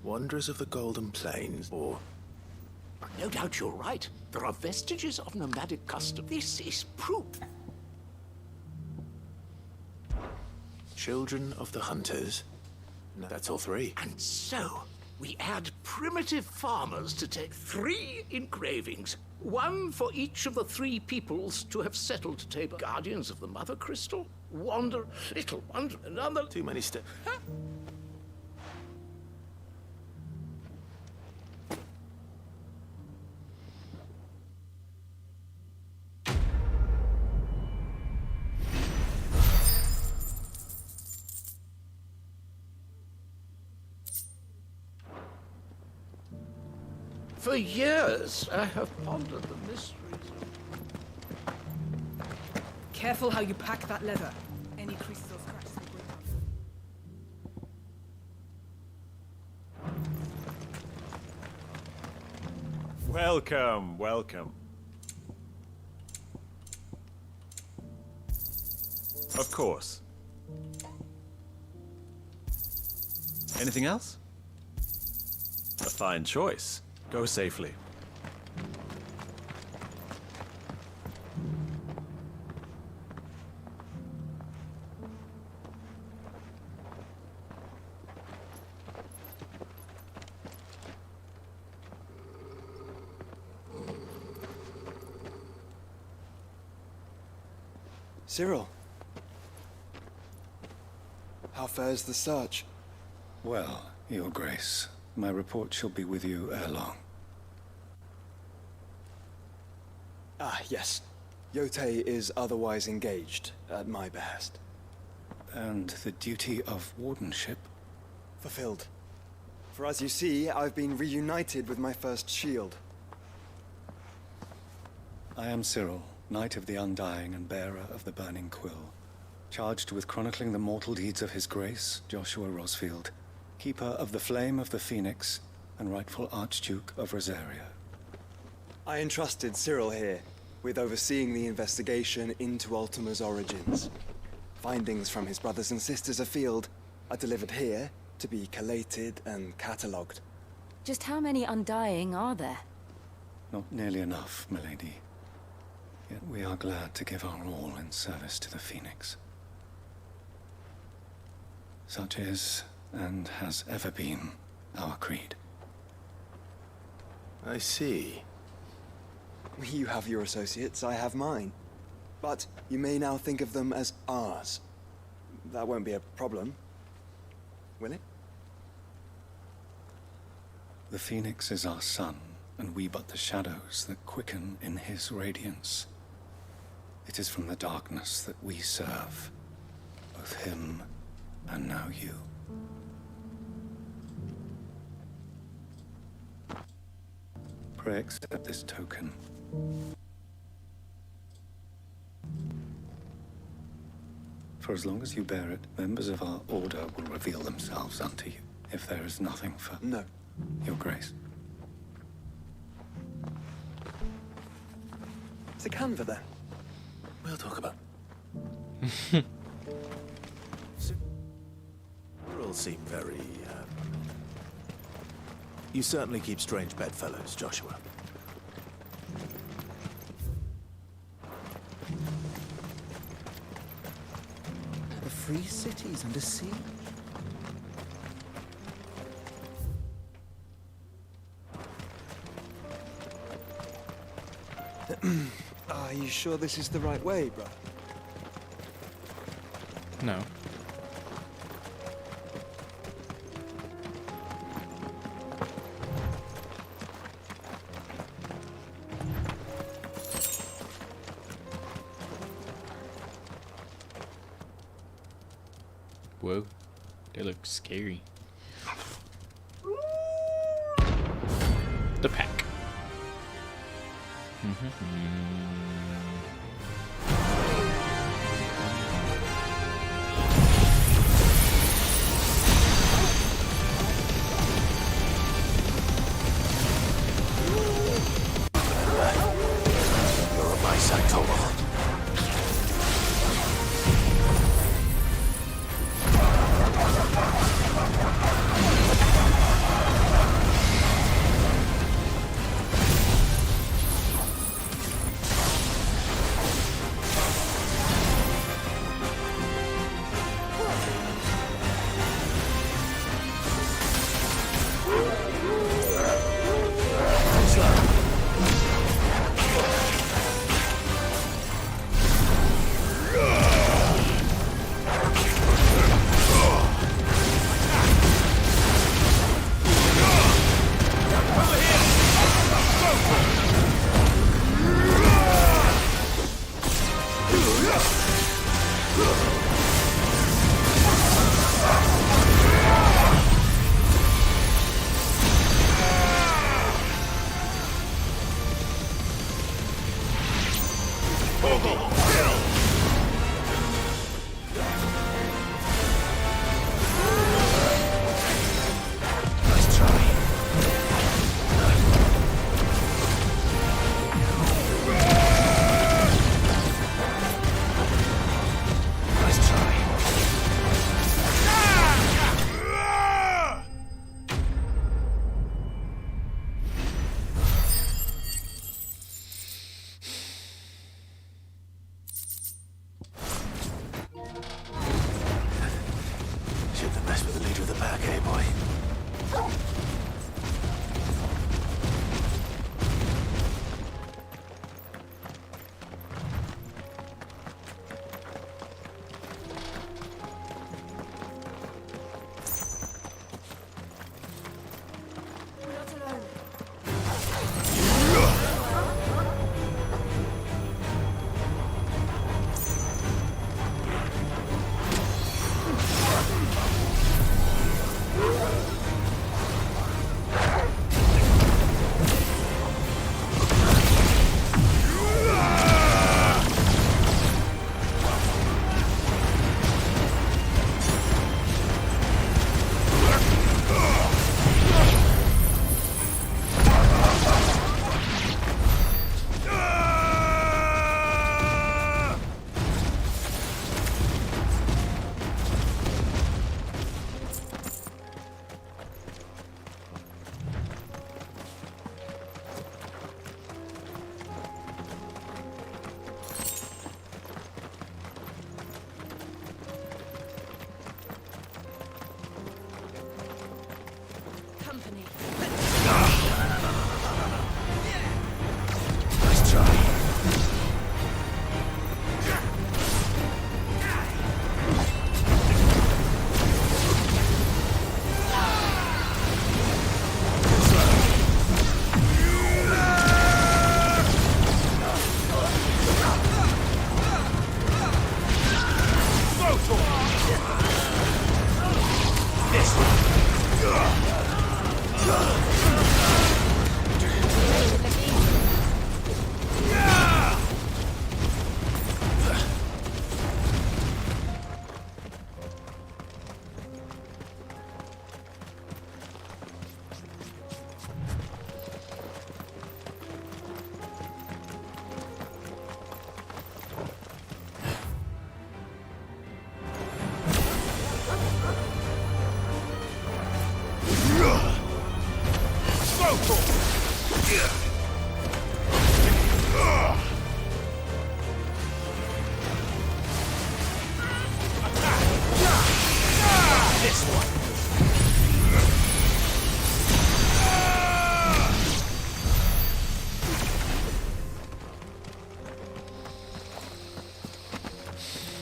Wanderers of the Golden Plains, or... No doubt you're right. There are vestiges of nomadic custom. This is proof. Children of the Hunters. No, that's all three. And so, we add primitive farmers to take 3 engravings. 1 for each of the 3 peoples to have settled Tabor. Guardians of the Mother Crystal. Little wonder, another... Too many steps. For years, I have pondered the mysteries of... Careful how you pack that leather. Any creases or scratches will break up. Welcome, welcome. Of course. Anything else? A fine choice. Go safely. Cyril. How fares the search? Well, Your Grace, my report shall be with you ere long. Ah, yes. Yotei is otherwise engaged, at my behest. And the duty of wardenship? Fulfilled. For as you see, I've been reunited with my first shield. I am Cyril, Knight of the Undying and bearer of the Burning Quill, charged with chronicling the mortal deeds of His Grace, Joshua Rosfield, Keeper of the Flame of the Phoenix, and rightful Archduke of Rosaria. I entrusted Cyril here with overseeing the investigation into Ultima's origins. Findings from his brothers and sisters afield are delivered here to be collated and catalogued. Just how many Undying are there? Not nearly enough, milady. Yet we are glad to give our all in service to the Phoenix. Such is, and has ever been, our creed. I see. You have your associates, I have mine. But you may now think of them as ours. That won't be a problem, will it? The Phoenix is our sun, and we but the shadows that quicken in his radiance. It is from the darkness that we serve, both him and now you. Pray accept this token. For as long as you bear it, members of our order will reveal themselves unto you, if there is nothing for... No. Your Grace. It's a Canva, then. We'll talk about... You all seem very, You certainly keep strange bedfellows, Joshua. The free cities under siege. Are you sure this is the right way, brother? No. Whoa, they look scary. The pack. You're on my side, Tomo.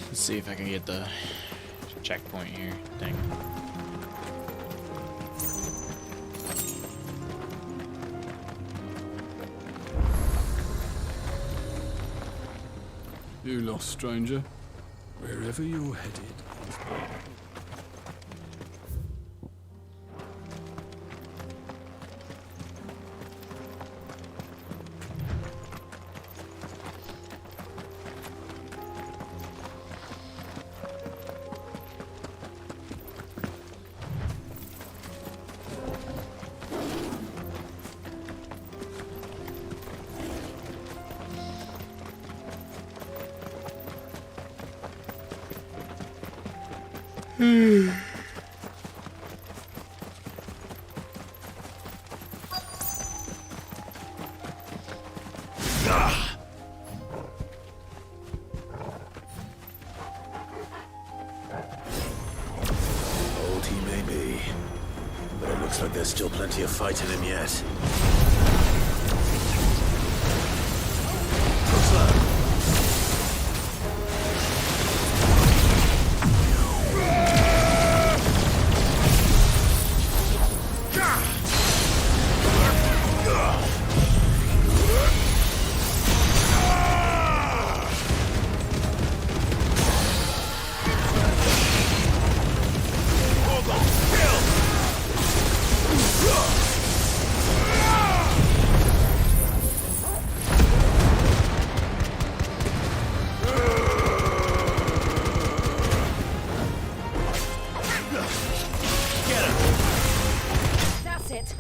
Let's see if I can get the checkpoint here. Dang. You lost, stranger. Wherever you're headed. Old he may be, but it looks like there's still plenty of fight in him yet. That's it.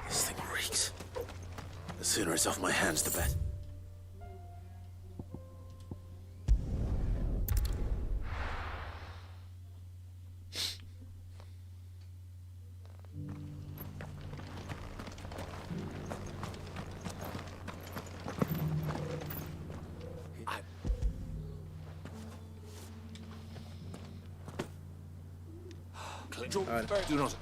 This thing reeks. The sooner it's off my hands, the better. Do not.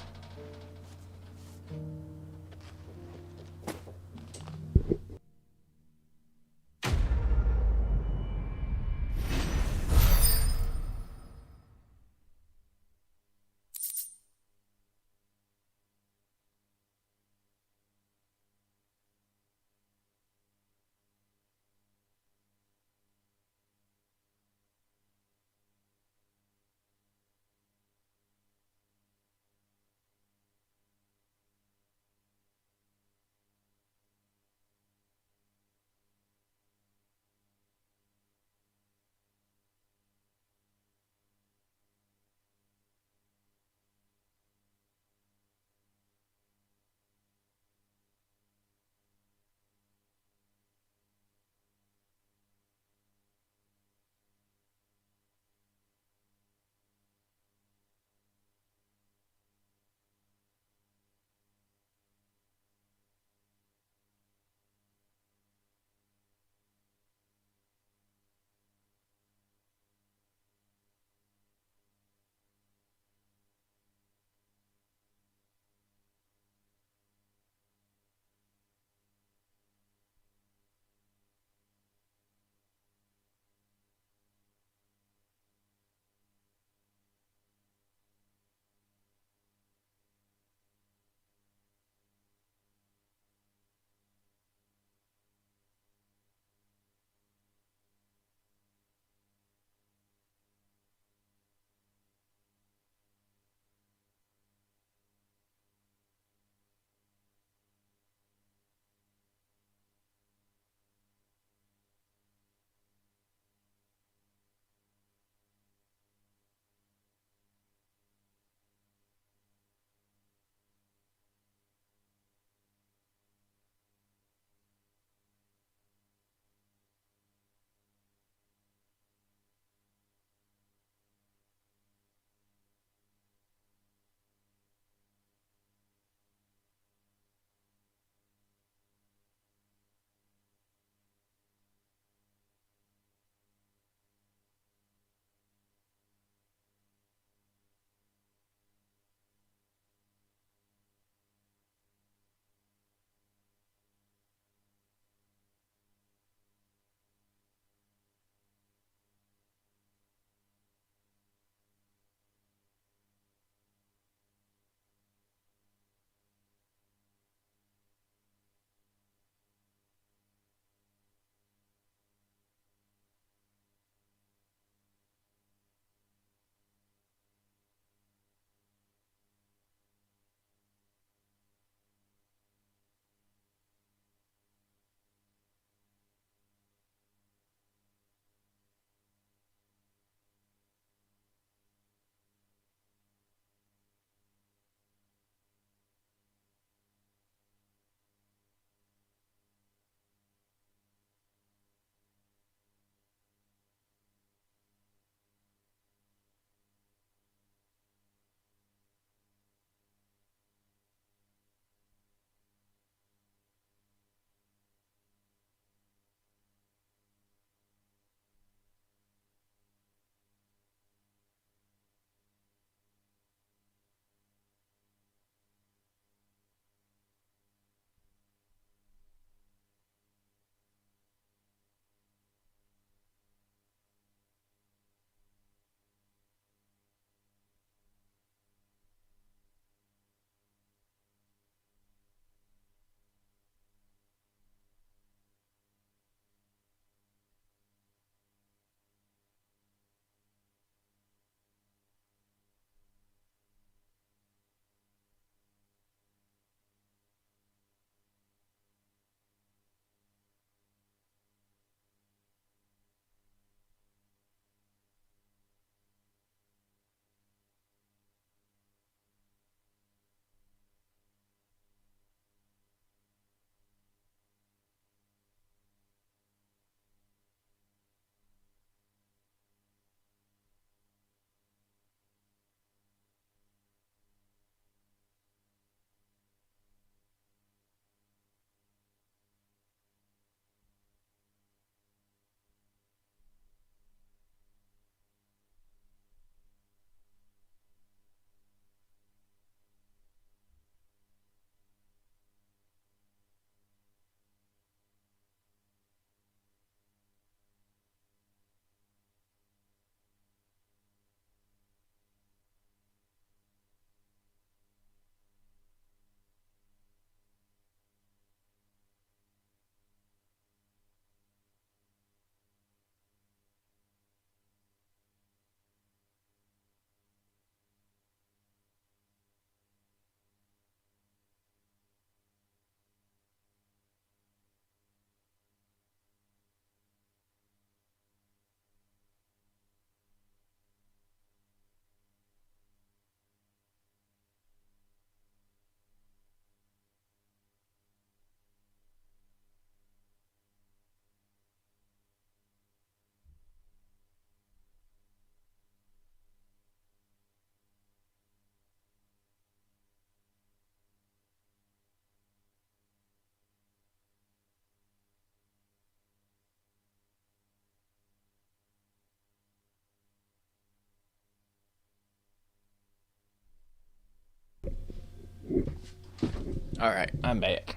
Alright, I'm back.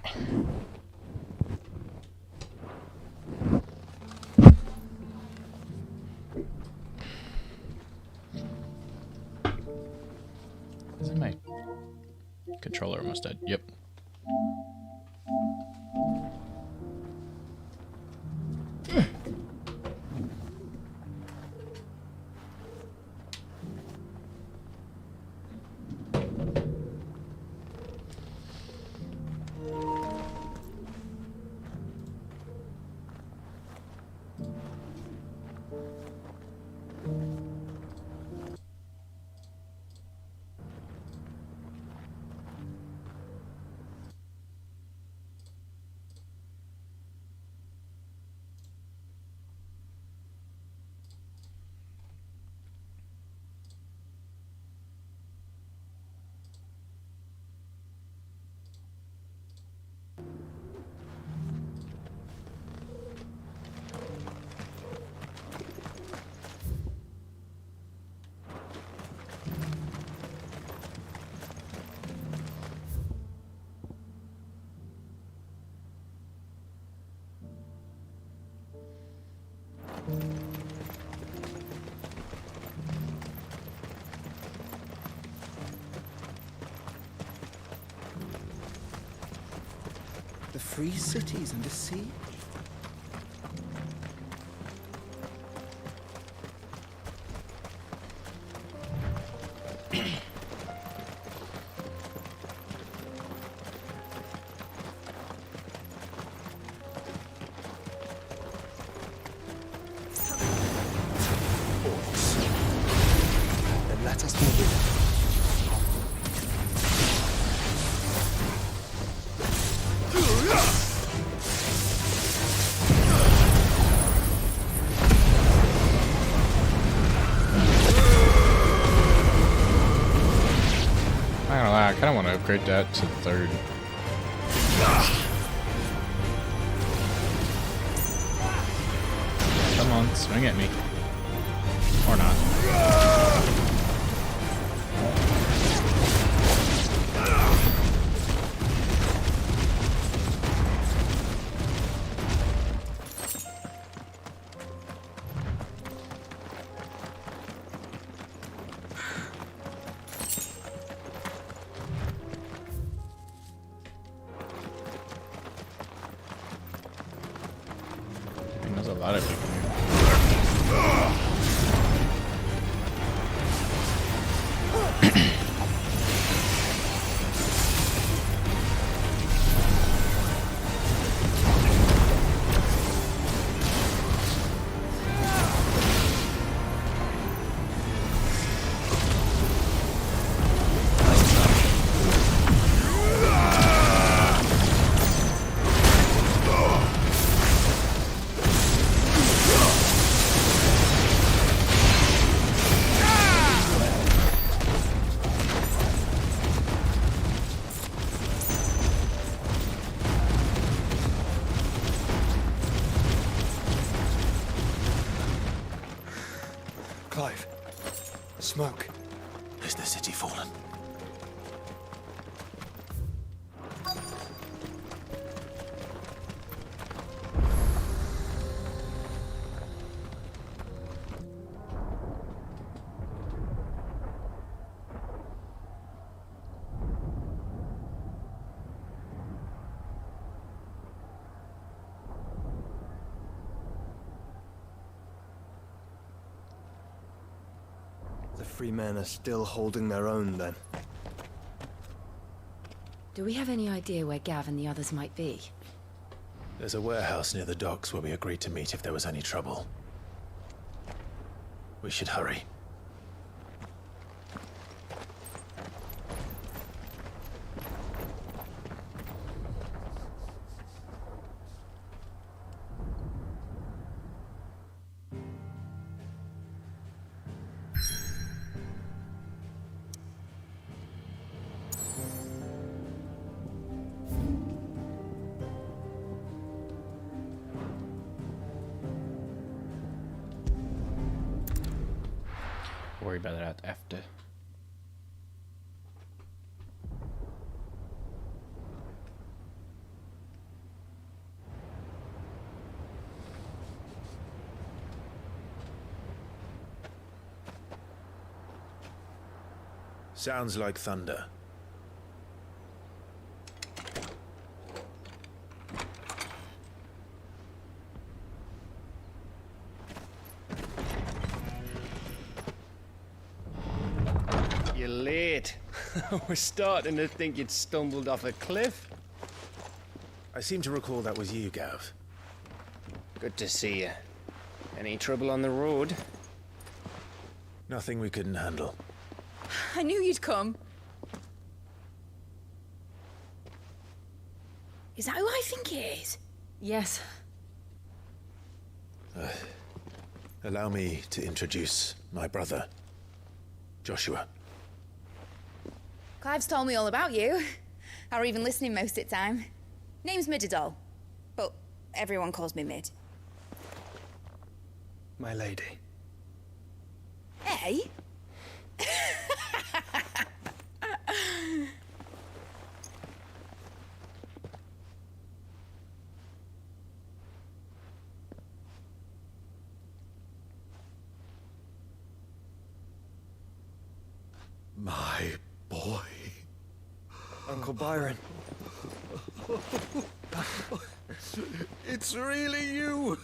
Is it my controller almost dead? Yep. The free cities under siege? Then let us move in. I kind of want to upgrade that to third. Come on, swing at me. Or not. There's a lot of people Clive. Smoke. Is the city fallen? The free men are still holding their own, then. Do we have any idea where Gav and the others might be? There's a warehouse near the docks where we agreed to meet if there was any trouble. We should hurry. Worry about that after. Sounds like thunder. You're late. We're starting to think you'd stumbled off a cliff. I seem to recall that was you, Gav. Good to see you. Any trouble on the road? Nothing we couldn't handle. I knew you'd come. Is that who I think it is? Yes. Allow me to introduce my brother, Joshua. Clive's told me all about you. Or even listening most of the time. Name's Midadol, but everyone calls me Mid. My lady. Hey? My boy. Uncle Byron. It's really you.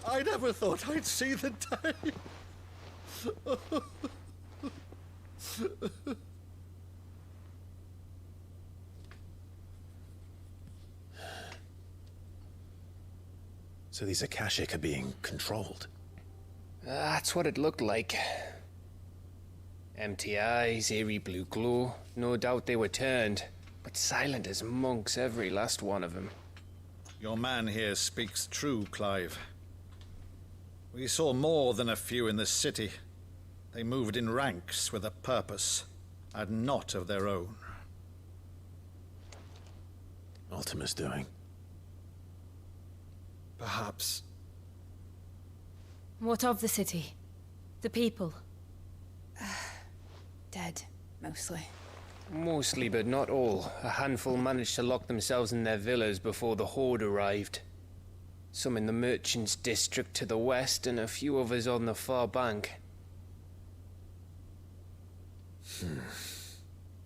I never thought I'd see the day. So these Akashic are being controlled? That's what it looked like. Empty eyes, eerie blue glow. No doubt they were turned, but silent as monks, every last one of them. Your man here speaks true, Clive. We saw more than a few in the city. They moved in ranks with a purpose, and not of their own. Ultima's doing. Perhaps. What of the city? The people? Dead, mostly. Mostly, but not all. A handful managed to lock themselves in their villas before the Horde arrived. Some in the Merchants' District to the west, and a few others on the far bank.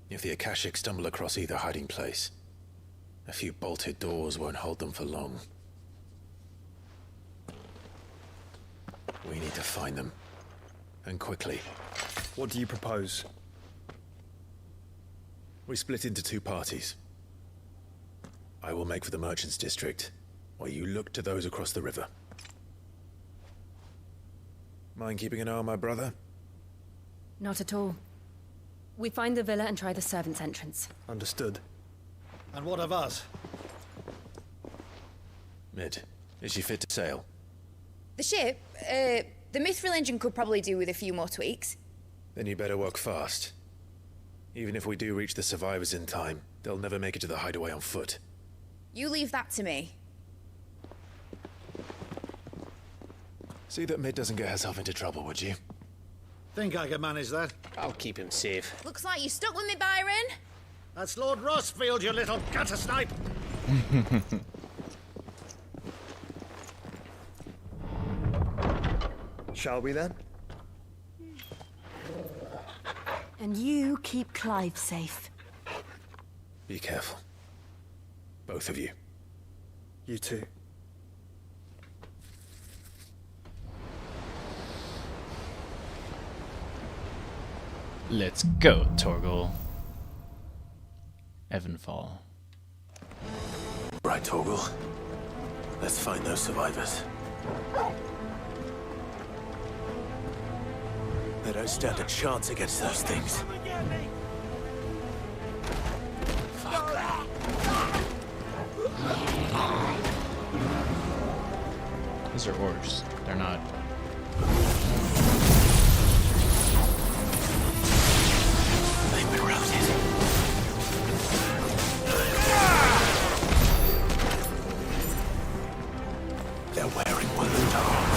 If the Akashic stumble across either hiding place, a few bolted doors won't hold them for long. We need to find them. And quickly. What do you propose? We split into two parties. I will make for the Merchants' District, while you look to those across the river. Mind keeping an eye on my brother? Not at all. We find the villa and try the servants' entrance. Understood. And what of us? Mid, is she fit to sail? The ship, the Mithril engine could probably do with a few more tweaks. Then you better work fast. Even if we do reach the survivors in time, they'll never make it to the hideaway on foot. You leave that to me. See that Mid doesn't get herself into trouble, would you? Think I can manage that? I'll keep him safe. Looks like you stuck with me, Byron. That's Lord Rossfield, you little gutter snipe! Shall we then? And you keep Clive safe. Be careful. Both of you. You too. Let's go, Torgal. Evanfall. Right, Torgal. Let's find those survivors. They don't stand a chance against those things. These are orcs. They're not. They've been routed. They're wearing weapons armor.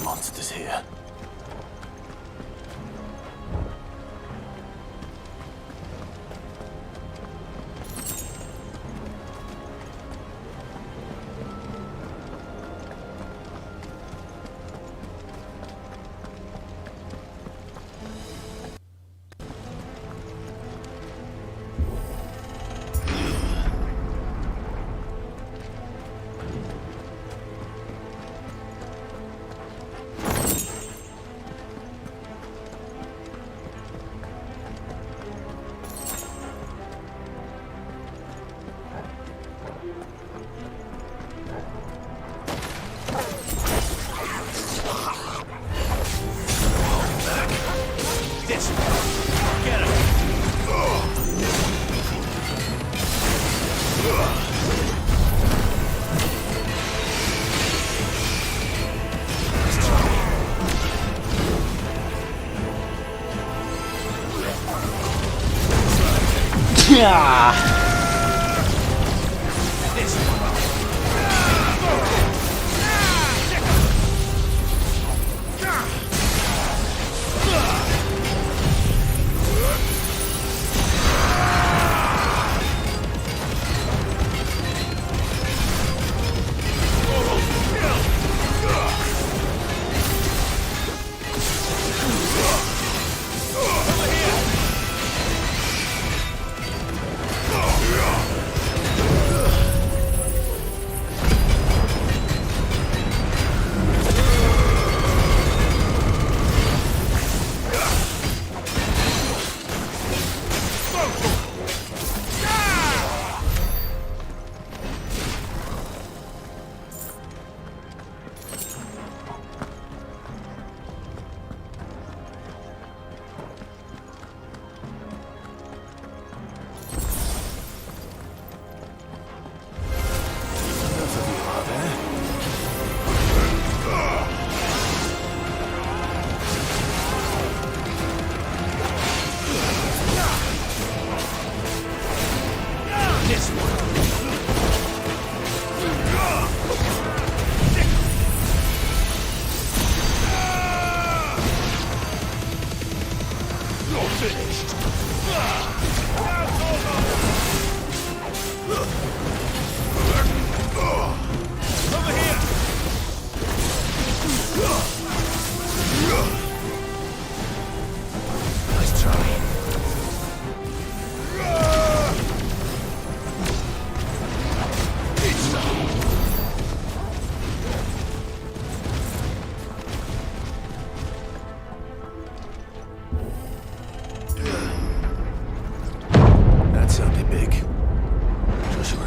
monsters here. Yeah. That sounded big. Joshua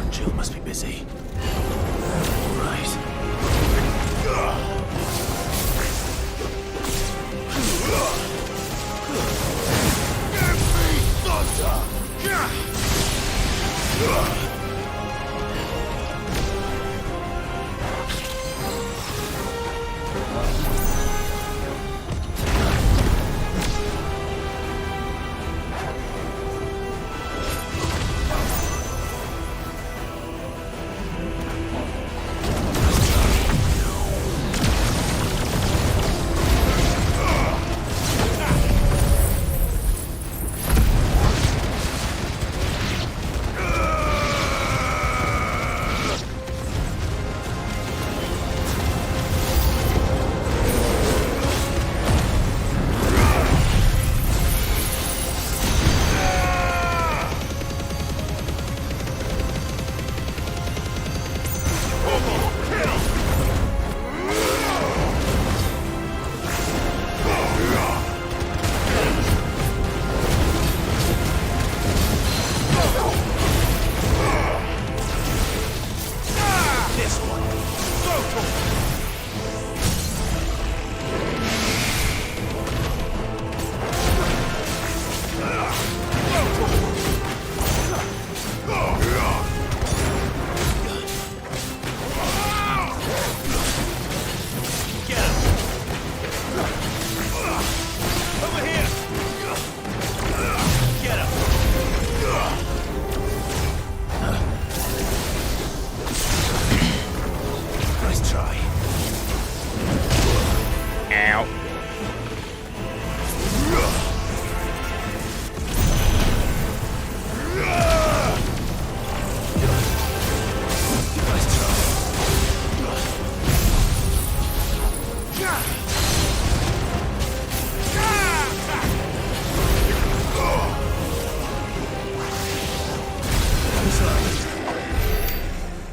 Ow.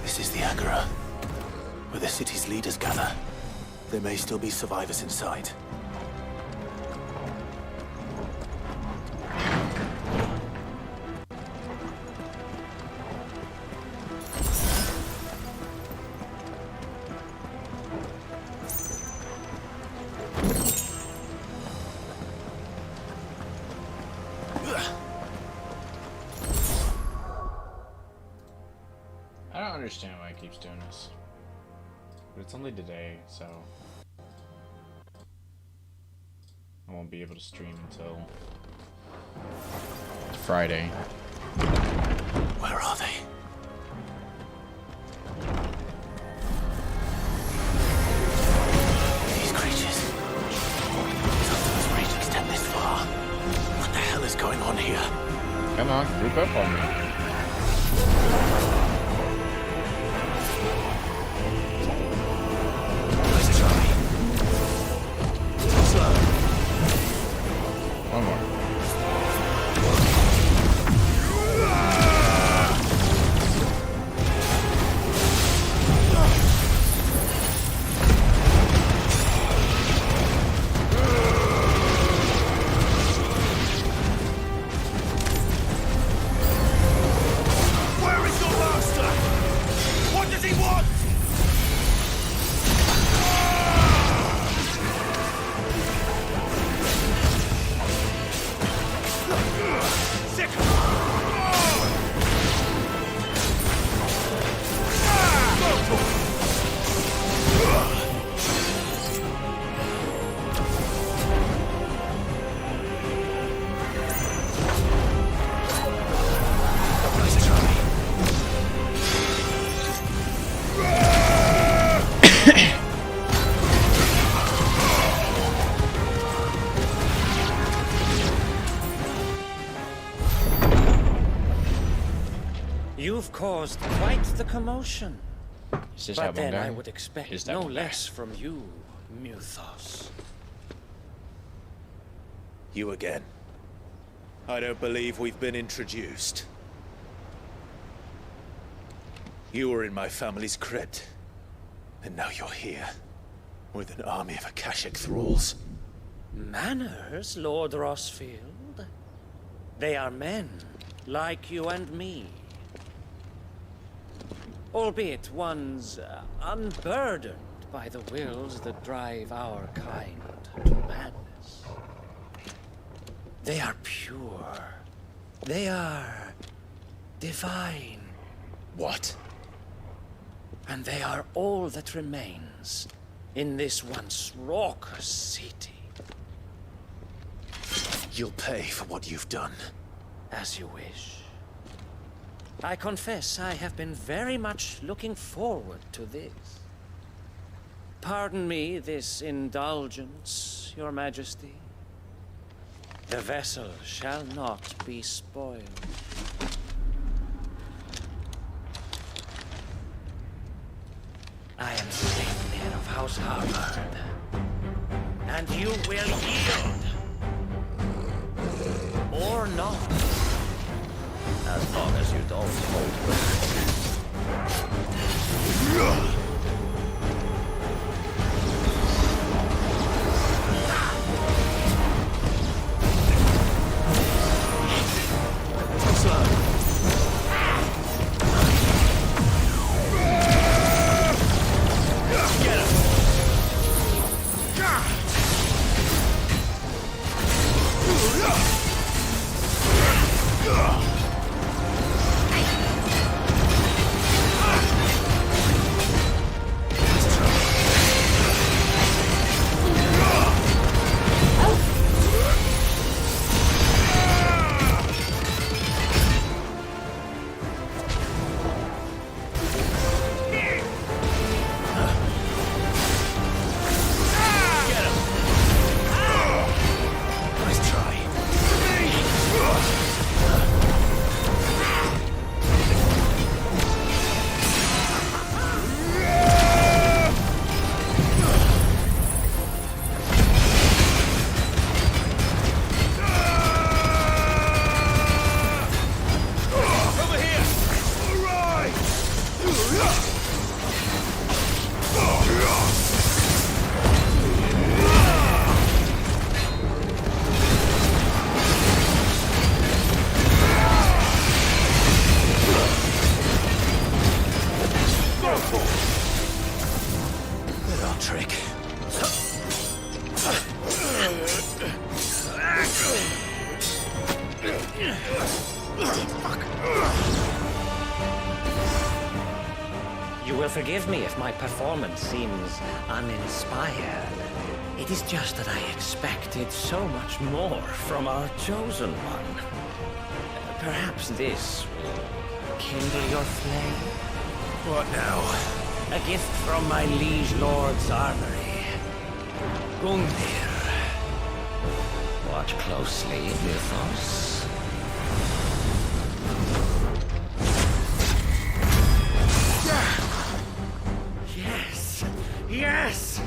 This is the Agora, where the city's leaders gather. There may still be survivors inside. I don't understand why it keeps doing this. But it's only today, so I won't be able to stream until Friday. Where are they? These creatures. Some of those reach extend this far. What the hell is going on here? Come on, group up on me. One more. Where is your master? What does he want? Sick. You've caused quite the commotion. Is this But that one then guy? I would expect Is that no one guy? less from you, Muthos. You again. I don't believe we've been introduced. You were in my family's crypt. And now you're here. With an army of Akashic thralls. Manners, Lord Rosfield? They are men, like you and me. Albeit ones unburdened by the wills that drive our kind to madness. They are pure. They are divine. What? And they are all that remains in this once raucous city. You'll pay for what you've done. As you wish. I confess I have been very much looking forward to this. Pardon me this indulgence, Your Majesty. The vessel shall not be spoiled. I am Saintman of House Harvard, and you will yield. Or not. As long as you don't hold back. Forgive me if my performance seems uninspired. It is just that I expected so much more from our chosen one. Perhaps this will kindle your flame? What now? A gift from my liege lord's armory. Gungnir. Watch closely, Mythos. Yes! Yes!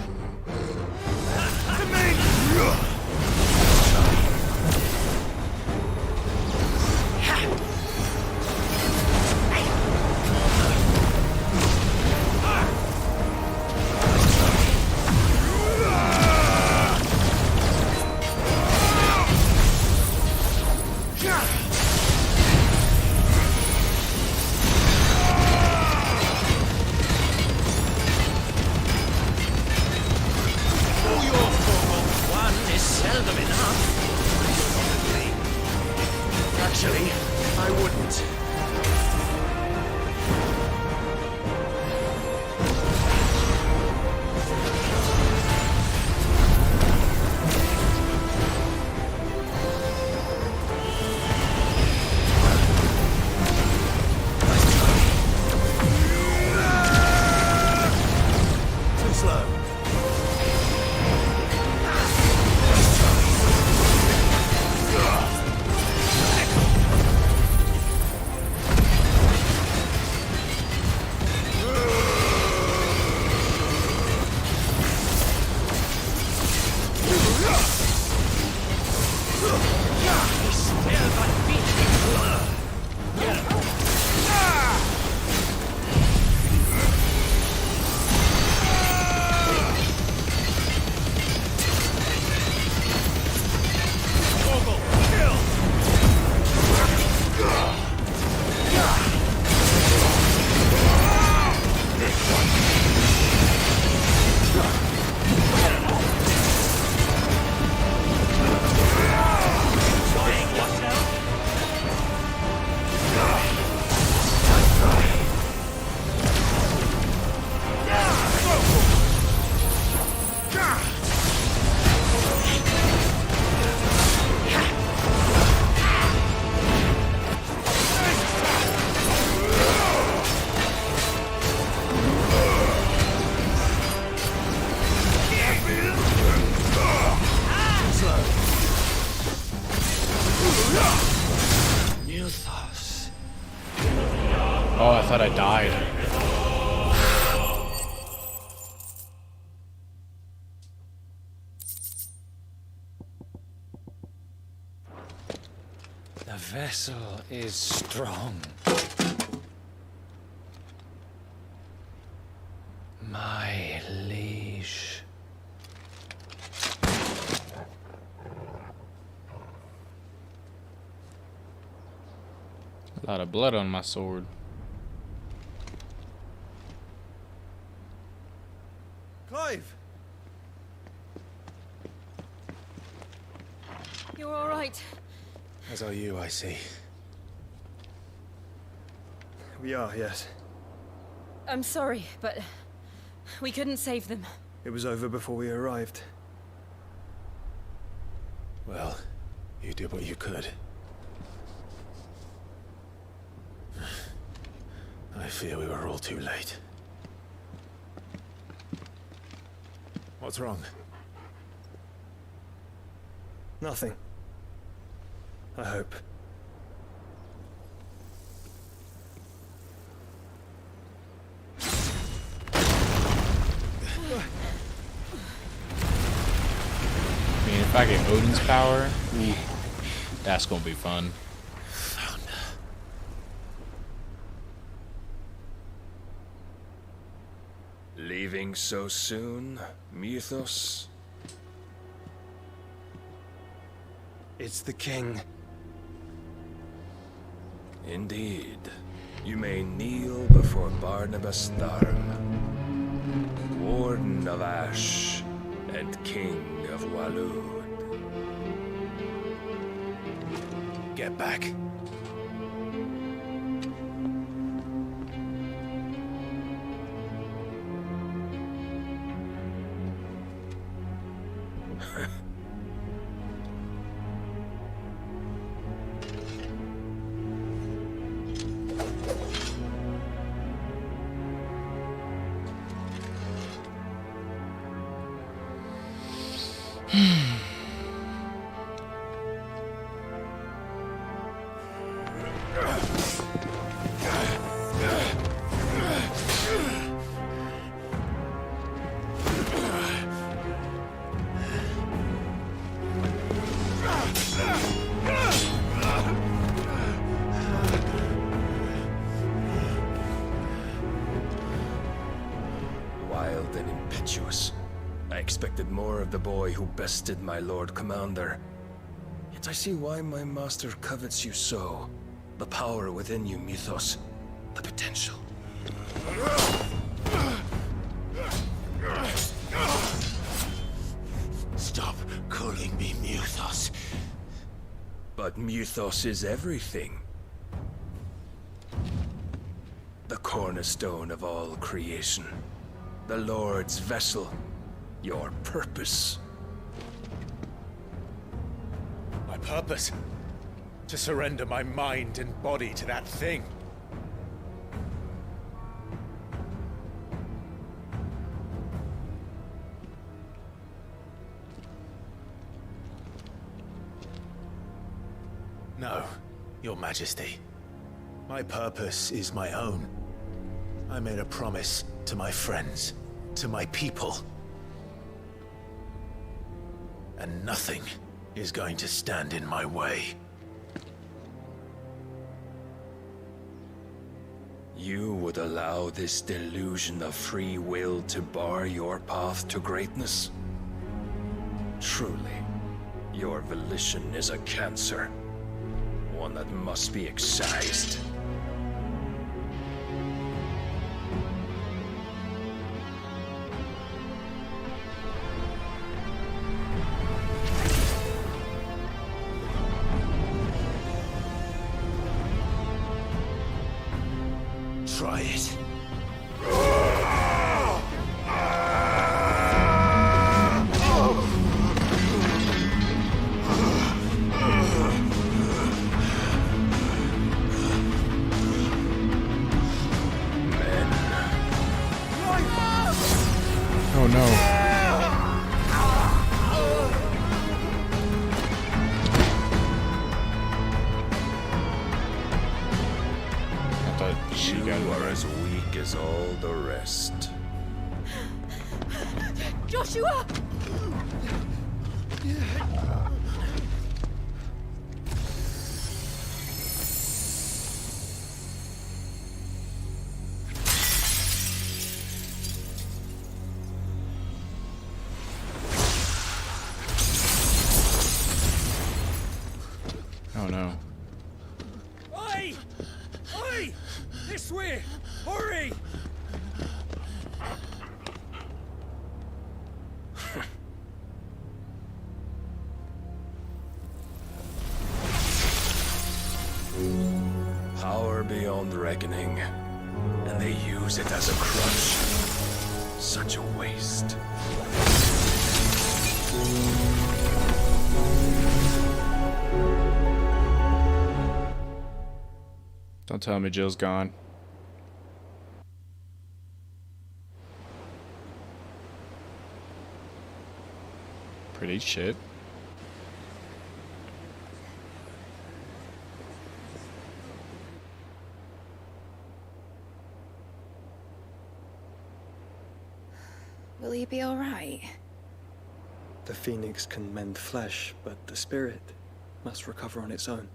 To me! Oh, I thought I died. The vessel is strong. My liege. A lot of blood on my sword. Clive! You're all right. As are you, I see. We are, yes. I'm sorry, but we couldn't save them. It was over before we arrived. Well, you did what you could. I fear we were all too late. What's wrong? Nothing. I hope. I mean, if I get Odin's power, that's gonna be fun. Leaving so soon, Mythos? It's the king. Indeed. You may kneel before Barnabas Tharm, Warden of Ash and King of Waloed. Get back. Wild and impetuous. I expected more of the boy who bested my Lord Commander. Yet I see why my master covets you so. The power within you, Mythos. The potential. Stop calling me Mythos. But Mythos is everything. The cornerstone of all creation. The Lord's vessel. Your purpose. My purpose? To surrender my mind and body to that thing. No, Your Majesty. My purpose is my own. I made a promise to my friends, to my people. And nothing is going to stand in my way. You would allow this delusion of free will to bar your path to greatness? Truly, your volition is a cancer. One that must be excised. Try it. Oh no. I thought she got You are as weak as all the rest. Joshua! Oh no. Oi! Oi! This way! Hurry! Power beyond reckoning, and they use it as a crutch. Such a waste. Don't tell me Jill's gone. Pretty shit. Will you be all right? The phoenix can mend flesh, but the spirit must recover on its own.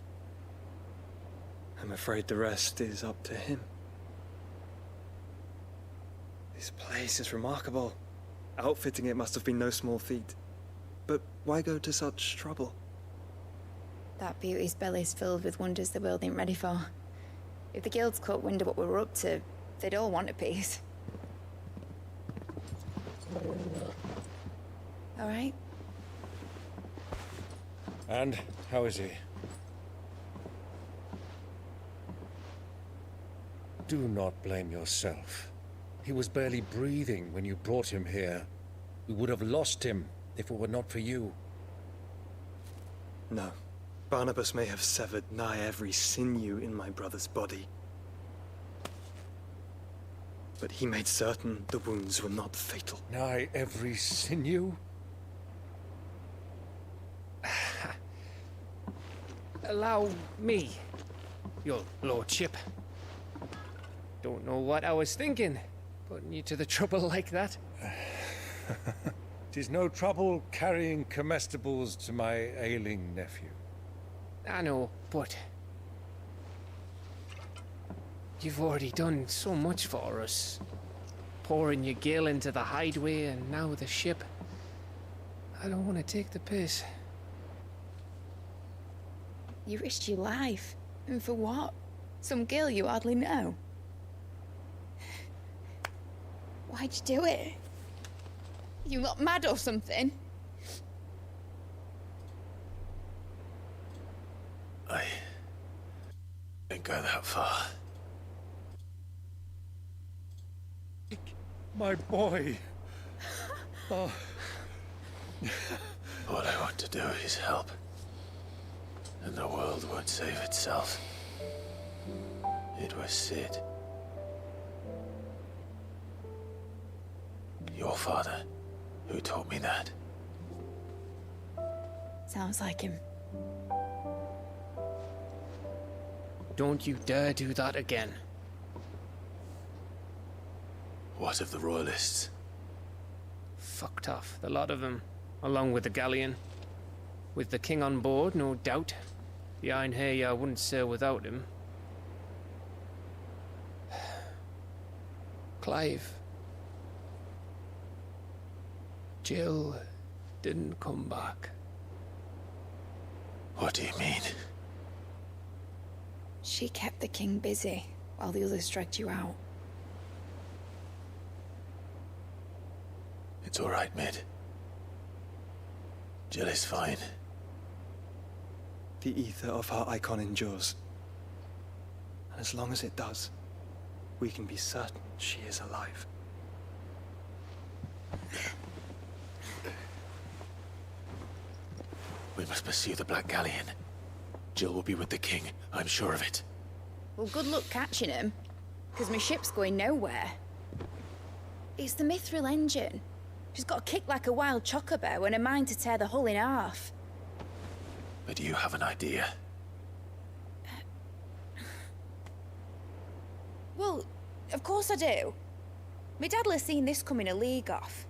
I'm afraid the rest is up to him. This place is remarkable. Outfitting it must have been no small feat. But why go to such trouble? That beauty's belly's filled with wonders the world ain't ready for. If the guilds caught wind of what we were up to, they'd all want a piece. All right? And how is he? Do not blame yourself. He was barely breathing when you brought him here. We would have lost him if it were not for you. No. Barnabas may have severed nigh every sinew in my brother's body. But he made certain the wounds were not fatal. Nigh every sinew? Allow me, your lordship. Don't know what I was thinking, putting you to the trouble like that. 'Tis no trouble carrying comestibles to my ailing nephew. I know, but you've already done so much for us. Pouring your gale into the hideaway and now the ship. I don't want to take the piss. You risked your life. And for what? Some girl you hardly know. Why'd you do it? You not mad or something? I didn't go that far. My boy. Oh. All I want to do is help. And the world won't save itself. It was Sid. Your father, who taught me that. Sounds like him. Don't you dare do that again. What of the Royalists? Fucked off, the lot of them, along with the galleon. With the king on board, no doubt. The Iron Hair wouldn't sail without him. Clive. Jill didn't come back. What do you mean? She kept the king busy while the others dragged you out. It's all right, Mid. Jill is fine. The ether of her icon endures. And as long as it does, we can be certain she is alive. We must pursue the Black Galleon. Jill will be with the king, I'm sure of it. Well, good luck catching him, because my ship's going nowhere. It's the Mithril engine. She's got a kick like a wild chocobo and a mind to tear the hull in half. But you have an idea. Well, of course I do. My dad'll have seen this coming a league off.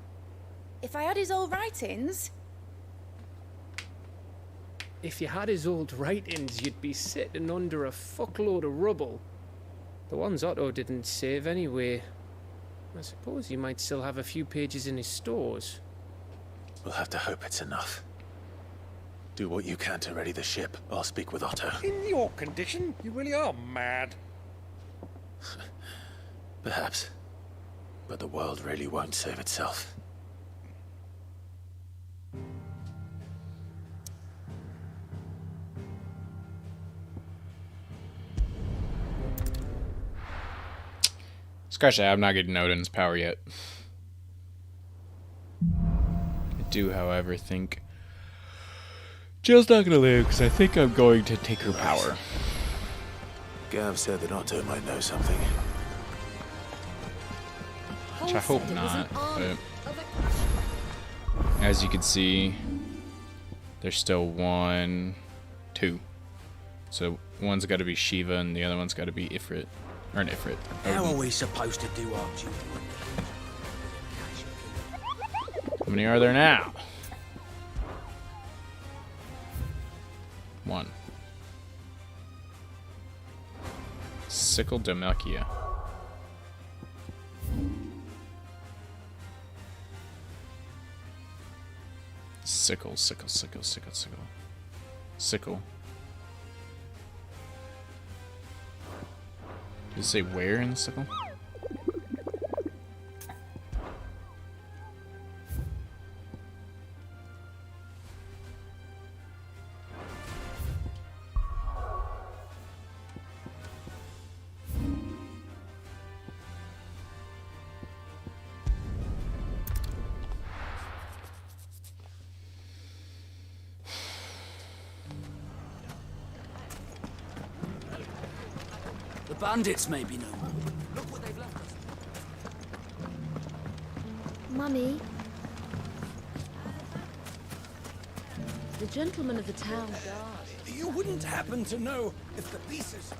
If I had his old writings... If you had his old writings, you'd be sitting under a fuckload of rubble. The ones Otto didn't save anyway. I suppose you might still have a few pages in his stores. We'll have to hope it's enough. Do what you can to ready the ship. I'll speak with Otto. In your condition, you really are mad. Perhaps. But the world really won't save itself. Scratch that, I'm not getting Odin's power yet. I do, however, think Jill's not gonna live because I think I'm going to take her power. Gav said that Otto might know something. Which I hope not, but as you can see, there's still 1, 2. So one's got to be Shiva and the other one's got to be Ifrit. Or an Ifrit. How are we supposed to do our duty? How many are there now? 1. Sickle Demelkia. Sickle. Sickle. Does it say where in the sickle? bandits may be no more. Look what they've left us. Mummy. The gentleman of the town guard. You wouldn't happen to know if the pieces...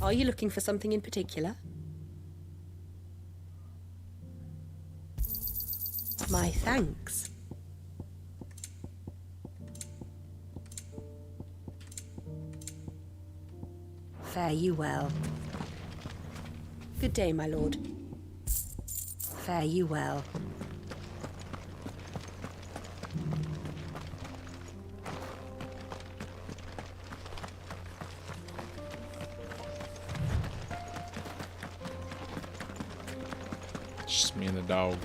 Are you looking for something in particular? My thanks. Fare you well. Good day, my lord. Fare you well. Just me and the dog.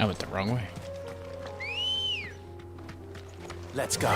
I went the wrong way. Let's go.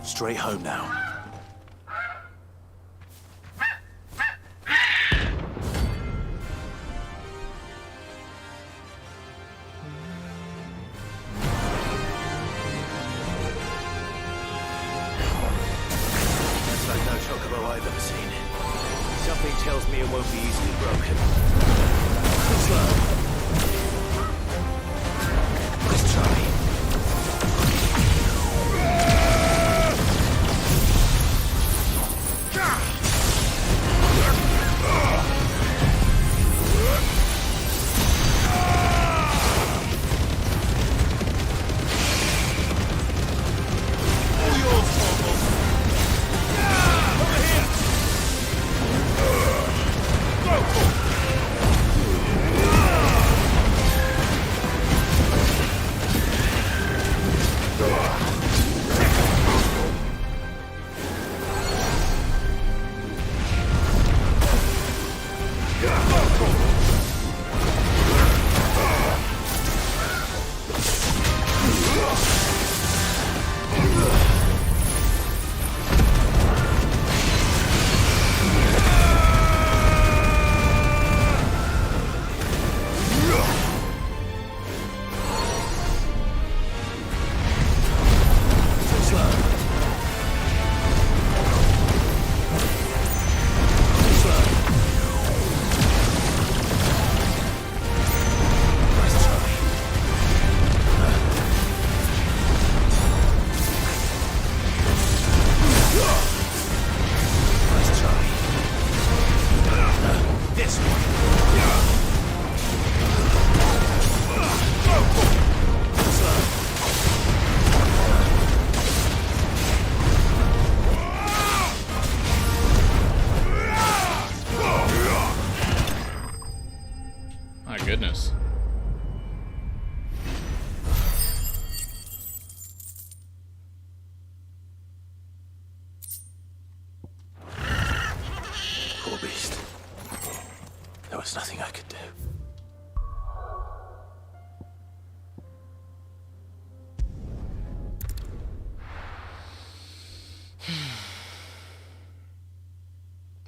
Straight home now. That's like no chocobo I've ever seen. Something tells me it won't be easily broken. Too slow. Let's try. My goodness. Poor beast. There was nothing I could do.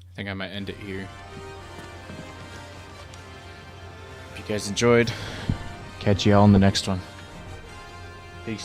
I think I might end it here. If you guys enjoyed, catch you all in the next one. Peace.